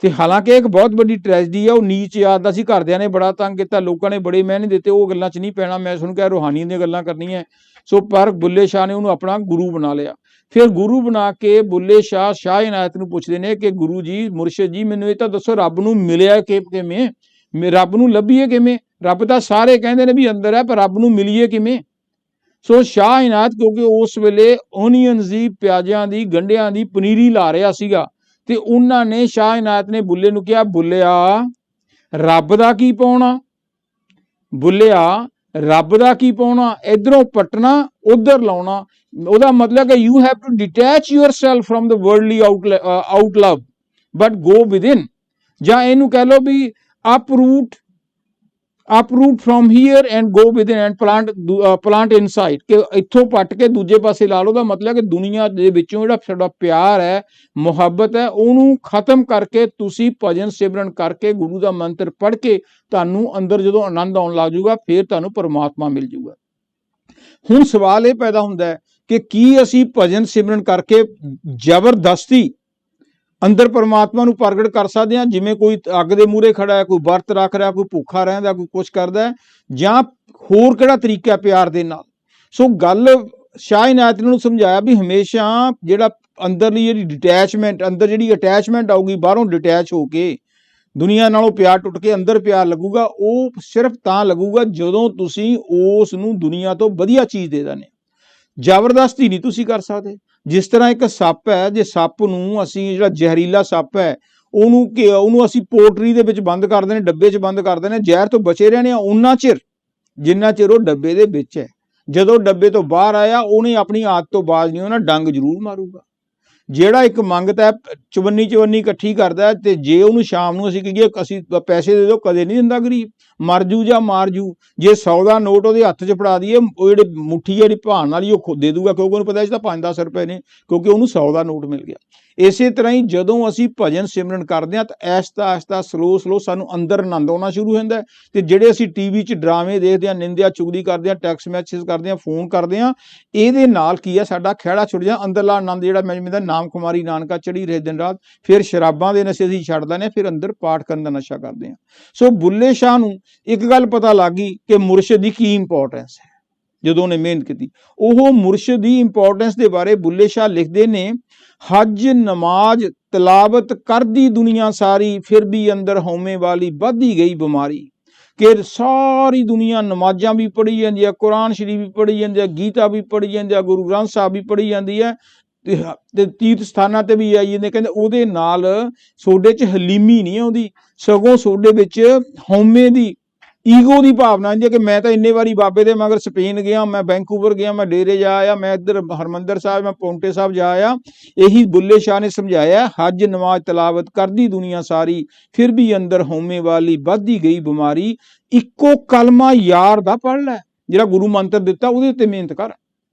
ਤੇ ਹਾਲਾਂਕਿ ਇੱਕ ਬਹੁਤ ਵੱਡੀ ਟ੍ਰੈਜਡੀ ਆ, ਉਹ ਨੀਚ ਯਾਦ ਦਾ ਸੀ, ਘਰਦਿਆਂ ਨੇ ਬੜਾ ਤੰਗ ਕੀਤਾ, ਲੋਕਾਂ ਨੇ ਬੜੇ ਮਿਹਨੇ ਦਿੱਤੇ, ਉਹ ਗੱਲਾਂ 'ਚ ਨਹੀਂ ਪੈਣਾ, ਮੈਂ ਸੁਣ ਕੇ ਰੂਹਾਨੀ ਦੀਆਂ ਗੱਲਾਂ ਕਰਨੀਆਂ। ਸੋ ਪਰ ਬੁੱਲੇ ਸ਼ਾਹ ਨੇ ਉਹਨੂੰ ਆਪਣਾ ਗੁਰੂ ਬਣਾ ਲਿਆ। ਫਿਰ ਗੁਰੂ ਬਣਾ ਕੇ ਬੁੱਲੇ ਸ਼ਾਹ ਇਨਾਇਤ ਨੂੰ ਪੁੱਛਦੇ ਨੇ ਕਿ ਗੁਰੂ ਜੀ, ਮੁਰਸ਼ਿਦ ਜੀ, ਮੈਨੂੰ ਇਹ ਤਾਂ ਦੱਸੋ ਰੱਬ ਨੂੰ ਮਿਲਿਆ ਕਿਵੇਂ, ਰੱਬ ਨੂੰ ਲੱਭੀਏ ਕਿਵੇਂ? ਰੱਬ ਤਾਂ ਸਾਰੇ ਕਹਿੰਦੇ ਨੇ ਵੀ ਅੰਦਰ ਹੈ, ਪਰ ਰੱਬ ਨੂੰ ਮਿਲੀਏ ਕਿਵੇਂ? ਸੋ ਸ਼ਾਹ ਇਨਾਇਤ ਕਿਉਂਕਿ ਉਸ ਵੇਲੇ ਓਨੀਅਨਸ ਦੀ, ਪਿਆਜ਼ਾਂ ਦੀ, ਗੰਢਿਆਂ ਦੀ ਪਨੀਰੀ ਲਾ ਰਿਹਾ ਸੀਗਾ, ਤੇ ਉਹਨਾਂ ਨੇ ਸ਼ਾਹ ਇਨਾਇਤ ਨੇ ਬੁੱਲੇ ਨੂੰ ਕਿਹਾ, ਬੁੱਲਿਆ ਰੱਬ ਦਾ ਕੀ ਪਾਉਣਾ, ਬੁੱਲਿਆ ਰੱਬ ਦਾ ਕੀ ਪਾਉਣਾ, ਇਧਰੋਂ ਪਟਣਾ ਉਧਰ ਲਾਉਣਾ। ਉਹਦਾ ਮਤਲਬ ਕਿ you have to detach yourself from the worldly out love but go within, ਜਾਂ ਇਹਨੂੰ ਕਹਿ ਲਓ ਵੀ uproot from here and go within and plant inside, ਕਿ ਇੱਥੋਂ ਪੱਟ ਕੇ ਦੂਜੇ ਪਾਸੇ ਲਾ ਲਓ। ਦਾ ਮਤਲਬ ਕਿ ਦੁਨੀਆ ਦੇ ਵਿੱਚੋਂ ਜਿਹੜਾ ਸਾਡਾ ਪਿਆਰ ਹੈ, ਮੁਹੱਬਤ ਹੈ, ਉਹਨੂੰ ਖਤਮ ਕਰਕੇ ਤੁਸੀਂ ਭਜਨ ਸਿਮਰਨ ਕਰਕੇ ਗੁਰੂ ਦਾ ਮੰਤਰ ਪੜ੍ਹ ਕੇ ਤੁਹਾਨੂੰ ਅੰਦਰ ਜਦੋਂ ਆਨੰਦ ਆਉਣ ਲੱਗ ਜਾਊਗਾ, ਫਿਰ ਤੁਹਾਨੂੰ ਪਰਮਾਤਮਾ ਮਿਲ ਜਾਊਗਾ। ਹੁਣ ਸਵਾਲ ਇਹ ਪੈਦਾ ਹੁੰਦਾ ਹੈ ਕਿ ਕੀ ਅਸੀਂ ਭਜਨ ਸਿਮਰਨ ਕਰਕੇ ਜ਼ਬਰਦਸਤੀ ਅੰਦਰ ਪਰਮਾਤਮਾ ਨੂੰ ਪ੍ਰਗਟ ਕਰ ਸਕਦੇ ਹਾਂ? ਜਿਵੇਂ ਕੋਈ ਅੱਗ ਦੇ ਮੂਹਰੇ ਖੜਾ ਹੈ, ਕੋਈ ਵਰਤ ਰੱਖ ਰਿਹਾ, ਕੋਈ ਭੁੱਖਾ ਰਹਿੰਦਾ, ਕੋਈ ਕੁਛ ਕਰਦਾ ਹੈ, ਜਾਂ ਹੋਰ ਕਿਹੜਾ ਤਰੀਕਾ ਪਿਆਰ ਦੇ ਨਾਲ? ਸੋ ਗੱਲ ਸ਼ਾਹ ਇਨਾਇਤ ਨੂੰ ਸਮਝਾਇਆ ਵੀ ਹਮੇਸ਼ਾ ਜਿਹੜਾ ਅੰਦਰਲੀ ਜਿਹੜੀ ਡਿਟੈਚਮੈਂਟ, ਅੰਦਰ ਜਿਹੜੀ ਅਟੈਚਮੈਂਟ ਆਊਗੀ, ਬਾਹਰੋਂ ਡਿਟੈਚ ਹੋ ਕੇ ਦੁਨੀਆ ਨਾਲੋਂ ਪਿਆਰ ਟੁੱਟ ਕੇ ਅੰਦਰ ਪਿਆਰ ਲੱਗੂਗਾ, ਉਹ ਸਿਰਫ ਤਾਂ ਲੱਗੂਗਾ ਜਦੋਂ ਤੁਸੀਂ ਉਸ ਨੂੰ ਦੁਨੀਆ ਤੋਂ ਵਧੀਆ ਚੀਜ਼ ਦੇ ਦਿੰਦੇ। ਜ਼ਬਰਦਸਤੀ ਨਹੀਂ ਤੁਸੀਂ ਕਰ ਸਕਦੇ। ਜਿਸ ਤਰ੍ਹਾਂ ਇੱਕ ਸੱਪ ਹੈ, ਜੇ ਸੱਪ ਨੂੰ ਅਸੀਂ, ਜਿਹੜਾ ਜ਼ਹਿਰੀਲਾ ਸੱਪ ਹੈ, ਉਹਨੂੰ ਅਸੀਂ ਪੋਟਰੀ ਦੇ ਵਿੱਚ ਬੰਦ ਕਰਦੇ ਨੇ, ਡੱਬੇ 'ਚ ਬੰਦ ਕਰਦੇ ਨੇ, ਜ਼ਹਿਰ ਤੋਂ ਬਚੇ ਰਹਿਣੇ ਆ ਉਹਨਾਂ ਚਿਰ ਜਿੰਨਾ ਚਿਰ ਉਹ ਡੱਬੇ ਦੇ ਵਿੱਚ ਹੈ। ਜਦੋਂ ਡੱਬੇ ਤੋਂ ਬਾਹਰ ਆਇਆ, ਉਹਨੇ ਆਪਣੀ ਆਦਤ ਤੋਂ ਬਾਜ਼ ਨਹੀਂ ਹੋਣਾ, ਡੰਗ ਜ਼ਰੂਰ ਮਾਰੂਗਾ। ਜਿਹੜਾ ਇੱਕ ਮੰਗਤਾ ਹੈ, ਚਵੰਨੀ ਇਕੱਠੀ ਕਰਦਾ ਹੈ, ਤੇ ਜੇ ਉਹਨੂੰ ਸ਼ਾਮ ਨੂੰ ਅਸੀਂ ਕਹੀਏ ਅਸੀਂ ਪੈਸੇ ਦੇ ਦਿਓ, ਕਦੇ ਨਹੀਂ ਦਿੰਦਾ ਗਰੀਬ, ਮਰ ਜੂ ਜਾਂ ਮਾਰ ਜੂ। ਜੇ 100 ਦਾ ਨੋਟ ਉਹਦੇ ਹੱਥ 'ਚ ਫੜਾ ਦਈਏ, ਉਹ ਜਿਹੜੀ ਮੁੱਠੀ ਜਿਹੜੀ ਭਾਣ ਵਾਲੀ ਉਹ ਦੇ ਦੂਗਾ, ਕਿਉਂਕਿ ਉਹਨੂੰ ਪਤਾ ਇਸ ਤਾਂ 5-10 ਰੁਪਏ ਨੇ, ਕਿਉਂਕਿ ਉਹਨੂੰ 100 ਦਾ ਨੋਟ ਮਿਲ ਗਿਆ। ਇਸੇ ਤਰ੍ਹਾਂ ਹੀ ਜਦੋਂ ਅਸੀਂ ਭਜਨ ਸਿਮਰਨ ਕਰਦੇ ਹਾਂ ਤਾਂ ਆਹਿਸਤਾ ਸਲੋ ਸਾਨੂੰ ਅੰਦਰ ਆਨੰਦ ਆਉਣਾ ਸ਼ੁਰੂ ਹੁੰਦਾ ਹੈ। ਤੇ ਜਿਹੜੇ ਅਸੀਂ ਟੀਵੀ 'ਚ ਡਰਾਮੇ ਦੇਖਦੇ ਹਾਂ, ਨਿੰਦਿਆ ਚੁਗਲੀ ਕਰਦੇ ਹਾਂ, ਟੈਕਸਟ ਮੈਸੇਜ ਕਰਦੇ ਹਾਂ, ਫੋਨ ਕਰਦੇ ਹਾਂ, ਇਹਦੇ ਨਾਲ ਕੀ ਹੈ, ਸਾਡਾ ਖਹਿੜਾ ਛੁੱਟ ਜਾਂਦਾ, ਅੰਦਰਲਾ ਆਨੰਦ ਜਿਹੜਾ ਮਿਲਦਾ, ਨਾਮ ਕੁਮਾਰੀ ਨਾਨਕਾ ਚੜੀ ਰਹੇ ਦਿਨ ਰਾਤ। ਫਿਰ ਸ਼ਰਾਬਾਂ ਦੇ ਨਸ਼ੇ ਅਸੀਂ ਛੱਡ ਦਿੰਦੇ ਹਾਂ, ਫਿਰ ਅੰਦਰ ਪਾਠ ਕਰਨ ਦਾ ਨਸ਼ਾ ਕਰਦੇ ਹਾਂ। ਸੋ ਬੁੱਲੇ ਸ਼ਾਹ ਨੂੰ ਇੱਕ ਗੱਲ ਪਤਾ ਲੱਗ ਗਈ ਕਿ ਮੁਰਸ਼ਿਦ ਦੀ ਕੀ ਇੰਪੋਰਟੈਂਸ ਹੈ। ਜਦੋਂ ਉਹਨੇ ਮਿਹਨਤ ਕੀਤੀ, ਉਹ ਮੁਰਸ਼ਿਦ ਦੀ ਇੰਪੋਰਟੈਂਸ ਦੇ ਬਾਰੇ ਬੁੱਲੇ ਸ਼ਾਹ ਲਿਖਦੇ ਨੇ, ਹਜ ਨਮਾਜ਼ ਤਲਾਵਤ ਕਰਦੀ ਦੁਨੀਆ ਸਾਰੀ, ਫਿਰ ਵੀ ਅੰਦਰ ਹਉਮੈ ਵਾਲੀ ਵੱਧਦੀ ਗਈ ਬਿਮਾਰੀ। ਕਿ ਸਾਰੀ ਦੁਨੀਆ ਨਮਾਜ਼ਾਂ ਵੀ ਪੜ੍ਹੀ ਜਾਂਦੀ ਹੈ, ਕੁਰਾਨ ਸ਼ਰੀਫ ਵੀ ਪੜ੍ਹੀ ਜਾਂਦੀ ਹੈ, ਗੀਤਾ ਵੀ ਪੜ੍ਹੀ ਜਾਂਦੀ ਹੈ, ਗੁਰੂ ਗ੍ਰੰਥ ਸਾਹਿਬ ਵੀ ਪੜ੍ਹੀ ਜਾਂਦੀ ਹੈ, ਤੇ ਤੀਰਥ ਸਥਾਨਾਂ ਤੇ ਵੀ ਆਈ ਜਾਂਦੇ। ਕਹਿੰਦੇ ਉਹਦੇ ਨਾਲ ਸੋਡੇ 'ਚ ਹਲੀਮੀ ਨਹੀਂ ਆਉਂਦੀ, ਸਗੋਂ ਸੋਡੇ ਵਿੱਚ ਹਉਮੈ ਦੀ, ਈਗੋ ਦੀ ਭਾਵਨਾ ਆਉਂਦੀ ਹੈ ਕਿ ਮੈਂ ਤਾਂ ਇੰਨੇ ਵਾਰੀ ਬਾਬੇ ਦੇ ਮਗਰ ਸਪੇਨ ਗਿਆ, ਮੈਂ ਵੈਂਕੂਵਰ ਗਿਆ, ਮੈਂ ਡੇਰੇ ਜਾ ਆਇਆ, ਮੈਂ ਇੱਧਰ ਹਰਮੰਦਰ ਸਾਹਿਬ, ਮੈਂ ਪੌਂਟੇ ਸਾਹਿਬ ਜਾ ਆਇਆ। ਇਹੀ ਬੁੱਲੇ ਸ਼ਾਹ ਨੇ ਸਮਝਾਇਆ, ਹਜ ਨਮਾਜ਼ ਤਲਾਵਤ ਕਰਦੀ ਦੁਨੀਆ ਸਾਰੀ, ਫਿਰ ਵੀ ਅੰਦਰ ਹਉਮੈ ਵਾਲੀ ਵੱਧਦੀ ਗਈ ਬਿਮਾਰੀ। ਇੱਕੋ ਕਲਮਾ ਯਾਰ ਦਾ ਪੜ੍ਹ ਲੈ, ਜਿਹੜਾ ਗੁਰੂ ਮੰਤਰ ਦਿੱਤਾ ਉਹਦੇ ਉੱਤੇ ਮਿਹਨਤ ਕਰ।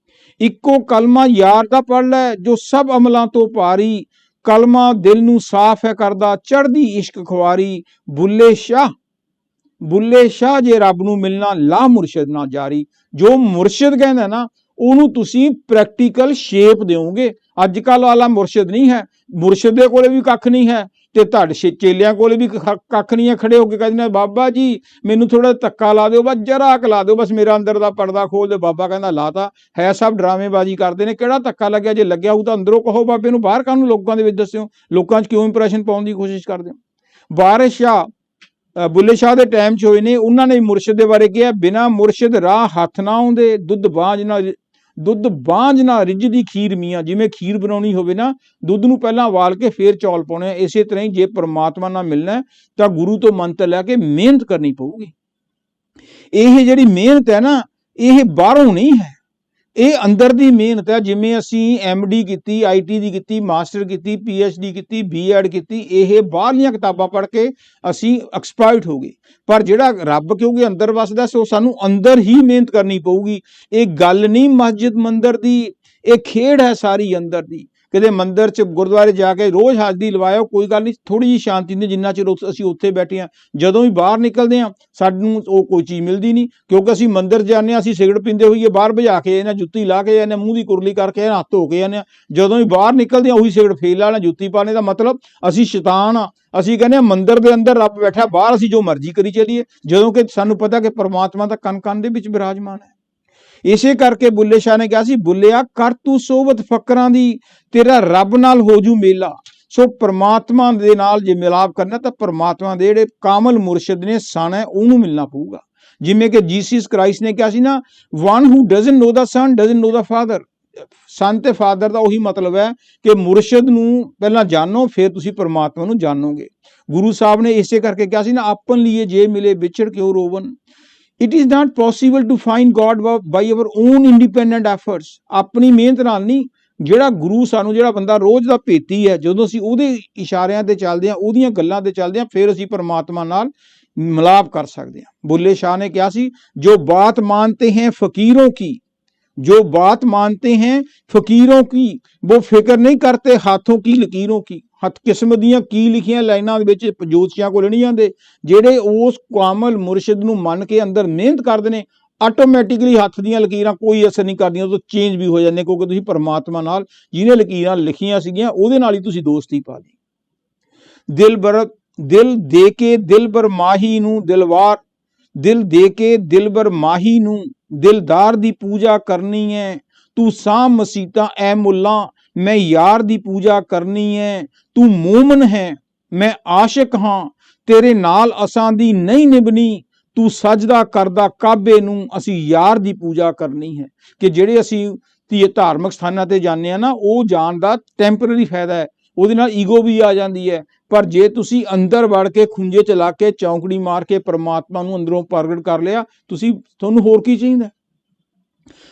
ਇੱਕੋ ਕਲਮਾ ਯਾਰ ਦਾ ਪੜ੍ਹ ਲੈ, ਜੋ ਸਭ ਅਮਲਾਂ ਤੋਂ ਭਾਰੀ, ਕਲਮਾ ਦਿਲ ਨੂੰ ਸਾਫ਼ ਹੈ ਕਰਦਾ, ਚੜ੍ਹਦੀ ਇਸ਼ਕ ਖੁਆਰੀ। ਬੁੱਲੇ ਸ਼ਾਹ ਜੇ ਰੱਬ ਨੂੰ ਮਿਲਣਾ, ਲਾ ਮੁਰਸ਼ਿਦ ਨਾ ਜਾਰੀ। ਜੋ ਮੁਰਸ਼ਿਦ ਕਹਿੰਦਾ ਨਾ, ਉਹਨੂੰ ਤੁਸੀਂ ਪ੍ਰੈਕਟੀਕਲ ਸ਼ੇਪ ਦਿਓਗੇ। ਅੱਜ ਕੱਲ੍ਹ ਵਾਲਾ ਮੁਰਸ਼ਿਦ ਨਹੀਂ ਹੈ, ਮੁਰਸ਼ਿਦ ਦੇ ਕੋਲੇ ਵੀ ਕੱਖ ਨਹੀਂ ਹੈ, ਤੇ ਤੁਹਾਡੇ ਚੇਲਿਆਂ ਕੋਲੇ ਵੀ ਕੱਖ ਨਹੀਂ ਹੈ। ਖੜੇ ਹੋ ਕੇ ਕਹਿੰਦੇ ਨੇ, ਬਾਬਾ ਜੀ ਮੈਨੂੰ ਥੋੜਾ ਧੱਕਾ ਲਾ ਦਿਓ, ਬਸ ਜਰਾ ਕੁ ਲਾ ਦਿਓ, ਬਸ ਮੇਰਾ ਅੰਦਰ ਦਾ ਪਰਦਾ ਖੋਲ ਦਿਓ। ਬਾਬਾ ਕਹਿੰਦਾ ਲਾਤਾ ਹੈ, ਸਭ ਡਰਾਮੇਬਾਜ਼ੀ ਕਰਦੇ ਨੇ। ਕਿਹੜਾ ਧੱਕਾ ਲੱਗਿਆ? ਜੇ ਲੱਗਿਆ ਹੋਊ ਤਾਂ ਅੰਦਰੋਂ ਕਹੋ ਬਾਬੇ ਨੂੰ, ਬਾਹਰ ਕਾਹਨੂੰ ਲੋਕਾਂ ਦੇ ਵਿੱਚ ਦੱਸਿਓ? ਲੋਕਾਂ 'ਚ ਕਿਉਂ ਇੰਪ੍ਰੈਸ਼ਨ ਪਾਉਣ ਦੀ ਕੋਸ਼ਿਸ਼ ਕਰਦੇ ਹੋ? ਵਾਰਿਸ ਸ਼ਾਹ ਬੁੱਲੇ ਸ਼ਾਹ ਦੇ ਟਾਈਮ 'ਚ ਹੋਏ ਨੇ। ਉਹਨਾਂ ਨੇ ਮੁਰਸ਼ਿਦ ਦੇ ਬਾਰੇ ਕਿਹਾ, ਬਿਨਾ ਮੁਰਸ਼ਿਦ ਰਾਹ ਹੱਥ ਨਾ ਆਉਂਦੇ, ਦੁੱਧ ਬਾਂਝ ਨਾ ਰਿੱਝਦੀ ਖੀਰ ਮੀਆਂ। ਜਿਵੇਂ ਖੀਰ ਬਣਾਉਣੀ ਹੋਵੇ ਨਾ, ਦੁੱਧ ਨੂੰ ਪਹਿਲਾਂ ਉਬਾਲ ਕੇ ਫੇਰ ਚੌਲ ਪਾਉਣੇ, ਇਸੇ ਤਰ੍ਹਾਂ ਹੀ ਜੇ ਪਰਮਾਤਮਾ ਨਾਲ ਮਿਲਣਾ ਤਾਂ ਗੁਰੂ ਤੋਂ ਮੰਤਰ ਲੈ ਕੇ ਮਿਹਨਤ ਕਰਨੀ ਪਊਗੀ। ਇਹ ਜਿਹੜੀ ਮਿਹਨਤ ਹੈ ਨਾ, ਇਹ ਬਾਹਰੋਂ ਨਹੀਂ ਹੈ, ਇਹ ਅੰਦਰ ਦੀ ਮਿਹਨਤ ਹੈ। ਜਿਵੇਂ ਅਸੀਂ MD ਕੀਤੀ, IT ਦੀ ਕੀਤੀ, ਮਾਸਟਰ ਕੀਤੀ, PhD ਕੀਤੀ, B.Ed ਕੀਤੀ, ਇਹ ਬਾਹਰਲੀਆਂ ਕਿਤਾਬਾਂ ਪੜ੍ਹ ਕੇ ਅਸੀਂ ਐਕਸਪਰਟ ਹੋ ਗਏ। ਪਰ ਜਿਹੜਾ ਰੱਬ ਕਿਉਂਕਿ ਅੰਦਰ ਵਸਦਾ, ਸੋ ਸਾਨੂੰ ਅੰਦਰ ਹੀ ਮਿਹਨਤ ਕਰਨੀ ਪਊਗੀ। ਇਹ ਗੱਲ ਨਹੀਂ ਮਸਜਿਦ ਮੰਦਰ ਦੀ, ਇਹ ਖੇਡ ਹੈ ਸਾਰੀ ਅੰਦਰ ਦੀ। ਕਿਤੇ ਮੰਦਰ 'ਚ ਗੁਰਦੁਆਰੇ ਜਾ ਕੇ ਰੋਜ਼ ਹਾਜ਼ਰੀ ਲਵਾਇਓ, ਕੋਈ ਗੱਲ ਨਹੀਂ, ਥੋੜ੍ਹੀ ਜਿਹੀ ਸ਼ਾਂਤੀ ਹੁੰਦੀ, ਜਿੰਨਾ ਚਿਰ ਅਸੀਂ ਉੱਥੇ ਬੈਠੇ ਹਾਂ। ਜਦੋਂ ਵੀ ਬਾਹਰ ਨਿਕਲਦੇ ਹਾਂ ਸਾਨੂੰ ਉਹ ਕੋਈ ਚੀਜ਼ ਮਿਲਦੀ ਨਹੀਂ, ਕਿਉਂਕਿ ਅਸੀਂ ਮੰਦਰ ਜਾਂਦੇ ਹਾਂ, ਅਸੀਂ ਸਿਗਰਟ ਪੀਂਦੇ ਹੋਈਏ ਬਾਹਰ ਭਜਾ ਕੇ ਜਾਂਦੇ ਹਾਂ, ਜੁੱਤੀ ਲਾ ਕੇ ਜਾਂਦੇ ਹਾਂ, ਮੂੰਹ ਦੀ ਕੁਰਲੀ ਕਰਕੇ ਹੱਥ ਧੋ ਕੇ ਜਾਂਦੇ ਹਾਂ। ਜਦੋਂ ਵੀ ਬਾਹਰ ਨਿਕਲਦੇ ਹਾਂ ਉਹੀ ਸਿਗਰਟ ਫੇਲ ਵਾਲਾ ਜੁੱਤੀ ਪਾਣੇ ਦਾ ਮਤਲਬ ਅਸੀਂ ਸ਼ੈਤਾਨ ਆ। ਅਸੀਂ ਕਹਿੰਦੇ ਹਾਂ ਮੰਦਰ ਦੇ ਅੰਦਰ ਰੱਬ ਬੈਠਾ, ਬਾਹਰ ਅਸੀਂ ਜੋ ਮਰਜ਼ੀ ਕਰੀ ਚੱਲੀਏ, ਜਦੋਂ ਕਿ ਸਾਨੂੰ ਪਤਾ ਕਿ ਪਰਮਾਤਮਾ ਤਾਂ ਕਣ ਕਣ ਦੇ ਵਿੱਚ ਵਿਰਾਜਮਾਨ ਹੈ। ਇਸੇ ਕਰਕੇ ਬੁੱਲੇ ਸ਼ਾਹ ਨੇ ਕਿਹਾ ਸੀ, ਬੁੱਲਿਆ ਕਰ ਤੂੰ ਸੋਬਤ ਫਕਰਾਂ ਦੀ, ਤੇਰਾ ਰੱਬ ਨਾਲ ਹੋ ਜੂ ਮੇਲਾ। ਸੋ ਪਰਮਾਤਮਾ ਦੇ ਨਾਲ ਜੇ ਮਿਲਾਪ ਕਰਨਾ ਤਾਂ ਪਰਮਾਤਮਾ ਦੇ ਜਿਹੜੇ ਕਾਮਲ ਮੁਰਸ਼ਿਦ ਨੇ, ਸਨ ਹੈ, ਉਹਨੂੰ ਮਿਲਣਾ ਪਊਗਾ। ਜਿਵੇਂ ਕਿ ਜੀਸਸ ਕ੍ਰਾਈਸਟ ਨੇ ਕਿਹਾ ਸੀ ਨਾ, one who doesn't know the son doesn't know the father. Son ਤੇ ਫਾਦਰ ਦਾ ਉਹੀ ਮਤਲਬ ਹੈ ਕਿ ਮੁਰਸ਼ਿਦ ਨੂੰ ਪਹਿਲਾਂ ਜਾਣੋ, ਫਿਰ ਤੁਸੀਂ ਪਰਮਾਤਮਾ ਨੂੰ ਜਾਣੋਗੇ। ਗੁਰੂ ਸਾਹਿਬ ਨੇ ਇਸੇ ਕਰਕੇ ਕਿਹਾ ਸੀ ਨਾ, ਆਪਨ ਲੀਏ ਜੇ ਮਿਲੇ ਵਿਛੜ ਕਿਉਂ ਰੋਵਨ। It is not possible to find God by our own independent efforts। ਆਪਣੀ ਮਿਹਨਤ ਨਾਲ ਨਹੀਂ। ਜਿਹੜਾ ਗੁਰੂ ਸਾਨੂੰ, ਜਿਹੜਾ ਬੰਦਾ ਰੋਜ਼ ਦਾ ਭੇਤੀ ਹੈ, ਜਦੋਂ ਅਸੀਂ ਉਹਦੇ ਇਸ਼ਾਰਿਆਂ ਤੇ ਚੱਲਦੇ ਹਾਂ, ਉਹਦੀਆਂ ਗੱਲਾਂ ਤੇ ਚੱਲਦੇ ਹਾਂ, ਫਿਰ ਅਸੀਂ ਪਰਮਾਤਮਾ ਨਾਲ ਮਿਲਾਪ ਕਰ ਸਕਦੇ ਹਾਂ। ਬੁੱਲੇ ਸ਼ਾਹ ਨੇ ਕਿਹਾ ਸੀ, ਜੋ ਬਾਤ ਮਾਨਤੇ हैं फकीरों की, जो बात मानते हैं फकीरों की, वो फिक्र नहीं करते हाथों की लकीरों की। ਹੱਥ ਕਿਸਮ ਦੀਆਂ ਕੀ ਲਿਖੀਆਂ ਲਾਈਨਾਂ ਦੇ ਵਿੱਚ ਜੋਤਸ਼ੀਆਂ ਕੋਲ ਨਹੀਂ ਜਾਂਦੇ। ਜਿਹੜੇ ਉਸ ਕਾਮਲ ਮੁਰਸ਼ਿਦ ਨੂੰ ਮੰਨ ਕੇ ਅੰਦਰ ਮਿਹਨਤ ਕਰਦੇ ਨੇ, ਆਟੋਮੈਟਿਕਲੀ ਹੱਥ ਦੀਆਂ ਲਕੀਰਾਂ ਕੋਈ ਅਸਰ ਨਹੀਂ ਕਰਦੀਆਂ, ਉਹ ਤੋਂ ਚੇਂਜ ਵੀ ਹੋ ਜਾਂਦੇ, ਕਿਉਂਕਿ ਤੁਸੀਂ ਪਰਮਾਤਮਾ ਨਾਲ ਜਿਹਨੇ ਲਕੀਰਾਂ ਲਿਖੀਆਂ ਸੀਗੀਆਂ ਉਹਦੇ ਨਾਲ ਹੀ ਤੁਸੀਂ ਦੋਸਤੀ ਪਾ ਲਈ। ਦਿਲ ਦੇ ਕੇ ਦਿਲਬਰ ਮਾਹੀ ਨੂੰ ਦਿਲਵਾਰ, ਦਿਲ ਦੇ ਕੇ ਦਿਲਬਰ ਮਾਹੀ ਨੂੰ ਦਿਲਦਾਰ ਦੀ ਪੂਜਾ ਕਰਨੀ ਹੈ। ਤੂੰ ਸਾਮ ਮਸੀਤਾਂ ਐ ਮੁੱਲਾ, ਮੈਂ ਯਾਰ ਦੀ ਪੂਜਾ ਕਰਨੀ ਹੈ। ਤੂੰ ਮੂਮਨ ਹੈ, ਮੈਂ ਆਸ਼ਿਕ ਹਾਂ, ਤੇਰੇ ਨਾਲ ਅਸਾਂ ਦੀ ਨਹੀਂ ਨਿਭਣੀ। ਤੂੰ ਸਜਦਾ ਕਰਦਾ ਕਾਬੇ ਨੂੰ, ਅਸੀਂ ਯਾਰ ਦੀ ਪੂਜਾ ਕਰਨੀ ਹੈ। ਕਿ ਜਿਹੜੇ ਅਸੀਂ ਧਾਰਮਿਕ ਸਥਾਨਾਂ ਤੇ ਜਾਂਦੇ ਹਾਂ ਨਾ, ਉਹ ਜਾਣ ਦਾ ਟੈਂਪਰਰੀ ਫਾਇਦਾ ਹੈ, ਉਹਦੇ ਨਾਲ ਈਗੋ ਵੀ ਆ ਜਾਂਦੀ ਹੈ। ਪਰ ਜੇ ਤੁਸੀਂ ਅੰਦਰ ਵੜ ਕੇ ਖੁੰਝੇ ਚਲਾ ਕੇ ਚੌਂਕੜੀ ਮਾਰ ਕੇ ਪਰਮਾਤਮਾ ਨੂੰ ਅੰਦਰੋਂ ਪ੍ਰਗਟ ਕਰ ਲਿਆ, ਤੁਹਾਨੂੰ ਹੋਰ ਕੀ ਚਾਹੀਦਾ।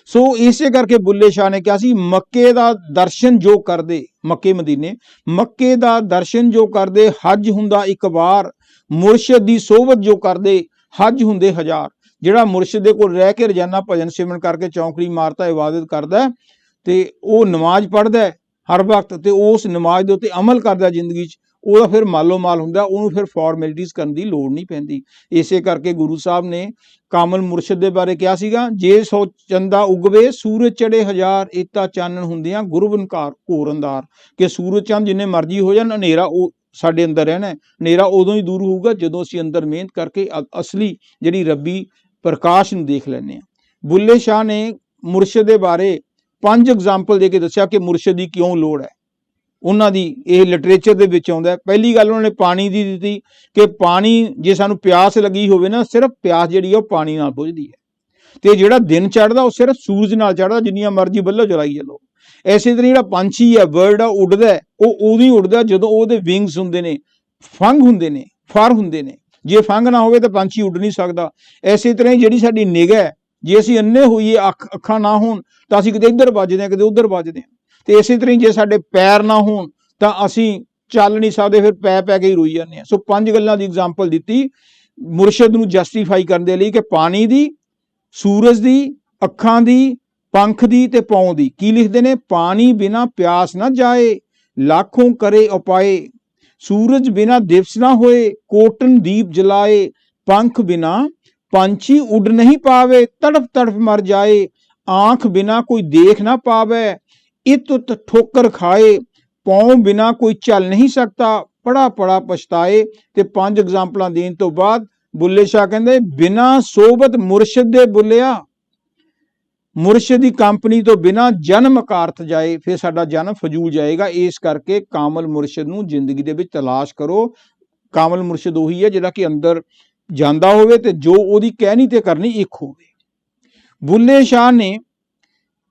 ਸੋ ਇਸੇ ਕਰਕੇ ਬੁੱਲੇ ਸ਼ਾਹ ਨੇ ਕਿਹਾ ਸੀ, ਮੱਕੇ ਦਾ ਦਰਸ਼ਨ ਜੋ ਕਰਦੇ, ਮੱਕੇ ਮਦੀਨੇ, ਮੱਕੇ ਦਾ ਦਰਸ਼ਨ ਜੋ ਕਰਦੇ, ਹੱਜ ਹੁੰਦਾ ਇੱਕ ਵਾਰ। ਮੁਰਸ਼ਿਦ ਦੀ ਸੋਬਤ ਜੋ ਕਰਦੇ, ਹੱਜ ਹੁੰਦੇ ਹਜ਼ਾਰ। ਜਿਹੜਾ ਮੁਰਸ਼ਿਦ ਦੇ ਕੋਲ ਰਹਿ ਕੇ ਰੋਜ਼ਾਨਾ ਭਜਨ ਸਿਮਰਨ ਕਰਕੇ ਚੌਂਕੜੀ ਮਾਰਦਾ, ਇਬਾਦਤ ਕਰਦਾ, ਤੇ ਉਹ ਨਮਾਜ਼ ਪੜ੍ਹਦਾ ਹਰ ਵਕਤ, ਤੇ ਉਸ ਨਮਾਜ਼ ਦੇ ਉੱਤੇ ਅਮਲ ਕਰਦਾ ਜ਼ਿੰਦਗੀ 'ਚ, ਉਹਦਾ ਫਿਰ ਮਾਲੋ ਮਾਲ ਹੁੰਦਾ, ਉਹਨੂੰ ਫਿਰ ਫਾਰਮੈਲਿਟੀਜ਼ ਕਰਨ ਦੀ ਲੋੜ ਨਹੀਂ ਪੈਂਦੀ। ਇਸੇ ਕਰਕੇ ਗੁਰੂ ਸਾਹਿਬ ਨੇ ਕਾਮਲ ਮੁਰਸ਼ਿਦ ਦੇ ਬਾਰੇ ਕਿਹਾ ਸੀਗਾ, ਜੇ ਸੋ ਚੰਦਾ ਉਗਵੇ ਸੂਰਜ ਚੜੇ ਹਜ਼ਾਰ, ਇਤਾ ਚਾਨਣ ਹੁੰਦਿਆਂ ਗੁਰਬੰਕਾਰ ਘੋਰ ਅੰਧਾਰ। ਕਿ ਸੂਰਜ ਚੰਦ ਜਿੰਨੇ ਮਰਜ਼ੀ ਹੋ ਜਾਣ, ਹਨੇਰਾ ਉਹ ਸਾਡੇ ਅੰਦਰ ਰਹਿਣਾ। ਹਨੇਰਾ ਉਦੋਂ ਹੀ ਦੂਰ ਹੋਊਗਾ ਜਦੋਂ ਅਸੀਂ ਅੰਦਰ ਮਿਹਨਤ ਕਰਕੇ ਅਸਲੀ ਜਿਹੜੀ ਰੱਬੀ ਪ੍ਰਕਾਸ਼ ਨੂੰ ਦੇਖ ਲੈਂਦੇ ਹਾਂ। ਬੁੱਲੇ ਸ਼ਾਹ ਨੇ ਮੁਰਸ਼ਿਦ ਦੇ ਬਾਰੇ 5 ਐਗਜ਼ਾਮਪਲ ਦੇ ਕੇ ਦੱਸਿਆ ਕਿ ਮੁਰਸ਼ਿਦ ਦੀ ਕਿਉਂ ਲੋੜ ਹੈ। ਉਹਨਾਂ ਦੀ ਇਹ ਲਿਟਰੇਚਰ ਦੇ ਵਿੱਚ ਆਉਂਦਾ। ਪਹਿਲੀ ਗੱਲ ਉਹਨਾਂ ਨੇ ਪਾਣੀ ਦੀ ਦਿੱਤੀ ਕਿ ਪਾਣੀ, ਜੇ ਸਾਨੂੰ ਪਿਆਸ ਲੱਗੀ ਹੋਵੇ ਨਾ, ਸਿਰਫ ਪਿਆਸ ਜਿਹੜੀ ਆ ਉਹ ਪਾਣੀ ਨਾਲ ਬੁਝਦੀ ਹੈ। ਤੇ ਜਿਹੜਾ ਦਿਨ ਚੜ੍ਹਦਾ ਉਹ ਸਿਰਫ ਸੂਰਜ ਨਾਲ ਚੜ੍ਹਦਾ, ਜਿੰਨੀਆਂ ਮਰਜ਼ੀ ਬੱਲੋ ਚਲਾਈ ਚੱਲੋ। ਐਸੇ ਤਰ੍ਹਾਂ ਜਿਹੜਾ ਪੰਛੀ ਹੈ, ਬਰਡ ਆ, ਉੱਡਦਾ, ਉਹ ਉਦੋਂ ਹੀ ਉੱਡਦਾ ਜਦੋਂ ਉਹਦੇ ਵਿੰਗਸ ਹੁੰਦੇ ਨੇ, ਫੰਗ ਹੁੰਦੇ ਨੇ, ਫਰ ਹੁੰਦੇ ਨੇ। ਜੇ ਫੰਗ ਨਾ ਹੋਵੇ ਤਾਂ ਪੰਛੀ ਉੱਡ ਨਹੀਂ ਸਕਦਾ। ਐਸੇ ਤਰ੍ਹਾਂ ਹੀ ਜਿਹੜੀ ਸਾਡੀ ਨਿਗਾਹ ਹੈ, ਜੇ ਅਸੀਂ ਅੰਨੇ ਹੋਈਏ, ਅੱਖਾਂ ਨਾ ਹੋਣ ਤਾਂ ਅਸੀਂ ਕਿਤੇ ਇੱਧਰ ਵੱਜਦੇ ਹਾਂ, ਕਿਤੇ ਉੱਧਰ ਵੱਜਦੇ ਹਾਂ। ਤੇ ਇਸੇ ਤਰ੍ਹਾਂ ਜੇ ਸਾਡੇ ਪੈਰ ਨਾ ਹੋਣ ਤਾਂ ਅਸੀਂ ਚੱਲ ਨਹੀਂ ਸਕਦੇ, ਫਿਰ ਪੈ ਕੇ ਹੀ ਰੋਈ ਜਾਂਦੇ ਹਾਂ। ਸੋ 5 ਗੱਲਾਂ ਦੀ ਐਗਜ਼ਾਮਪਲ ਦਿੱਤੀ ਮੁਰਸ਼ਿਦ ਨੂੰ ਜਸਟੀਫਾਈ ਕਰਨ ਦੇ ਲਈ, ਕਿ ਪਾਣੀ ਦੀ, ਸੂਰਜ ਦੀ, ਅੱਖਾਂ ਦੀ, ਪੰਖ ਦੀ ਤੇ ਪਾਉਂ ਦੀ। ਕੀ ਲਿਖਦੇ ਨੇ? ਪਾਣੀ ਬਿਨਾ ਪਿਆਸ ਨਾ ਜਾਏ, ਲੱਖੋਂ ਕਰੇ ਉਪਾਏ। ਸੂਰਜ ਬਿਨਾ ਦਿਵਸ ਨਾ ਹੋਏ, ਕੋਟਨ ਦੀਪ ਜਲਾਏ। ਪੰਖ ਬਿਨਾ ਪੰਛੀ ਉੱਡ ਨਹੀਂ ਪਾਵੇ, ਤੜਫ ਤੜਫ ਮਰ ਜਾਏ। ਆਂਖ ਬਿਨਾ ਕੋਈ ਦੇਖ ਨਾ ਪਾਵੇ, ਇਤ ਠੋਕਰ ਖਾਏ। ਪਾਉ ਬਿਨਾ ਕੋਈ ਚੱਲ ਨਹੀਂ ਸਕਦਾ, ਪੜਾ ਪੜਾ ਪਛਤਾਏ। ਤੇ 5 ਐਗਜ਼ਾਮਪਲਾਂ ਦੇਣ ਤੋਂ ਬਾਅਦ ਬੁੱਲੇ ਸ਼ਾਹ ਕਹਿੰਦੇ, ਬਿਨਾ ਸੋਬਤ ਮੁਰਸ਼ਿਦ ਦੇ ਬੁੱਲਿਆ, ਮੁਰਸ਼ਿਦ ਦੀ ਕੰਪਨੀ ਤੋਂ ਬਿਨਾ ਜਨਮ ਅਕਾਰਥ ਜਾਏ, ਫਿਰ ਸਾਡਾ ਜਨਮ ਫਜ਼ੂਲ ਜਾਏਗਾ। ਇਸ ਕਰਕੇ ਕਾਮਲ ਮੁਰਸ਼ਿਦ ਨੂੰ ਜ਼ਿੰਦਗੀ ਦੇ ਵਿੱਚ ਤਲਾਸ਼ ਕਰੋ, ਕਾਮਲ ਮੁਰਸ਼ਿਦ ਉਹੀ ਹੈ ਜਿਹੜਾ ਕਿ ਅੰਦਰ ਜਾਂਦਾ ਹੋਵੇ ਤੇ ਜੋ ਉਹਦੀ ਕਹਿਣੀ ਤੇ ਕਰਨੀ ਇੱਕ ਹੋਵੇ। ਬੁੱਲੇ ਸ਼ਾਹ ਨੇ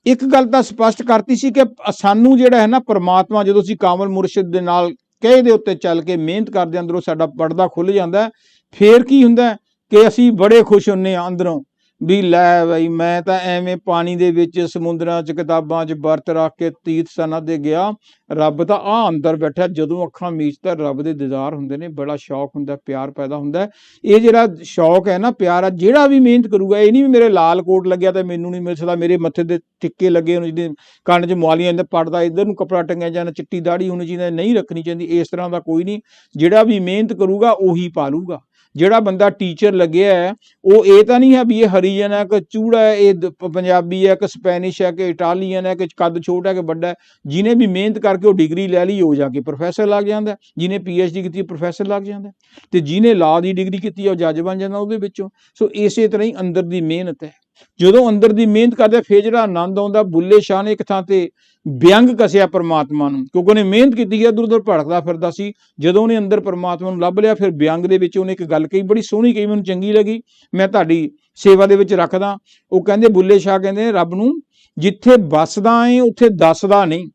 ਇੱਕ ਗੱਲ ਤਾਂ ਸਪਸ਼ਟ ਕਰਤੀ ਸੀ ਕਿ ਸਾਨੂੰ ਜਿਹੜਾ ਹੈ ਨਾ ਪਰਮਾਤਮਾ, ਜਦੋਂ ਅਸੀਂ ਕਾਮਲ ਮੁਰਸ਼ਿਦ ਦੇ ਨਾਲ ਕਹੇ ਦੇ ਉੱਤੇ ਚੱਲ ਕੇ ਮਿਹਨਤ ਕਰਦੇ, ਅੰਦਰੋਂ ਸਾਡਾ ਪਰਦਾ ਖੁੱਲ੍ਹ ਜਾਂਦਾ, ਫੇਰ ਕੀ ਹੁੰਦਾ ਕਿ ਅਸੀਂ ਬੜੇ ਖੁਸ਼ ਹੁੰਦੇ ਹਾਂ ਅੰਦਰੋਂ ਵੀ ਲੈ ਬਈ ਮੈਂ ਤਾਂ ਐਵੇਂ ਪਾਣੀ ਦੇ ਵਿੱਚ, ਸਮੁੰਦਰਾਂ 'ਚ, ਕਿਤਾਬਾਂ 'ਚ ਵਰਤ ਰੱਖ ਕੇ ਤੀਰਥ ਸਥਾਨਾਂ 'ਤੇ ਗਿਆ, ਰੱਬ ਤਾਂ ਆ ਅੰਦਰ ਬੈਠਾ। ਜਦੋਂ ਅੱਖਾਂ ਮੀਚਦਾ ਰੱਬ ਦੇ ਦੀਦਾਰ ਹੁੰਦੇ ਨੇ, ਬੜਾ ਸ਼ੌਕ ਹੁੰਦਾ, ਪਿਆਰ ਪੈਦਾ ਹੁੰਦਾ। ਇਹ ਜਿਹੜਾ ਸ਼ੌਕ ਹੈ ਨਾ, ਪਿਆਰ ਆ, ਜਿਹੜਾ ਵੀ ਮਿਹਨਤ ਕਰੂਗਾ, ਇਹ ਨਹੀਂ ਵੀ ਮੇਰੇ ਲਾਲ ਕੋਟ ਲੱਗਿਆ ਤਾਂ ਮੈਨੂੰ ਨਹੀਂ ਮਿਲ ਸਕਦਾ, ਮੇਰੇ ਮੱਥੇ ਦੇ ਟਿੱਕੇ ਲੱਗੇ ਹੋਣ, ਜਿਹਦੇ ਕੰਨ 'ਚ ਮੁਆਲੀਆਂ, ਪੜਦਾ ਇੱਧਰ ਨੂੰ ਕੱਪੜਾ ਟੰਗਿਆ ਜਾਣਾ, ਚਿੱਟੀ ਦਾੜੀ ਹੋਣੀ ਚਾਹੀਦੀ, ਨਹੀਂ ਰੱਖਣੀ ਚਾਹੀਦੀ, ਇਸ ਤਰ੍ਹਾਂ ਦਾ ਕੋਈ ਨਹੀਂ। ਜਿਹੜਾ ਵੀ ਮਿਹਨਤ ਕਰੂਗਾ ਉਹੀ ਪਾਲੂਗਾ। ਜਿਹੜਾ ਬੰਦਾ ਟੀਚਰ ਲੱਗਿਆ ਹੈ ਉਹ ਇਹ ਤਾਂ ਨਹੀਂ ਹੈ ਵੀ ਇਹ ਹਰੀਜਨ ਹੈ ਕਿ ਚੂੜਾ ਹੈ, ਇਹ ਪੰਜਾਬੀ ਹੈ ਕਿ ਸਪੈਨਿਸ਼ ਹੈ ਕਿ ਇਟਾਲੀਅਨ ਹੈ ਕਿ ਕੱਦ ਛੋਟਾ ਕਿ ਵੱਡਾ ਹੈ। ਜਿਹਨੇ ਵੀ ਮਿਹਨਤ ਕਰਕੇ ਉਹ ਡਿਗਰੀ ਲੈ ਲਈ, ਉਹ ਜਾ ਕੇ ਪ੍ਰੋਫੈਸਰ ਲੱਗ ਜਾਂਦਾ। ਜਿਹਨੇ PhD ਕੀਤੀ ਪ੍ਰੋਫੈਸਰ ਲੱਗ ਜਾਂਦਾ, ਤੇ ਜਿਹਨੇ ਲਾਅ ਦੀ ਡਿਗਰੀ ਕੀਤੀ ਉਹ ਜੱਜ ਬਣ ਜਾਂਦਾ ਉਹਦੇ ਵਿੱਚੋਂ। ਸੋ ਇਸੇ ਤਰ੍ਹਾਂ ਹੀ ਅੰਦਰ ਦੀ ਮਿਹਨਤ ਹੈ। ਜਦੋਂ ਅੰਦਰ ਦੀ ਮਿਹਨਤ ਕਰਦੇ ਫਿਰ ਜਿਹੜਾ ਆਨੰਦ ਆਉਂਦਾ। ਬੁੱਲੇ ਸ਼ਾਹ ਨੇ ਇੱਕ ਥਾਂ ਤੇ ਵਿਅੰਗ ਕਸਿਆ ਪਰਮਾਤਮਾ ਨੂੰ, ਕਿਉਂਕਿ ਉਹਨੇ ਮਿਹਨਤ ਕੀਤੀ ਹੈ, ਇੱਧਰ ਉੱਧਰ ਭੜਕਦਾ ਫਿਰਦਾ ਸੀ। ਜਦੋਂ ਉਹਨੇ ਅੰਦਰ ਪਰਮਾਤਮਾ ਨੂੰ ਲੱਭ ਲਿਆ, ਫਿਰ ਵਿਅੰਗ ਦੇ ਵਿੱਚ ਉਹਨੇ ਇੱਕ ਗੱਲ ਕਹੀ, ਬੜੀ ਸੋਹਣੀ ਕਹੀ, ਮੈਨੂੰ ਚੰਗੀ ਲੱਗੀ, ਮੈਂ ਤੁਹਾਡੀ ਸੇਵਾ ਦੇ ਵਿੱਚ ਰੱਖਦਾ। ਉਹ ਕਹਿੰਦੇ, ਬੁੱਲੇ ਸ਼ਾਹ ਕਹਿੰਦੇ ਰੱਬ ਨੂੰ, ਜਿੱਥੇ ਵੱਸਦਾ ਹੈ ਉੱਥੇ ਦੱਸਦਾ ਨਹੀਂ,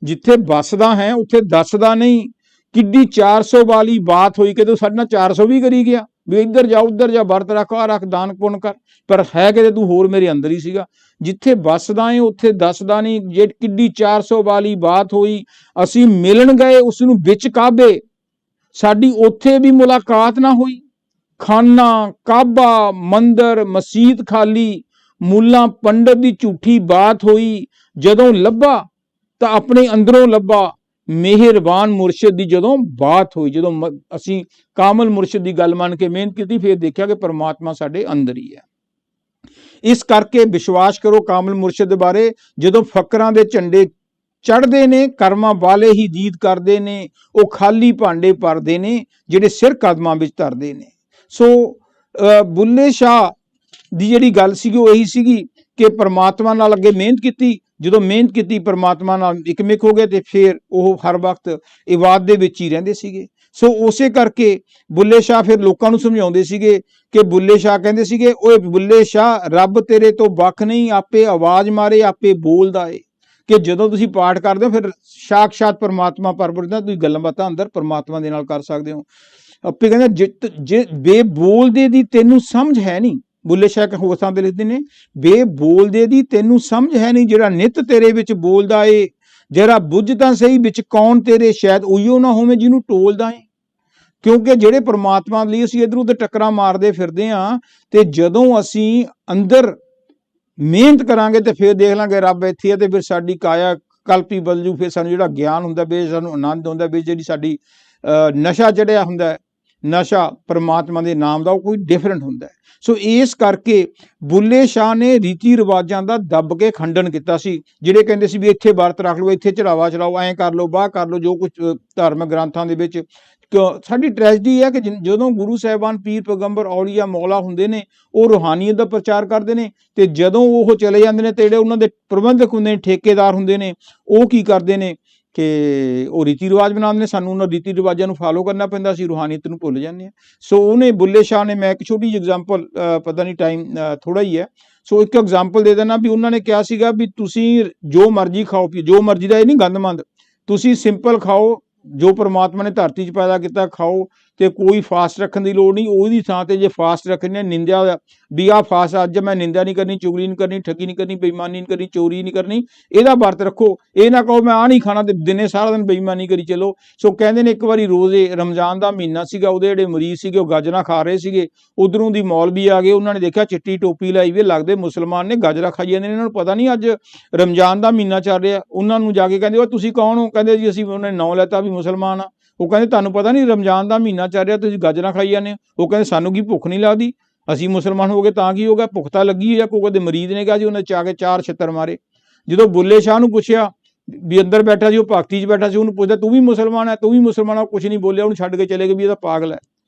ਜਿੱਥੇ ਵੱਸਦਾ ਹੈ ਉੱਥੇ ਦੱਸਦਾ ਨਹੀਂ। ਕਿੱਡੀ 400 ਵਾਲੀ ਬਾਤ ਹੋਈ ਕਿ ਤੂੰ ਸਾਡੇ ਨਾਲ 400 ਵੀ ਕਰੀ ਗਿਆ, ਵੀ ਇੱਧਰ ਜਾ ਉੱਧਰ ਜਾ, ਵਰਤ ਰੱਖ, ਆ ਰੱਖ, ਦਾਨ ਪੁੰਨ ਕਰ, ਪਰ ਹੈ ਕਿਤੇ ਤੂੰ ਹੋਰ ਮੇਰੇ ਅੰਦਰ ਹੀ ਸੀਗਾ। ਜਿੱਥੇ ਵੱਸਦਾ ਹੈ ਉੱਥੇ ਦੱਸਦਾ ਨਹੀਂ। ਜੇ ਕਿੱਡੀ 400 ਵਾਲੀ ਬਾਤ ਹੋਈ, ਅਸੀਂ ਮਿਲਣ ਗਏ ਉਸ ਨੂੰ ਵਿੱਚ ਕਾਬੇ, ਸਾਡੀ ਉੱਥੇ ਵੀ ਮੁਲਾਕਾਤ ਨਾ ਹੋਈ। ਖਾਨਾ, ਕਾਬਾ, ਮੰਦਰ, ਮਸਜਿਦ ਖਾਲੀ, ਮੁੱਲਾ ਪੰਡਤ ਦੀ ਝੂਠੀ ਬਾਤ ਹੋਈ। ਜਦੋਂ ਲੱਭਾ ਤਾਂ ਆਪਣੇ ਅੰਦਰੋਂ ਲੱਭਾ, ਮਿਹਰਬਾਨ ਮੁਰਸ਼ਿਦ ਦੀ ਜਦੋਂ ਬਾਤ ਹੋਈ। ਜਦੋਂ ਅਸੀਂ ਕਾਮਲ ਮੁਰਸ਼ਿਦ ਦੀ ਗੱਲ ਮੰਨ ਕੇ ਮਿਹਨਤ ਕੀਤੀ, ਫਿਰ ਦੇਖਿਆ ਕਿ ਪਰਮਾਤਮਾ ਸਾਡੇ ਅੰਦਰ ਹੀ ਹੈ। ਇਸ ਕਰਕੇ ਵਿਸ਼ਵਾਸ ਕਰੋ ਕਾਮਲ ਮੁਰਸ਼ਿਦ ਦੇ ਬਾਰੇ। ਜਦੋਂ ਫਕਰਾਂ ਦੇ ਝੰਡੇ ਚੜ੍ਹਦੇ ਨੇ, ਕਰਮਾਂ ਵਾਲੇ ਹੀ ਦੀਦ ਕਰਦੇ ਨੇ, ਉਹ ਖਾਲੀ ਭਾਂਡੇ ਭਰਦੇ ਨੇ ਜਿਹੜੇ ਸਿਰ ਕਦਮਾਂ ਵਿੱਚ ਧਰਦੇ ਨੇ। ਸੋ ਬੁੱਲੇ ਸ਼ਾਹ ਦੀ ਜਿਹੜੀ ਗੱਲ ਸੀਗੀ ਉਹ ਇਹੀ ਸੀਗੀ ਕਿ ਪਰਮਾਤਮਾ ਨਾਲ ਅੱਗੇ ਮਿਹਨਤ ਕੀਤੀ। ਜਦੋਂ ਮਿਹਨਤ ਕੀਤੀ, ਪਰਮਾਤਮਾ ਨਾਲ ਇਕਮਿਕ ਹੋ ਗਏ, ਤੇ ਫਿਰ ਉਹ ਹਰ ਵਕਤ ਇਬਾਦਤ ਦੇ ਵਿੱਚ ਹੀ ਰਹਿੰਦੇ ਸੀਗੇ। ਸੋ ਉਸੇ ਕਰਕੇ ਬੁੱਲੇ ਸ਼ਾਹ ਫਿਰ ਲੋਕਾਂ ਨੂੰ ਸਮਝਾਉਂਦੇ ਸੀਗੇ ਕਿ ਬੁੱਲੇ ਸ਼ਾਹ ਕਹਿੰਦੇ ਸੀਗੇ, ਓਏ ਬੁੱਲੇ ਸ਼ਾਹ, ਰੱਬ ਤੇਰੇ ਤੋਂ ਵੱਖ ਨਹੀਂ, ਆਪੇ ਆਵਾਜ਼ ਮਾਰੇ ਆਪੇ ਬੋਲਦਾ ਏ। ਕਿ ਜਦੋਂ ਤੁਸੀਂ ਪਾਠ ਕਰਦੇ ਹੋ ਫਿਰ ਸਾਖਸ਼ਾਤ ਪਰਮਾਤਮਾ ਪ੍ਰਗਟ ਹੁੰਦਾ, ਤੁਸੀਂ ਗੱਲਾਂ ਬਾਤਾਂ ਅੰਦਰ ਪਰਮਾਤਮਾ ਦੇ ਨਾਲ ਕਰ ਸਕਦੇ ਹੋ। ਆਪੇ ਕਹਿੰਦਾ ਜੇ ਬੇਬੋਲਦੇ ਦੀ ਤੈਨੂੰ ਸਮਝ ਹੈ ਨਹੀਂ, ਬੁੱਲੇ ਸ਼ਾਹ ਹੋਰ ਥਾਂ ਤੇ ਲਿਖਦੇ ਨੇ, ਬੇਬੋਲਦੇ ਦੀ ਤੈਨੂੰ ਸਮਝ ਹੈ ਨਹੀਂ, ਜਿਹੜਾ ਨਿਤ ਤੇਰੇ ਵਿੱਚ ਬੋਲਦਾ ਏ, ਜਰਾ ਬੁੱਝ ਤਾਂ ਸਹੀ ਵਿੱਚ ਕੌਣ ਤੇਰੇ, ਸ਼ਾਇਦ ਉਹੀਓ ਨਾ ਹੋਵੇ ਜਿਹਨੂੰ ਟੋਲਦਾ ਏ। ਕਿਉਂਕਿ ਜਿਹੜੇ ਪਰਮਾਤਮਾ ਲਈ ਅਸੀਂ ਇੱਧਰ ਉੱਧਰ ਟੱਕਰਾਂ ਮਾਰਦੇ ਫਿਰਦੇ ਹਾਂ, ਤੇ ਜਦੋਂ ਅਸੀਂ ਅੰਦਰ ਮਿਹਨਤ ਕਰਾਂਗੇ ਤੇ ਫਿਰ ਦੇਖ ਲਾਂਗੇ ਰੱਬ ਇੱਥੇ ਹੈ, ਤੇ ਫਿਰ ਸਾਡੀ ਕਾਇਆ ਕਲਪੀ ਬਦਲ ਜੂ। ਫਿਰ ਸਾਨੂੰ ਜਿਹੜਾ ਗਿਆਨ ਹੁੰਦਾ ਵੀ, ਸਾਨੂੰ ਆਨੰਦ ਆਉਂਦਾ ਵੀ, ਜਿਹੜੀ ਸਾਡੀ ਨਸ਼ਾ ਚੜਿਆ ਹੁੰਦਾ, ਨਸ਼ਾ ਪਰਮਾਤਮਾ ਦੇ ਨਾਮ ਦਾ, ਉਹ ਕੋਈ ਡਿਫਰੈਂਟ ਹੁੰਦਾ। ਸੋ ਇਸ ਕਰਕੇ ਬੁੱਲੇ ਸ਼ਾਹ ਨੇ ਰੀਤੀ ਰਿਵਾਜਾਂ ਦਾ ਦੱਬ ਕੇ ਖੰਡਨ ਕੀਤਾ ਸੀ। ਜਿਹੜੇ ਕਹਿੰਦੇ ਸੀ ਵੀ ਇੱਥੇ ਵਰਤ ਰੱਖ ਲਓ, ਇੱਥੇ ਚੜਾਵਾ ਚੜਾਓ, ਐਂ ਕਰ ਲਓ, ਬਾਹ ਕਰ ਲਓ, ਜੋ ਕੁਝ ਧਾਰਮਿਕ ਗ੍ਰੰਥਾਂ ਦੇ ਵਿੱਚ। ਸਾਡੀ ਟ੍ਰੈਜਡੀ ਹੈ ਕਿ ਜਦੋਂ ਗੁਰੂ ਸਾਹਿਬਾਨ, ਪੀਰ, ਪੈਗੰਬਰ, ਔਲੀਆ, ਮੌਲਾ ਹੁੰਦੇ ਨੇ, ਉਹ ਰੂਹਾਨੀਅਤ ਦਾ ਪ੍ਰਚਾਰ ਕਰਦੇ ਨੇ, ਤੇ ਜਦੋਂ ਉਹ ਚਲੇ ਜਾਂਦੇ ਨੇ ਤੇ ਜਿਹੜੇ ਉਹਨਾਂ ਦੇ ਪ੍ਰਬੰਧਕ ਹੁੰਦੇ ਨੇ, ਠੇਕੇਦਾਰ ਹੁੰਦੇ ਨੇ, ਉਹ ਕੀ ਕਰਦੇ ਨੇ ਕਿ ਉਹ ਰੀਤੀ ਰਿਵਾਜ ਬਣਾਉਂਦੇ ਨੇ। ਸਾਨੂੰ ਉਹਨਾਂ ਰੀਤੀ ਰਿਵਾਜਾਂ ਨੂੰ ਫਾਲੋ ਕਰਨਾ ਪੈਂਦਾ, ਅਸੀਂ ਰੂਹਾਨੀਅਤ ਨੂੰ ਭੁੱਲ ਜਾਂਦੇ ਹਾਂ। ਸੋ ਉਹਨੇ ਬੁੱਲੇ ਸ਼ਾਹ ਨੇ, ਮੈਂ ਇੱਕ ਛੋਟੀ ਜਿਹੀ ਐਗਜ਼ਾਮਪਲ, ਪਤਾ ਨਹੀਂ ਟਾਈਮ ਥੋੜਾ ਹੀ ਹੈ, ਸੋ ਇੱਕ ਐਗਜ਼ਾਮਪਲ ਦੇ ਦੇਣਾ ਵੀ ਉਹਨਾਂ ਨੇ ਕਿਹਾ ਸੀਗਾ ਵੀ ਤੁਸੀਂ ਜੋ ਮਰਜ਼ੀ ਖਾਓ ਪੀਓ, ਜੋ ਮਰਜ਼ੀ ਦਾ, ਇਹ ਨਹੀਂ ਗੰਦਮੰਦ, ਤੁਸੀਂ ਸਿੰਪਲ ਖਾਓ, ਜੋ ਪਰਮਾਤਮਾ ਨੇ ਧਰਤੀ 'ਚ ਪੈਦਾ ਕੀਤਾ ਖਾਓ, ਤੇ ਕੋਈ ਫਾਸਟ ਰੱਖਣ ਦੀ ਲੋੜ ਨਹੀਂ। ਉਹਦੀ ਥਾਂ ਤੇ ਜੇ ਫਾਸਟ ਰੱਖਣੀ ਹੈ, ਨਿੰਦਿਆ ਵੀ ਆਹ ਫਾਸਟ, ਅੱਜ ਮੈਂ ਨਿੰਦਿਆ ਨਹੀਂ ਕਰਨੀ, ਚੁਗਲੀ ਨਹੀਂ ਕਰਨੀ, ਠੱਗੀ ਨਹੀਂ ਕਰਨੀ, ਬੇਈਮਾਨੀ ਨਹੀਂ ਕਰਨੀ, ਚੋਰੀ ਨਹੀਂ ਕਰਨੀ, ਇਹਦਾ ਵਰਤ ਰੱਖੋ। ਇਹ ਨਾ ਕਹੋ ਮੈਂ ਆਹ ਨਹੀਂ ਖਾਣਾ ਤੇ ਦਿਨੇ ਸਾਰਾ ਦਿਨ ਬੇਈਮਾਨੀ ਕਰੀ ਚੱਲੋ। ਸੋ ਕਹਿੰਦੇ ਨੇ ਇੱਕ ਵਾਰੀ ਰੋਜ਼ੇ, ਰਮਜ਼ਾਨ ਦਾ ਮਹੀਨਾ ਸੀਗਾ, ਉਹਦੇ ਜਿਹੜੇ ਮਰੀਜ਼ ਸੀਗੇ ਉਹ ਗਾਜਰਾਂ ਖਾ ਰਹੇ ਸੀਗੇ। ਉਧਰੋਂ ਦੀ ਮੌਲਵੀ ਆ ਗਏ, ਉਹਨਾਂ ਨੇ ਦੇਖਿਆ ਚਿੱਟੀ ਟੋਪੀ ਲਾਈ ਵੀ, ਲੱਗਦੇ ਮੁਸਲਮਾਨ ਨੇ, ਗਾਜਰਾਂ ਖਾਈ ਜਾਂਦੇ ਨੇ, ਇਹਨਾਂ ਨੂੰ ਪਤਾ ਨਹੀਂ ਅੱਜ ਰਮਜ਼ਾਨ ਦਾ ਮਹੀਨਾ ਚੱਲ ਰਿਹਾ। ਉਹਨਾਂ ਨੂੰ ਜਾ ਕੇ ਕਹਿੰਦੇ, ਉਹ ਤੁਸੀਂ ਕੌਣ ਹੋ? ਕਹਿੰਦੇ ਜੀ ਅਸੀਂ, ਉਹਨੇ ਨਾਂ ਲੈਤਾ ਵੀ ਮੁਸਲਮਾਨ ਆ। ਉਹ ਕਹਿੰਦੇ ਤੁਹਾਨੂੰ ਪਤਾ ਨਹੀਂ ਰਮਜ਼ਾਨ ਦਾ ਮਹੀਨਾ ਚੱਲ ਰਿਹਾ, ਤੁਸੀਂ ਗਾਜਰਾਂ ਖਾਈ ਜਾਂਦੇ ਹੋ। ਉਹ ਕਹਿੰਦੇ ਸਾਨੂੰ ਕੀ ਭੁੱਖ ਨਹੀਂ ਲੱਗਦੀ, ਅਸੀਂ ਮੁਸਲਮਾਨ ਹੋ ਗਏ ਤਾਂ ਕੀ ਹੋ ਗਿਆ, ਭੁੱਖ ਤਾਂ ਲੱਗੀ ਹੈ। ਕੋਈ ਕਦੇ ਮਰੀਜ਼ ਨੇ ਕਿਹਾ ਜੀ, ਉਹਨੇ ਚਾ ਕੇ 4 ਛਿੱਤਰ ਮਾਰੇ। ਜਦੋਂ ਬੁੱਲੇ ਸ਼ਾਹ ਨੂੰ ਪੁੱਛਿਆ ਵੀ ਅੰਦਰ ਬੈਠਾ ਸੀ, ਉਹ ਭਗਤੀ 'ਚ ਬੈਠਾ ਸੀ, ਉਹਨੂੰ ਪੁੱਛਦਾ ਤੂੰ ਵੀ ਮੁਸਲਮਾਨ ਹੈ, ਤੂੰ ਵੀ ਮੁਸਲਮਾਨ ਆ? ਕੁਛ ਨਹੀਂ ਬੋਲਿਆ, ਉਹਨੂੰ ਛੱਡ ਕੇ ਚਲੇ ਗਏ ਵੀ ਇਹਦਾ ਪਾਗਲ ਹੈ।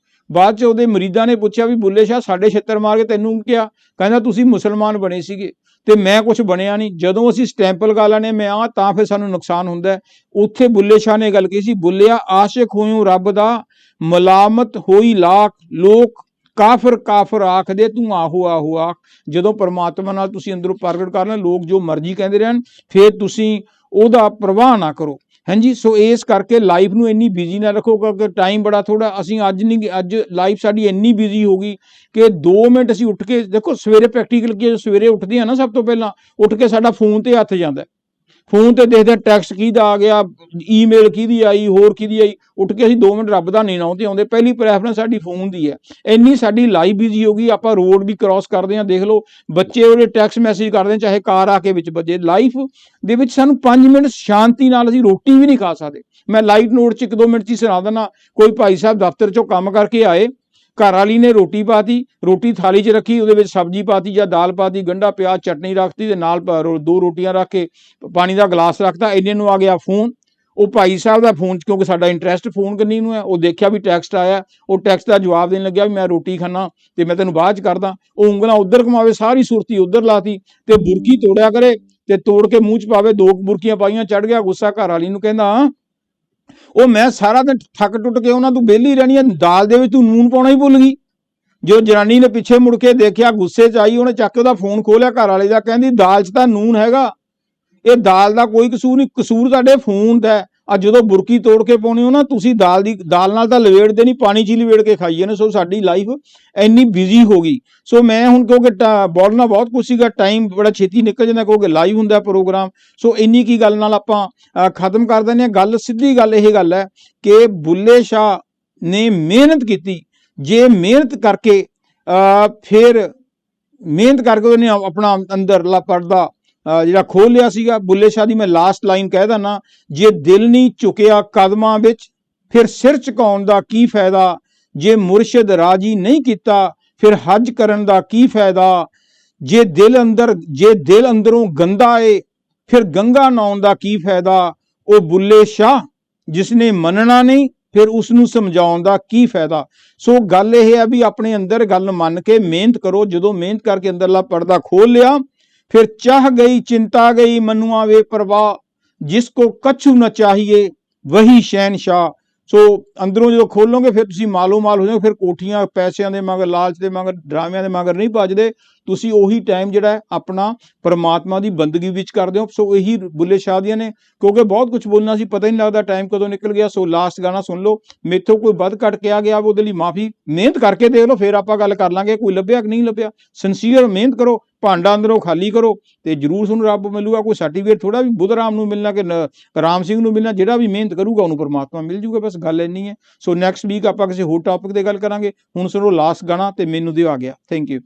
ਬਾਅਦ 'ਚ ਉਹਦੇ ਮਰੀਜ਼ਾਂ ਨੇ ਪੁੱਛਿਆ ਵੀ ਬੁੱਲੇ ਸ਼ਾਹ ਸਾਡੇ ਛਿੱਤਰ ਮਾਰ ਕੇ ਤੈਨੂੰ ਕਿਹਾ? ਕਹਿੰਦਾ ਤੁਸੀਂ ਮੁਸਲਮਾਨ ਬਣੇ ਸੀਗੇ, ਤੇ ਮੈਂ ਕੁਝ ਬਣਿਆ ਨਹੀਂ। ਜਦੋਂ ਅਸੀਂ ਸਟੈਂਪ ਲਗਾ ਲੈਣੇ ਮੈਂ ਆ ਤਾਂ ਫਿਰ ਸਾਨੂੰ ਨੁਕਸਾਨ ਹੁੰਦਾ। ਉੱਥੇ ਬੁੱਲੇ ਸ਼ਾਹ ਨੇ ਗੱਲ ਕਹੀ ਸੀ, ਬੁੱਲਿਆ ਆਸ਼ਿਕ ਹੋਇਓ ਰੱਬ ਦਾ, ਮਲਾਮਤ ਹੋਈ ਲਾਖ, ਲੋਕ ਕਾਫਰ ਕਾਫਰ ਆਖਦੇ ਤੂੰ ਆਹੋ ਆਹੋ ਆਖ। ਜਦੋਂ ਪਰਮਾਤਮਾ ਨਾਲ ਤੁਸੀਂ ਅੰਦਰੋਂ ਪ੍ਰਗਟ ਕਰ ਲੈ, ਲੋਕ ਜੋ ਮਰਜ਼ੀ ਕਹਿੰਦੇ ਰਹਿਣ, ਫਿਰ ਤੁਸੀਂ ਉਹਦਾ ਪ੍ਰਵਾਹ ਨਾ ਕਰੋ। ਹਾਂਜੀ, ਸੋ ਇਸ ਕਰਕੇ ਲਾਈਫ ਨੂੰ ਇੰਨੀ ਬਿਜ਼ੀ ਨਾ ਰੱਖੋ, ਕਿਉਂਕਿ ਟਾਈਮ ਬੜਾ ਥੋੜਾ। ਅਸੀਂ ਅੱਜ ਲਾਈਫ ਸਾਡੀ ਇੰਨੀ ਬਿਜ਼ੀ ਹੋ ਗਈ ਕਿ 2 ਮਿੰਟ ਅਸੀਂ ਉੱਠ ਕੇ ਦੇਖੋ, ਸਵੇਰੇ ਪ੍ਰੈਕਟੀਕਲ ਕੀ, ਸਵੇਰੇ ਉੱਠਦੇ ਆ ਨਾ, ਸਭ ਤੋਂ ਪਹਿਲਾਂ ਉੱਠ ਕੇ ਸਾਡਾ ਫੋਨ ਤੇ ਹੱਥ ਜਾਂਦਾ, ਫੋਨ ਤੇ ਦੇਖਦੇ ਟੈਕਸਟ ਕਿਹਦਾ ਆ ਗਿਆ, ਈਮੇਲ ਕਿਹਦੀ ਆਈ, ਹੋਰ ਕਿਹਦੀ ਆਈ। ਉੱਠ ਕੇ ਅਸੀਂ 2 ਮਿੰਟ ਰੱਬ ਦਾ ਨੀ ਨਾਂ ਤੇ ਆਉਂਦੇ, ਪਹਿਲੀ ਪ੍ਰੈਫਰੈਂਸ ਸਾਡੀ ਫੋਨ ਦੀ ਹੈ। ਇੰਨੀ ਸਾਡੀ ਲਾਈਫ ਬਿਜ਼ੀ ਹੋ ਗਈ, ਆਪਾਂ ਰੋਡ ਵੀ ਕ੍ਰਾਸ ਕਰਦੇ ਹਾਂ, ਦੇਖ ਲਓ ਬੱਚੇ ਉਹਦੇ ਟੈਕਸਟ ਮੈਸੇਜ ਕਰਦੇ, ਚਾਹੇ ਕਾਰ ਆ ਕੇ ਵਿੱਚ ਵੱਜੇ। ਲਾਈਫ ਦੇ ਵਿੱਚ ਸਾਨੂੰ 5 ਮਿੰਟ ਸ਼ਾਂਤੀ ਨਾਲ ਅਸੀਂ ਰੋਟੀ ਵੀ ਨਹੀਂ ਖਾ ਸਕਦੇ। ਮੈਂ ਲਾਈਟ ਨੋਟ 'ਚ 1-2 ਮਿੰਟ 'ਚ ਹੀ ਸੁਣਾ ਦਿੰਦਾ। ਕੋਈ ਭਾਈ ਸਾਹਿਬ ਦਫ਼ਤਰ 'ਚੋਂ ਕੰਮ ਕਰਕੇ ਆਏ, ਘਰ ਵਾਲੀ ਨੇ ਰੋਟੀ ਪਾਤੀ, ਰੋਟੀ ਥਾਲੀ 'ਚ ਰੱਖੀ, ਉਹਦੇ ਵਿੱਚ ਸਬਜ਼ੀ ਪਾਤੀ ਜਾਂ ਦਾਲ ਪਾਤੀ, ਗੰਢਾ ਪਿਆਜ਼ ਚਟਨੀ ਰੱਖਤੀ, ਤੇ ਨਾਲ 2 ਰੋਟੀਆਂ ਰੱਖ ਕੇ ਪਾਣੀ ਦਾ ਗਲਾਸ ਰੱਖਤਾ। ਇੰਨੇ ਨੂੰ ਆ ਗਿਆ ਫੋਨ। ਉਹ ਭਾਈ ਸਾਹਿਬ ਦਾ ਫੋਨ 'ਚ, ਕਿਉਂਕਿ ਸਾਡਾ ਇੰਟਰਸਟ ਫੋਨ ਕਰਨੀ ਨੂੰ ਹੈ, ਉਹ ਦੇਖਿਆ ਵੀ ਟੈਕਸਟ ਆਇਆ, ਉਹ ਟੈਕਸਟ ਦਾ ਜਵਾਬ ਦੇਣ ਲੱਗਿਆ ਵੀ ਮੈਂ ਰੋਟੀ ਖਾਣਾ ਤੇ ਮੈਂ ਤੈਨੂੰ ਬਾਅਦ 'ਚ ਕਰਦਾ। ਉਹ ਉਂਗਲਾਂ ਉੱਧਰ ਘੁਮਾਵੇ, ਸਾਰੀ ਸੁਰਤੀ ਉੱਧਰ ਲਾਤੀ, ਤੇ ਬੁਰਕੀ ਤੋੜਿਆ ਕਰੇ ਤੇ ਤੋੜ ਕੇ ਮੂੰਹ 'ਚ ਪਾਵੇ। 2 ਬੁਰਕੀਆਂ ਪਾਈਆਂ, ਚੜ ਗਿਆ ਗੁੱਸਾ। ਘਰ ਵਾਲੀ ਨੂੰ ਕਹਿੰਦਾ, ਉਹ ਮੈਂ ਸਾਰਾ ਦਿਨ ਥੱਕ ਟੁੱਟ ਕੇ ਉਹਨਾਂ ਤੂੰ ਵਿਹਲੀ ਰਹਿਣੀ ਹੈ, ਦਾਲ ਦੇ ਵਿੱਚ ਤੂੰ ਨੂਨ ਪਾਉਣਾ ਹੀ ਭੁੱਲ ਗਈ। ਜੋ ਜਨਾਨੀ ਨੇ ਪਿੱਛੇ ਮੁੜ ਕੇ ਦੇਖਿਆ, ਗੁੱਸੇ 'ਚ ਆਈ, ਉਹਨੇ ਚੱਕ ਕੇ ਉਹਦਾ ਫੋਨ ਖੋਲਿਆ ਘਰ ਵਾਲੇ ਦਾ, ਕਹਿੰਦੀ ਦਾਲ 'ਚ ਤਾਂ ਨੂਨ ਹੈਗਾ, ਇਹ ਦਾਲ ਦਾ ਕੋਈ ਕਸੂਰ ਨਹੀਂ, ਕਸੂਰ ਤੁਹਾਡੇ ਫੋਨ ਦਾ। ਆ ਜਦੋਂ ਬੁਰਕੀ ਤੋੜ ਕੇ ਪਾਉਣੀ ਹੋ ਨਾ, ਤੁਸੀਂ ਦਾਲ ਨਾਲ ਤਾਂ ਲਵੇੜਦੇ ਨਹੀਂ, ਪਾਣੀ 'ਚ ਹੀ ਲਵੇੜ ਕੇ ਖਾਈਏ ਨਾ। ਸੋ ਸਾਡੀ ਲਾਈਫ ਇੰਨੀ ਬਿਜ਼ੀ ਹੋ ਗਈ। ਸੋ ਮੈਂ ਹੁਣ, ਕਿਉਂਕਿ ਬੋਲਣਾ ਬਹੁਤ ਕੁਛ ਸੀਗਾ, ਟਾਈਮ ਬੜਾ ਛੇਤੀ ਨਿਕਲ ਜਾਂਦਾ, ਕਿਉਂਕਿ ਲਾਈਵ ਹੁੰਦਾ ਪ੍ਰੋਗਰਾਮ। ਸੋ ਇੰਨੀ ਕੀ ਗੱਲ ਨਾਲ ਆਪਾਂ ਖਤਮ ਕਰ ਦਿੰਦੇ ਹਾਂ ਗੱਲ। ਸਿੱਧੀ ਗੱਲ ਇਹ ਗੱਲ ਹੈ ਕਿ ਬੁੱਲੇ ਸ਼ਾਹ ਨੇ ਮਿਹਨਤ ਕੀਤੀ। ਜੇ ਮਿਹਨਤ ਕਰਕੇ ਫਿਰ ਮਿਹਨਤ ਕਰਕੇ ਉਹਨੇ ਆਪਣਾ ਅੰਦਰਲਾ ਪਰਦਾ ਜਿਹੜਾ ਖੋਲ ਲਿਆ ਸੀਗਾ। ਬੁੱਲੇ ਸ਼ਾਹ ਦੀ ਮੈਂ ਲਾਸਟ ਲਾਈਨ ਕਹਿ ਦਿੰਦਾ, ਜੇ ਦਿਲ ਨਹੀਂ ਝੁਕਿਆ ਕਦਮਾਂ ਵਿੱਚ, ਫਿਰ ਸਿਰ ਝੁਕਾਉਣ ਦਾ ਕੀ ਫਾਇਦਾ। ਜੇ ਮੁਰਸ਼ਿਦ ਰਾਜੀ ਨਹੀਂ ਕੀਤਾ, ਫਿਰ ਹੱਜ ਕਰਨ ਦਾ ਕੀ ਫਾਇਦਾ। ਜੇ ਦਿਲ ਅੰਦਰੋਂ ਗੰਦਾ ਏ, ਫਿਰ ਗੰਗਾ ਨਹਾਉਣ ਦਾ ਕੀ ਫਾਇਦਾ। ਉਹ ਬੁੱਲੇ ਸ਼ਾਹ ਜਿਸਨੇ ਮੰਨਣਾ ਨਹੀਂ, ਫਿਰ ਉਸ ਨੂੰ ਸਮਝਾਉਣ ਦਾ ਕੀ ਫਾਇਦਾ। ਸੋ ਗੱਲ ਇਹ ਹੈ ਵੀ ਆਪਣੇ ਅੰਦਰ ਗੱਲ ਮੰਨ ਕੇ ਮਿਹਨਤ ਕਰੋ। ਜਦੋਂ ਮਿਹਨਤ ਕਰਕੇ ਅੰਦਰਲਾ ਪਰਦਾ ਖੋਲ ਲਿਆ, ਫਿਰ ਚਾਹ ਗਈ ਚਿੰਤਾ ਗਈ ਮनुआ वे परवाह, जिसको कछु न चाहिए वही शहनशाह। ਸੋ ਅੰਦਰੋਂ ਜਦੋਂ ਖੋਲੋਗੇ ਫਿਰ ਤੁਸੀਂ ਮਾਲੋ ਮਾਲ ਹੋ ਜਾਓਗੇ। ਫਿਰ ਕੋਠੀਆਂ ਪੈਸਿਆਂ ਦੇ ਮਗਰ, ਲਾਲਚ ਦੇ ਮਗਰ, ਡਰਾਮਿਆਂ ਦੇ ਮਗਰ ਨਹੀਂ ਭੱਜਦੇ ਤੁਸੀਂ। ਉਹੀ ਟਾਈਮ ਜਿਹੜਾ ਆਪਣਾ ਪਰਮਾਤਮਾ ਦੀ ਬੰਦਗੀ ਵਿੱਚ ਕਰਦੇ ਹੋ। ਸੋ ਇਹੀ ਬੁੱਲੇ ਸ਼ਾਹ ਦੀਆਂ ਨੇ, ਕਿਉਂਕਿ ਬਹੁਤ ਕੁਝ ਬੋਲਣਾ ਸੀ, ਪਤਾ ਹੀ ਨਹੀਂ ਲੱਗਦਾ ਟਾਈਮ ਕਦੋਂ ਨਿਕਲ ਗਿਆ। ਸੋ ਲਾਸਟ ਗਾਣਾ ਸੁਣ ਲਓ। ਮੇਥੋਂ ਕੋਈ ਵੱਧ ਘੱਟ ਕਿਹਾ ਗਿਆ ਉਹਦੇ ਲਈ ਮਾਫੀ। ਮਿਹਨਤ ਕਰਕੇ ਦੇਖ ਲਓ, ਫਿਰ ਆਪਾਂ ਗੱਲ ਕਰ ਲਾਂਗੇ ਕੋਈ ਲੱਭਿਆ ਕਿ ਨਹੀਂ ਲੱਭਿਆ। ਸਿੰਸੀਅਰ ਮਿਹਨਤ ਕਰੋ, ਭਾਂਡਾ ਅੰਦਰੋਂ ਖਾਲੀ ਕਰੋ, ਤੇ ਜ਼ਰੂਰ ਤੁਹਾਨੂੰ ਰੱਬ ਮਿਲੂਗਾ। ਕੋਈ ਸਰਟੀਫਿਕੇਟ ਥੋੜਾ ਵੀ ਬੁੱਧ ਰਾਮ ਨੂੰ ਮਿਲਣਾ ਕਿ ਰਾਮ ਸਿੰਘ ਨੂੰ ਮਿਲਣਾ। ਜਿਹੜਾ ਵੀ ਮਿਹਨਤ ਕਰੂਗਾ ਉਹਨੂੰ ਪਰਮਾਤਮਾ ਮਿਲ ਜੂਗਾ। ਬਸ ਗੱਲ ਇੰਨੀ ਹੈ। ਸੋ ਨੈਕਸਟ ਵੀਕ ਆਪਾਂ ਕਿਸੇ ਹੋਰ ਟੌਪਿਕ ਤੇ ਗੱਲ ਕਰਾਂਗੇ। ਹੁਣ ਸੁਣੋ ਲਾਸਟ ਗਾਣਾ ਤੇ ਮੈਨੂੰ ਦਿਓ ਆ ਗਿਆ। Thank you.